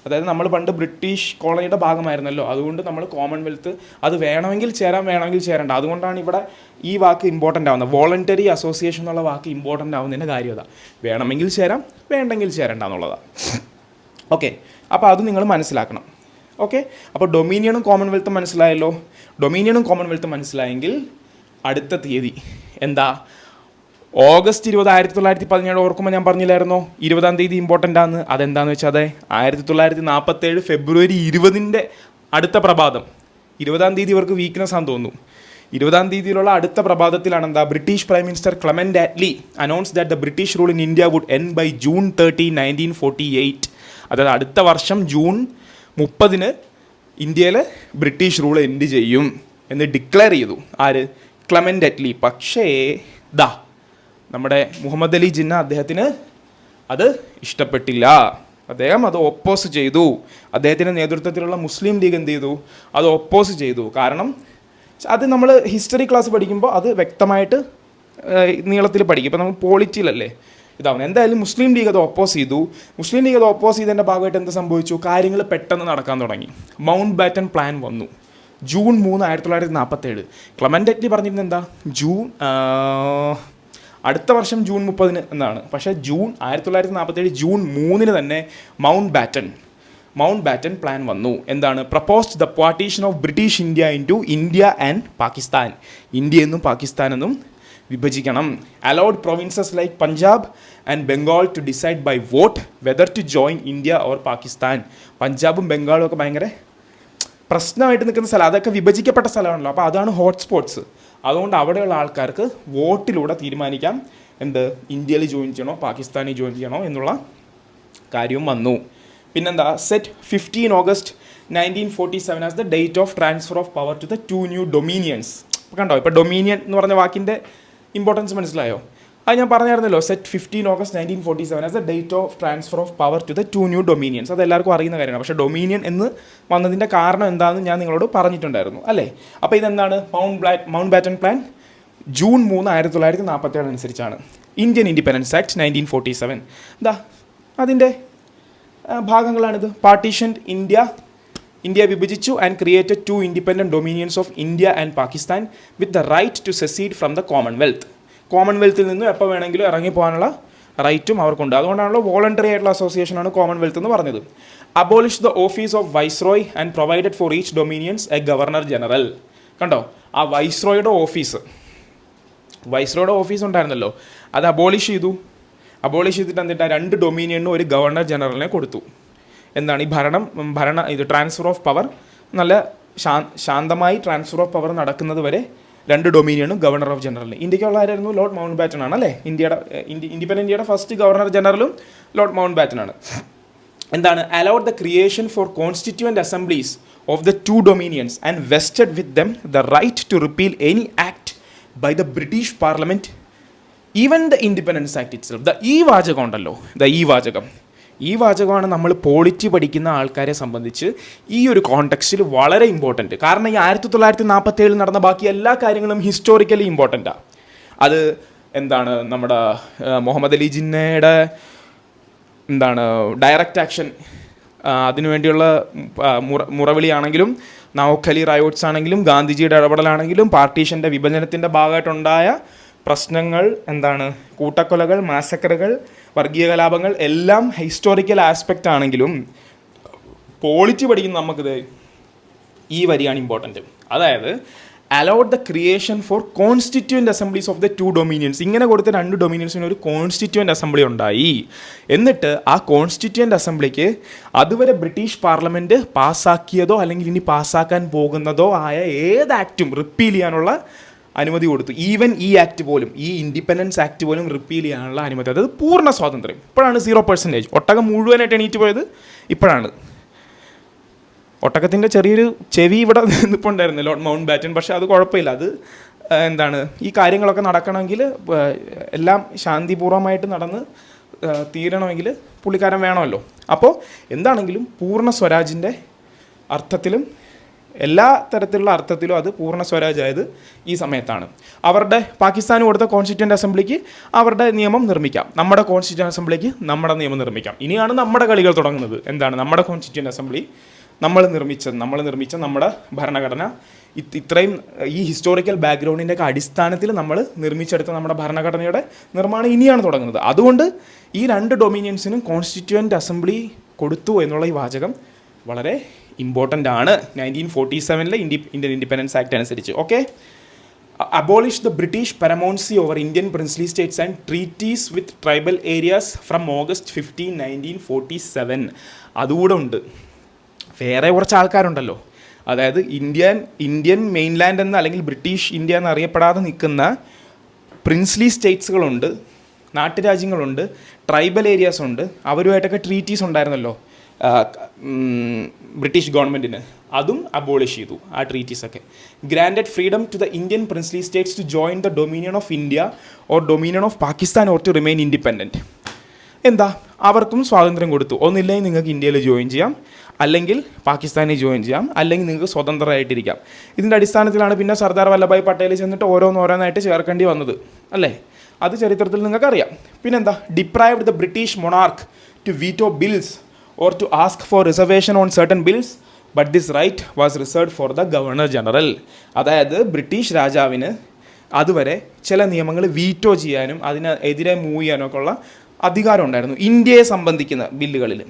[SPEAKER 1] അതായത് നമ്മൾ പണ്ട് ബ്രിട്ടീഷ് കോളനിയുടെ ഭാഗമായിരുന്നല്ലോ, അതുകൊണ്ട് നമ്മൾ കോമൺവെൽത്ത് അത് വേണമെങ്കിൽ ചേരാം, വേണമെങ്കിൽ ചേരണ്ട. അതുകൊണ്ടാണ് ഇവിടെ ഈ വാക്ക് ഇമ്പോർട്ടൻ്റ് ആവുന്നത്. വോളണ്ടറി അസോസിയേഷൻ എന്നുള്ള വാക്ക് ഇമ്പോർട്ടൻ്റ് ആവുന്നതിൻ്റെ കാര്യം അതാണ്. വേണമെങ്കിൽ ചേരാം, വേണ്ടെങ്കിൽ ചേരണ്ട എന്നുള്ളതാണ്. ഓക്കെ, അപ്പോൾ അത് നിങ്ങൾ മനസ്സിലാക്കണം. ഓക്കെ, അപ്പോൾ ഡൊമീനിയനും കോമൺവെൽത്തും മനസ്സിലായല്ലോ. ഡൊമീനിയനും കോമൺവെൽത്തും മനസ്സിലായെങ്കിൽ അടുത്ത തീയതി ഓഗസ്റ്റ് 20, 1917 ഓർക്കുമ്പോൾ ഞാൻ പറഞ്ഞില്ലായിരുന്നോ 20-ാം തീയതി ഇമ്പോർട്ടൻ്റ് ആണ്. അതെന്താണെന്ന് വെച്ചാൽ 1947 ഫെബ്രുവരി 20 അടുത്ത പ്രഭാതം. 20-ാം തീയതി ഇവർക്ക് വീക്ക്നെസ് ആണെന്ന് തോന്നുന്നു. 20-ാം തീയതിയിലുള്ള അടുത്ത പ്രഭാതത്തിലാണ് British prime minister Clement Attlee announce that the British rule in India would end by June 30, 1948. അതായത് അടുത്ത വർഷം ജൂൺ 30 ഇന്ത്യയിൽ ബ്രിട്ടീഷ് റൂൾ എൻഡ് ചെയ്യും എന്ന് ഡിക്ലെയർ ചെയ്തു. ആര്? Clement Attlee. പക്ഷേ നമ്മുടെ മുഹമ്മദ് അലി ജിന്ന അദ്ദേഹത്തിന് അത് ഇഷ്ടപ്പെട്ടില്ല. അദ്ദേഹം അത് ഒപ്പോസ് ചെയ്തു. അദ്ദേഹത്തിൻ്റെ നേതൃത്വത്തിലുള്ള മുസ്ലിം ലീഗ് എന്ത് ചെയ്തു? അത് ഒപ്പോസ് ചെയ്തു. കാരണം അത് നമ്മൾ ഹിസ്റ്ററി ക്ലാസ് പഠിക്കുമ്പോൾ അത് വ്യക്തമായിട്ട് നീളത്തിൽ പഠിക്കും. ഇപ്പോൾ നമ്മൾ പോളിറ്റിയിലല്ലേ ഇതാവുന്നത്. എന്തായാലും മുസ്ലിം ലീഗ് അത് ഒപ്പോസ് ചെയ്തു. മുസ്ലിം ലീഗ് അത് ഒപ്പോസ് ചെയ്തതിൻ്റെ ഭാഗമായിട്ട് എന്ത് സംഭവിച്ചു? കാര്യങ്ങൾ പെട്ടെന്ന് നടക്കാൻ തുടങ്ങി. മൗണ്ട് ബാറ്റൻ പ്ലാൻ വന്നു ജൂൺ 3, 1947. ക്ലെമൻ്റ് അറ്റ്ലി പറഞ്ഞിരുന്നത് എന്താ? അടുത്ത വർഷം ജൂൺ 30 എന്നാണ്. പക്ഷേ 1947 ജൂൺ 3 തന്നെ മൗണ്ട് ബാറ്റൻ പ്ലാൻ വന്നു. എന്താണ്? Proposed the partition of British India into India and Pakistan. India എന്നും പാകിസ്ഥാൻ എന്നും വിഭജിക്കണം. Allowed provinces like Punjab and Bengal to decide by vote whether to join India or Pakistan. പഞ്ചാബും ബംഗാളും ഒക്കെ ഭയങ്കര പ്രശ്നമായിട്ട് നിൽക്കുന്ന സ്ഥലം, അതൊക്കെ വിഭജിക്കപ്പെട്ട സ്ഥലമാണല്ലോ. അപ്പോൾ അതാണ് ഹോട്ട്സ്പോട്ട്സ്. അതുകൊണ്ട് അവിടെയുള്ള ആൾക്കാർക്ക് വോട്ടിലൂടെ തീരുമാനിക്കാം എന്ത്, ഇന്ത്യയിൽ ജോയിൻ ചെയ്യണോ പാകിസ്ഥാനിൽ ജോയിൻ ചെയ്യണോ എന്നുള്ള കാര്യവും വന്നു. പിന്നെന്താ? Set 15 August 1947 as the date of transfer of power to the 2 new dominions. ഇപ്പോൾ കണ്ടോ, ഇപ്പോൾ ഡൊമീനിയൻ എന്ന് പറഞ്ഞ വാക്കിൻ്റെ ഇമ്പോർട്ടൻസ് മനസ്സിലായോ? അത് ഞാൻ പറഞ്ഞായിരുന്നല്ലോ, set 15 August 1947 as the date of transfer of power to the 2 new dominions. അത് എല്ലാവർക്കും അറിയുന്ന കാര്യമാണ്. പക്ഷേ ഡൊമീനിയൻ എന്ന് വന്നതിൻ്റെ കാരണം എന്താണെന്ന് ഞാൻ നിങ്ങളോട് പറഞ്ഞിട്ടുണ്ടായിരുന്നു അല്ലേ? അപ്പോൾ ഇതെന്താണ്? മൗണ്ട് ബാറ്റൻ പ്ലാൻ ജൂൺ 3, 1947 അനുസരിച്ചാണ്. ഇന്ത്യൻ ഇൻഡിപെൻഡൻസ് ആക്ട് 1947 എന്താ അതിൻ്റെ ഭാഗങ്ങളാണിത്. പാർട്ടീഷൻഡ് ഇന്ത്യ വിഭജിച്ചു and created 2 independent dominions of India and Pakistan with the right to secede from the കോമൺവെൽത്തിൽ നിന്നും എപ്പോൾ വേണമെങ്കിലും ഇറങ്ങിപ്പോകാനുള്ള റൈറ്റും അവർക്കുണ്ട്. അതുകൊണ്ടാണല്ലോ വോളണ്ടറി ആയിട്ടുള്ള അസോസിയേഷനാണ് കോമൺവെൽത്ത് എന്ന് പറഞ്ഞത്. Abolish the office of viceroy and provided for each dominions a governor general. കണ്ടോ, ആ വൈസ്രോയുടെ ഓഫീസ് ഉണ്ടായിരുന്നല്ലോ, അത് അബോളിഷ് ചെയ്തിട്ട് എന്നിട്ട് 2 ഡൊമീനിയനും ഒരു ഗവർണർ ജനറലിനെ കൊടുത്തു. എന്താണ് ഈ ഇത് ട്രാൻസ്ഫർ ഓഫ് പവർ നല്ല ശാന്തമായി ട്രാൻസ്ഫർ ഓഫ് പവർ നടക്കുന്നത് വരെ 2 ഡൊമീനിയനും ഗവർണർ ഓഫ് ജനറലിന്. ഇന്ത്യക്കുള്ള ആരായിരുന്നു? ലോർഡ് മൗണ്ട് ബാറ്റൻ ആണ് അല്ലേ? ഇൻഡിപെൻഡൻ്റ് ഇന്ത്യയുടെ ഫസ്റ്റ് ഗവർണർ ജനറലും ലോർഡ് മൗണ്ട് ബാറ്റൻ ആണ്. എന്താണ്? Allowed the creation for constituent assemblies of the 2 dominions and vested with them the right to repeal any act by the British parliament even the independence act itself. ഈ വാചകമാണ് നമ്മൾ polity പഠിക്കുന്ന ആൾക്കാരെ സംബന്ധിച്ച് ഈ ഒരു കോണ്ടെക്സ്റ്റിൽ വളരെ ഇമ്പോർട്ടൻറ്റ്. കാരണം ഈ 1947 നടന്ന ബാക്കി എല്ലാ കാര്യങ്ങളും ഹിസ്റ്റോറിക്കലി ഇമ്പോർട്ടൻറ്റാണ്. അത് എന്താണ്, നമ്മുടെ മുഹമ്മദ് അലി ജിന്നയുടെ ഡയറക്റ്റ് ആക്ഷൻ, അതിനുവേണ്ടിയുള്ള മുറവിളിയാണെങ്കിലും, നൗഖലി റയോട്ട്സ് ആണെങ്കിലും, ഗാന്ധിജിയുടെ ഇടപെടലാണെങ്കിലും, പാർട്ടീഷൻ്റെ വിഭജനത്തിൻ്റെ ഭാഗമായിട്ടുണ്ടായ പ്രശ്നങ്ങൾ, കൂട്ടക്കൊലകൾ, മാസക്കറുകൾ, വർഗീയ കലാപങ്ങൾ എല്ലാം ഹിസ്റ്റോറിക്കൽ ആസ്പെക്റ്റ് ആണെങ്കിലും പോളിറ്റി പഠിക്കുന്ന നമുക്കിത് ഈ വരിയാണ് ഇമ്പോർട്ടൻറ്റ്. അതായത് allowed the creation for constituent assemblies of the 2 dominions. ഇങ്ങനെ കൊടുത്ത 2 ഡൊമീനിയൻസിന് ഒരു കോൺസ്റ്റിറ്റ്യൂവൻ്റ് അസംബ്ലി ഉണ്ടായി. എന്നിട്ട് ആ കോൺസ്റ്റിറ്റ്യൂവൻ്റ് അസംബ്ലിക്ക് അതുവരെ ബ്രിട്ടീഷ് പാർലമെൻറ്റ് പാസ്സാക്കിയതോ അല്ലെങ്കിൽ ഇനി പാസ്സാക്കാൻ പോകുന്നതോ ആയ ഏത് ആക്റ്റും റിപ്പീൽ ചെയ്യാനുള്ള അനുമതി കൊടുത്തു. ഈവൻ ഈ ആക്ട് പോലും, ഈ ഇൻഡിപെൻഡൻസ് ആക്ട് പോലും റിപ്പീൽ ചെയ്യാനുള്ള അനുമതി. അതായത് പൂർണ്ണ സ്വാതന്ത്ര്യം. ഇപ്പോഴാണ് 0%. ഒട്ടകം മുഴുവനായിട്ട് എണീറ്റ് പോയത് ഇപ്പോഴാണ്. ഒട്ടകത്തിൻ്റെ ചെറിയൊരു ചെവി ഇവിടെ നിൽപ്പുണ്ടായിരുന്നു ലോർഡ് മൗണ്ട് ബാറ്റൻ. പക്ഷേ അത് കുഴപ്പമില്ല. അത് ഈ കാര്യങ്ങളൊക്കെ നടക്കണമെങ്കിൽ, എല്ലാം ശാന്തിപൂർവ്വമായിട്ട് നടന്ന് തീരണമെങ്കിൽ പുള്ളിക്കാരൻ വേണമല്ലോ. അപ്പോൾ എന്താണെങ്കിലും പൂർണ്ണ സ്വരാജിൻ്റെ അർത്ഥത്തിലും എല്ലാ തരത്തിലുള്ള അർത്ഥത്തിലും അത് പൂർണ്ണ സ്വരാജായത് ഈ സമയത്താണ്. അവരുടെ പാകിസ്ഥാന് കൊടുത്ത കോൺസ്റ്റിറ്റ്യൂവൻ്റ് അസംബ്ലിക്ക് അവരുടെ നിയമം നിർമ്മിക്കാം, നമ്മുടെ കോൺസ്റ്റിറ്റ്യൂവൻ്റ് അസംബ്ലിക്ക് നമ്മുടെ നിയമം നിർമ്മിക്കാം. ഇനിയാണ് നമ്മുടെ കളികൾ തുടങ്ങുന്നത്. നമ്മുടെ കോൺസ്റ്റിറ്റ്യൂവൻ്റ് അസംബ്ലി നമ്മൾ നിർമ്മിച്ച നമ്മുടെ ഭരണഘടന, ഇത്രയും ഈ ഹിസ്റ്റോറിക്കൽ ബാക്ക്ഗ്രൗണ്ടിൻ്റെ ഒക്കെ അടിസ്ഥാനത്തിൽ നമ്മൾ നിർമ്മിച്ചെടുത്ത നമ്മുടെ ഭരണഘടനയുടെ നിർമ്മാണം ഇനിയാണ് തുടങ്ങുന്നത്. അതുകൊണ്ട് ഈ 2 ഡൊമീനിയൻസിനും കോൺസ്റ്റിറ്റ്യൂവൻ്റ് അസംബ്ലി കൊടുത്തു എന്നുള്ള ഈ വാചകം വളരെ ഇമ്പോർട്ടൻ്റ് ആണ് 1947 ഇന്ത്യൻ ഇൻഡിപെൻഡൻസ് ആക്ട് അനുസരിച്ച്. Okay. Abolish the British paramountcy over Indian princely states and treaties with tribal areas from August 15, 1947. അതുകൂടെ ഉണ്ട്. വേറെ കുറച്ച് ആൾക്കാരുണ്ടല്ലോ, അതായത് ഇന്ത്യൻ മെയിൻലാൻഡ് എന്ന അല്ലെങ്കിൽ ബ്രിട്ടീഷ് ഇന്ത്യ എന്നറിയപ്പെടാതെ നിൽക്കുന്ന പ്രിൻസ്ലി സ്റ്റേറ്റ്സുകളുണ്ട്, നാട്ടുരാജ്യങ്ങളുണ്ട്, ട്രൈബൽ ഏരിയാസ് ഉണ്ട്. അവരുമായിട്ടൊക്കെ ട്രീറ്റീസ് ഉണ്ടായിരുന്നല്ലോ ബ്രിട്ടീഷ് ഗവൺമെൻറ്റിന്. അതും അബോളിഷ് ചെയ്തു ആ ട്രീറ്റീസൊക്കെ. Granted freedom to the Indian princely states to join the dominion of India or dominion of Pakistan or to remain independent. എന്താ അവർക്കും സ്വാതന്ത്ര്യം കൊടുത്തു. ഒന്നില്ലെങ്കിൽ നിങ്ങൾക്ക് ഇന്ത്യയിൽ ജോയിൻ ചെയ്യാം, അല്ലെങ്കിൽ പാകിസ്ഥാനിൽ ജോയിൻ ചെയ്യാം, അല്ലെങ്കിൽ നിങ്ങൾക്ക് സ്വതന്ത്രമായിട്ടിരിക്കാം. ഇതിൻ്റെ അടിസ്ഥാനത്തിലാണ് പിന്നെ സർദാർ വല്ലഭായ് പട്ടേൽ ചെന്നിട്ട് ഓരോന്നോരോന്നായിട്ട് ചേർക്കേണ്ടി വന്നത്, അല്ലേ? അത് ചരിത്രത്തിൽ നിങ്ങൾക്കറിയാം. പിന്നെന്താ, deprived the British monarch to veto bills or to ask for reservation on certain bills, but this right was reserved for the governor general. അതായത് ബ്രിട്ടീഷ് രാജാവിന് അതുവരെ ചില നിയമങ്ങൾ വീറ്റോ ചെയ്യാനും അതിനെതിരെ മൂവ് ചെയ്യാനും ഒക്കെ ഉള്ള അധികാരം ഉണ്ടായിരുന്നു ഇന്ത്യയെ സംബന്ധിക്കുന്ന ബില്ലുകളിൽ.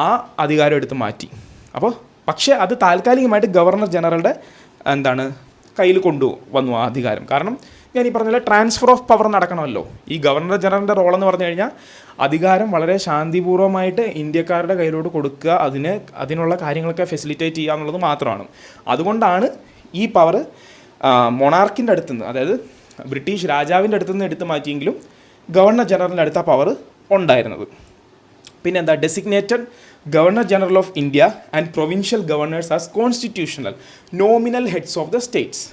[SPEAKER 1] ആ അധികാരം എടുത്ത് മാറ്റി. അപ്പോൾ പക്ഷേ അത് താൽക്കാലികമായിട്ട് ഗവർണർ ജനറലുടെ കയ്യിൽ കൊണ്ടുവന്നു ആ അധികാരം. കാരണം ഞാൻ ഈ പറഞ്ഞ ട്രാൻസ്ഫർ ഓഫ് പവർ നടക്കണമല്ലോ. ഈ ഗവർണർ ജനറലിൻ്റെ റോളെന്ന് പറഞ്ഞു കഴിഞ്ഞാൽ അധികാരം വളരെ ശാന്തിപൂർവ്വമായിട്ട് ഇന്ത്യക്കാരുടെ കയ്യിലോട്ട് കൊടുക്കുക, അതിനുള്ള കാര്യങ്ങളൊക്കെ ഫെസിലിറ്റേറ്റ് ചെയ്യുക എന്നുള്ളത് മാത്രമാണ്. അതുകൊണ്ടാണ് ഈ പവർ മൊണാർക്കിൻ്റെ അടുത്തുനിന്ന്, അതായത് ബ്രിട്ടീഷ് രാജാവിൻ്റെ അടുത്തുനിന്ന് എടുത്ത് മാറ്റിയെങ്കിലും ഗവർണർ ജനറലിൻ്റെ അടുത്ത പവർ ഉണ്ടായിരുന്നത്. പിന്നെന്താ, designated governor general of India and provincial governors as constitutional nominal heads of the states.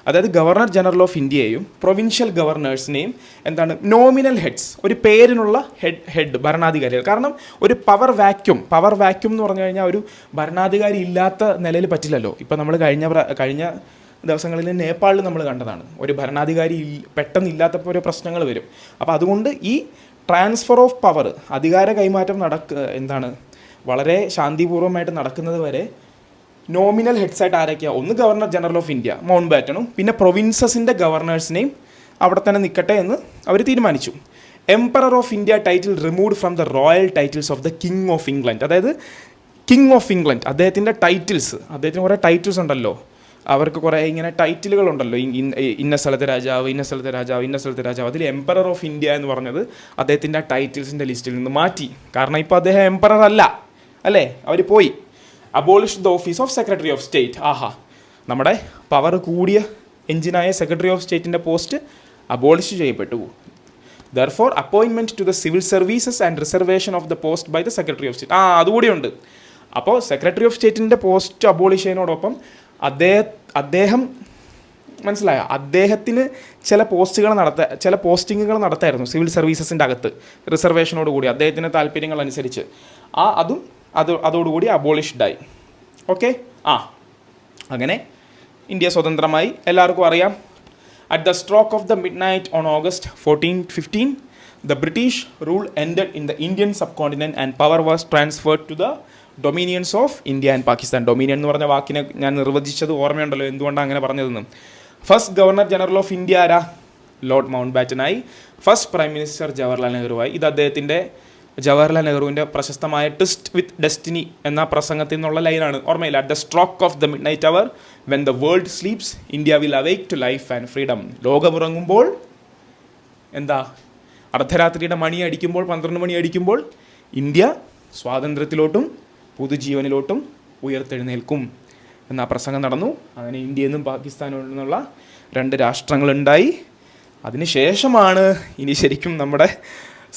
[SPEAKER 1] അതായത് ഗവർണർ ജനറൽ ഓഫ് ഇന്ത്യയെയും പ്രൊവിൻഷ്യൽ ഗവർണേഴ്സിനെയും നോമിനൽ ഹെഡ്സ്, ഒരു പേരിനുള്ള ഹെഡ് ഭരണാധികാരികൾ. കാരണം ഒരു പവർ വാക്യൂം എന്ന് പറഞ്ഞു കഴിഞ്ഞാൽ ഒരു ഭരണാധികാരി ഇല്ലാത്ത നിലയിൽ പറ്റില്ലല്ലോ. ഇപ്പം നമ്മൾ കഴിഞ്ഞ ദിവസങ്ങളിൽ നേപ്പാളിൽ നമ്മൾ കണ്ടതാണ്, ഒരു ഭരണാധികാരി പെട്ടെന്ന് ഇല്ലാത്തപ്പോൾ ഒരു പ്രശ്നങ്ങൾ വരും. അപ്പോൾ അതുകൊണ്ട് ഈ ട്രാൻസ്ഫർ ഓഫ് പവർ, അധികാര കൈമാറ്റം വളരെ ശാന്തിപൂർവ്വമായിട്ട് നടക്കുന്നത് വരെ നോമിനൽ ഹെഡ്സായിട്ട് ആരൊക്കെയാണ്? ഒന്ന് ഗവർണർ ജനറൽ ഓഫ് ഇന്ത്യ മൗണ്ട് ബാറ്റണും, പിന്നെ പ്രൊവിൻസസിൻ്റെ ഗവർണേഴ്സിനെയും അവിടെ തന്നെ നിൽക്കട്ടെ എന്ന് അവർ തീരുമാനിച്ചു. Emperor of India title removed from the royal titles of the king of England. അതായത് കിങ് ഓഫ് ഇംഗ്ലണ്ട് അദ്ദേഹത്തിൻ്റെ അദ്ദേഹത്തിന് കുറേ ടൈറ്റിൽസ് ഉണ്ടല്ലോ, അവർക്ക് കുറേ ഇങ്ങനെ ടൈറ്റിലുകളുണ്ടല്ലോ, ഇന്ന സ്ഥലത്തെ രാജാവ്. അതിൽ എംപറർ ഓഫ് ഇന്ത്യ എന്ന് പറഞ്ഞത് അദ്ദേഹത്തിൻ്റെ ടൈറ്റിൽസിൻ്റെ ലിസ്റ്റിൽ നിന്ന് മാറ്റി. കാരണം ഇപ്പോൾ അദ്ദേഹം എംപറർ അല്ലേ, അവർ പോയി. Abolish the office of secretary of state. നമ്മുടെ പവർ കൂടിയ എഞ്ചിനായ സെക്രട്ടറി ഓഫ് സ്റ്റേറ്റിൻ്റെ പോസ്റ്റ് അബോളിഷ് ചെയ്യപ്പെട്ടു. Therefore appointment to the civil services and reservation of the post by the secretary of state. അതുകൂടിയുണ്ട്. അപ്പോൾ സെക്രട്ടറി ഓഫ് സ്റ്റേറ്റിൻ്റെ പോസ്റ്റ് അബോളിഷ് ചെയ്യുന്നതോടൊപ്പം അദ്ദേഹം മനസ്സിലായോ, അദ്ദേഹത്തിന് ചില പോസ്റ്റിങ്ങുകൾ നടത്തായിരുന്നു സിവിൽ സർവീസസിൻ്റെ അകത്ത്, റിസർവേഷനോടുകൂടി അദ്ദേഹത്തിൻ്റെ താല്പര്യങ്ങൾ അനുസരിച്ച്. അതോടുകൂടി അബോളിഷ്ഡായി. ഓക്കെ, അങ്ങനെ ഇന്ത്യ സ്വതന്ത്രമായി, എല്ലാവർക്കും അറിയാം. At the stroke of the midnight on August 1415 the British rule ended in the Indian subcontinent and power was transferred to the dominions of India and Pakistan. Dominion എന്ന് പറഞ്ഞ വാക്കിനെ ഞാൻ നിർവചിച്ചത് ഓർമ്മയുണ്ടല്ലോ, എന്തുകൊണ്ടാണ് അങ്ങനെ പറഞ്ഞതെന്ന്. First governor general of India ആരാ? ലോർഡ് മൗണ്ട് ബാറ്റനായി. ഫസ്റ്റ് പ്രൈം മിനിസ്റ്റർ ജവഹർലാൽ നെഹ്റുവായി. ഇത് അദ്ദേഹത്തിൻ്റെ ജവഹർലാൽ നെഹ്റുവിൻ്റെ പ്രശസ്തമായ ട്വിസ്റ്റ് വിത്ത് ഡെസ്റ്റിനി എന്ന പ്രസംഗത്തിൽ നിന്നുള്ള ലൈനാണ്, ഓർമ്മയില്ല? At the stroke of the midnight hour when the world sleeps India will awake to life and freedom. ലോകമുറങ്ങുമ്പോൾ അർദ്ധരാത്രിയുടെ 12 മണി അടിക്കുമ്പോൾ ഇന്ത്യ സ്വാതന്ത്ര്യത്തിലോട്ടും പുതുജീവനിലോട്ടും ഉയർത്തെഴുന്നേൽക്കും എന്ന പ്രസംഗം നടന്നു. അങ്ങനെ ഇന്ത്യയിൽ നിന്നും പാകിസ്ഥാനിൽ നിന്നുള്ള 2 രാഷ്ട്രങ്ങളുണ്ടായി. അതിനുശേഷമാണ് ഇനി ശരിക്കും നമ്മുടെ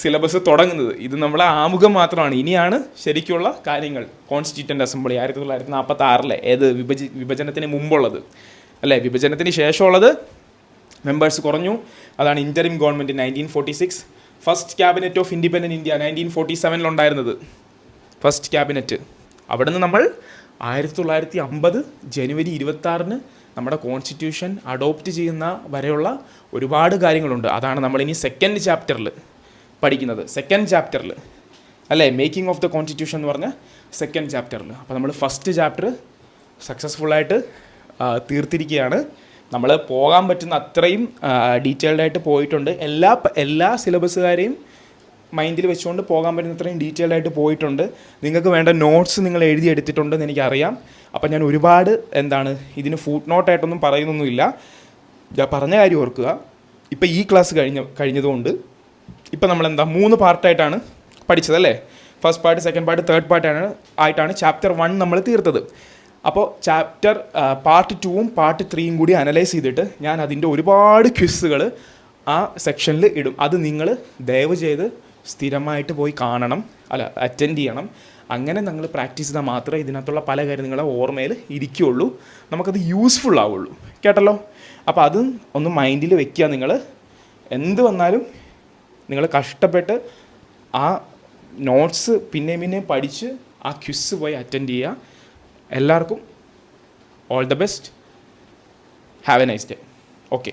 [SPEAKER 1] സിലബസ് തുടങ്ങുന്നത്. ഇത് നമ്മളെ ആമുഖം മാത്രമാണ്. ഇനിയാണ് ശരിക്കുള്ള കാര്യങ്ങൾ. കോൺസ്റ്റിറ്റ്യൂവൻ്റ് അസംബ്ലി 1946 ഏത് വിഭജനത്തിന് മുമ്പുള്ളത്, അല്ലേ? വിഭജനത്തിന് ശേഷമുള്ളത് മെമ്പേഴ്സ് കുറഞ്ഞു. അതാണ് interim government 1946. First cabinet of independent India 1947 ഉണ്ടായിരുന്നത്, ഫസ്റ്റ് ക്യാബിനറ്റ്. അവിടെ നിന്ന് നമ്മൾ 1950 ജനുവരി 26 നമ്മുടെ കോൺസ്റ്റിറ്റ്യൂഷൻ അഡോപ്റ്റ് ചെയ്യുന്ന വരെയുള്ള ഒരുപാട് കാര്യങ്ങളുണ്ട്. അതാണ് നമ്മളിനി സെക്കൻഡ് ചാപ്റ്ററിൽ പഠിക്കുന്നത്. സെക്കൻഡ് ചാപ്റ്ററിൽ, അല്ലേ? മേക്കിംഗ് ഓഫ് ദ കോൺസ്റ്റിറ്റ്യൂഷൻ എന്ന് പറഞ്ഞ സെക്കൻഡ് ചാപ്റ്ററിൽ. അപ്പോൾ നമ്മൾ ഫസ്റ്റ് ചാപ്റ്റർ സക്സസ്ഫുള്ളായിട്ട് തീർത്തിരിക്കുകയാണ്. നമ്മൾ പോകാൻ പറ്റുന്ന അത്രയും ഡീറ്റെയിൽഡായിട്ട് പോയിട്ടുണ്ട്. എല്ലാ സിലബസുകാരെയും മൈൻഡിൽ വെച്ചുകൊണ്ട് പോകാൻ പറ്റുന്ന അത്രയും ഡീറ്റെയിൽഡായിട്ട് പോയിട്ടുണ്ട്. നിങ്ങൾക്ക് വേണ്ട നോട്ട്സ് നിങ്ങൾ എഴുതിയെടുത്തിട്ടുണ്ടെന്ന് എനിക്കറിയാം. അപ്പം ഞാൻ ഒരുപാട് ഇതിന് ഫുട് നോട്ടായിട്ടൊന്നും പറയുന്നൊന്നുമില്ല. ഞാൻ പറഞ്ഞ കാര്യം ഓർക്കുക. ഇപ്പം ഈ ക്ലാസ് കഴിഞ്ഞതുകൊണ്ട് ഇപ്പം നമ്മൾ 3 പാർട്ടായിട്ടാണ് പഠിച്ചതല്ലേ? First part, second part, third ആയിട്ടാണ് ചാപ്റ്റർ 1 നമ്മൾ തീർത്തത്. അപ്പോൾ പാർട്ട് 2ഉം പാർട്ട് 3യും കൂടി അനലൈസ് ചെയ്തിട്ട് ഞാൻ അതിൻ്റെ ഒരുപാട് ക്വിസുകൾ ആ സെക്ഷനിൽ ഇടും. അത് നിങ്ങൾ ദയവ് ചെയ്ത് സ്ഥിരമായിട്ട് പോയി കാണണം, അറ്റൻഡ് ചെയ്യണം. അങ്ങനെ നിങ്ങൾ പ്രാക്ടീസ് ചെയ്താൽ മാത്രമേ ഇതിനകത്തുള്ള പല കാര്യം നിങ്ങളെ ഓർമ്മയിൽ ഇരിക്കുകയുള്ളൂ, നമുക്കത് യൂസ്ഫുൾ ആവുള്ളൂ. കേട്ടല്ലോ? അപ്പോൾ അത് ഒന്ന് മൈൻഡിൽ വെക്കുക. നിങ്ങൾ എന്ത് വന്നാലും നിങ്ങൾ കഷ്ടപ്പെട്ട് ആ നോട്ട്സ് പിന്നെയും പഠിച്ച് ആ ക്വിസ് പോയി അറ്റൻഡ് ചെയ്യുക. എല്ലാവർക്കും all the best. Have A nice day. Okay.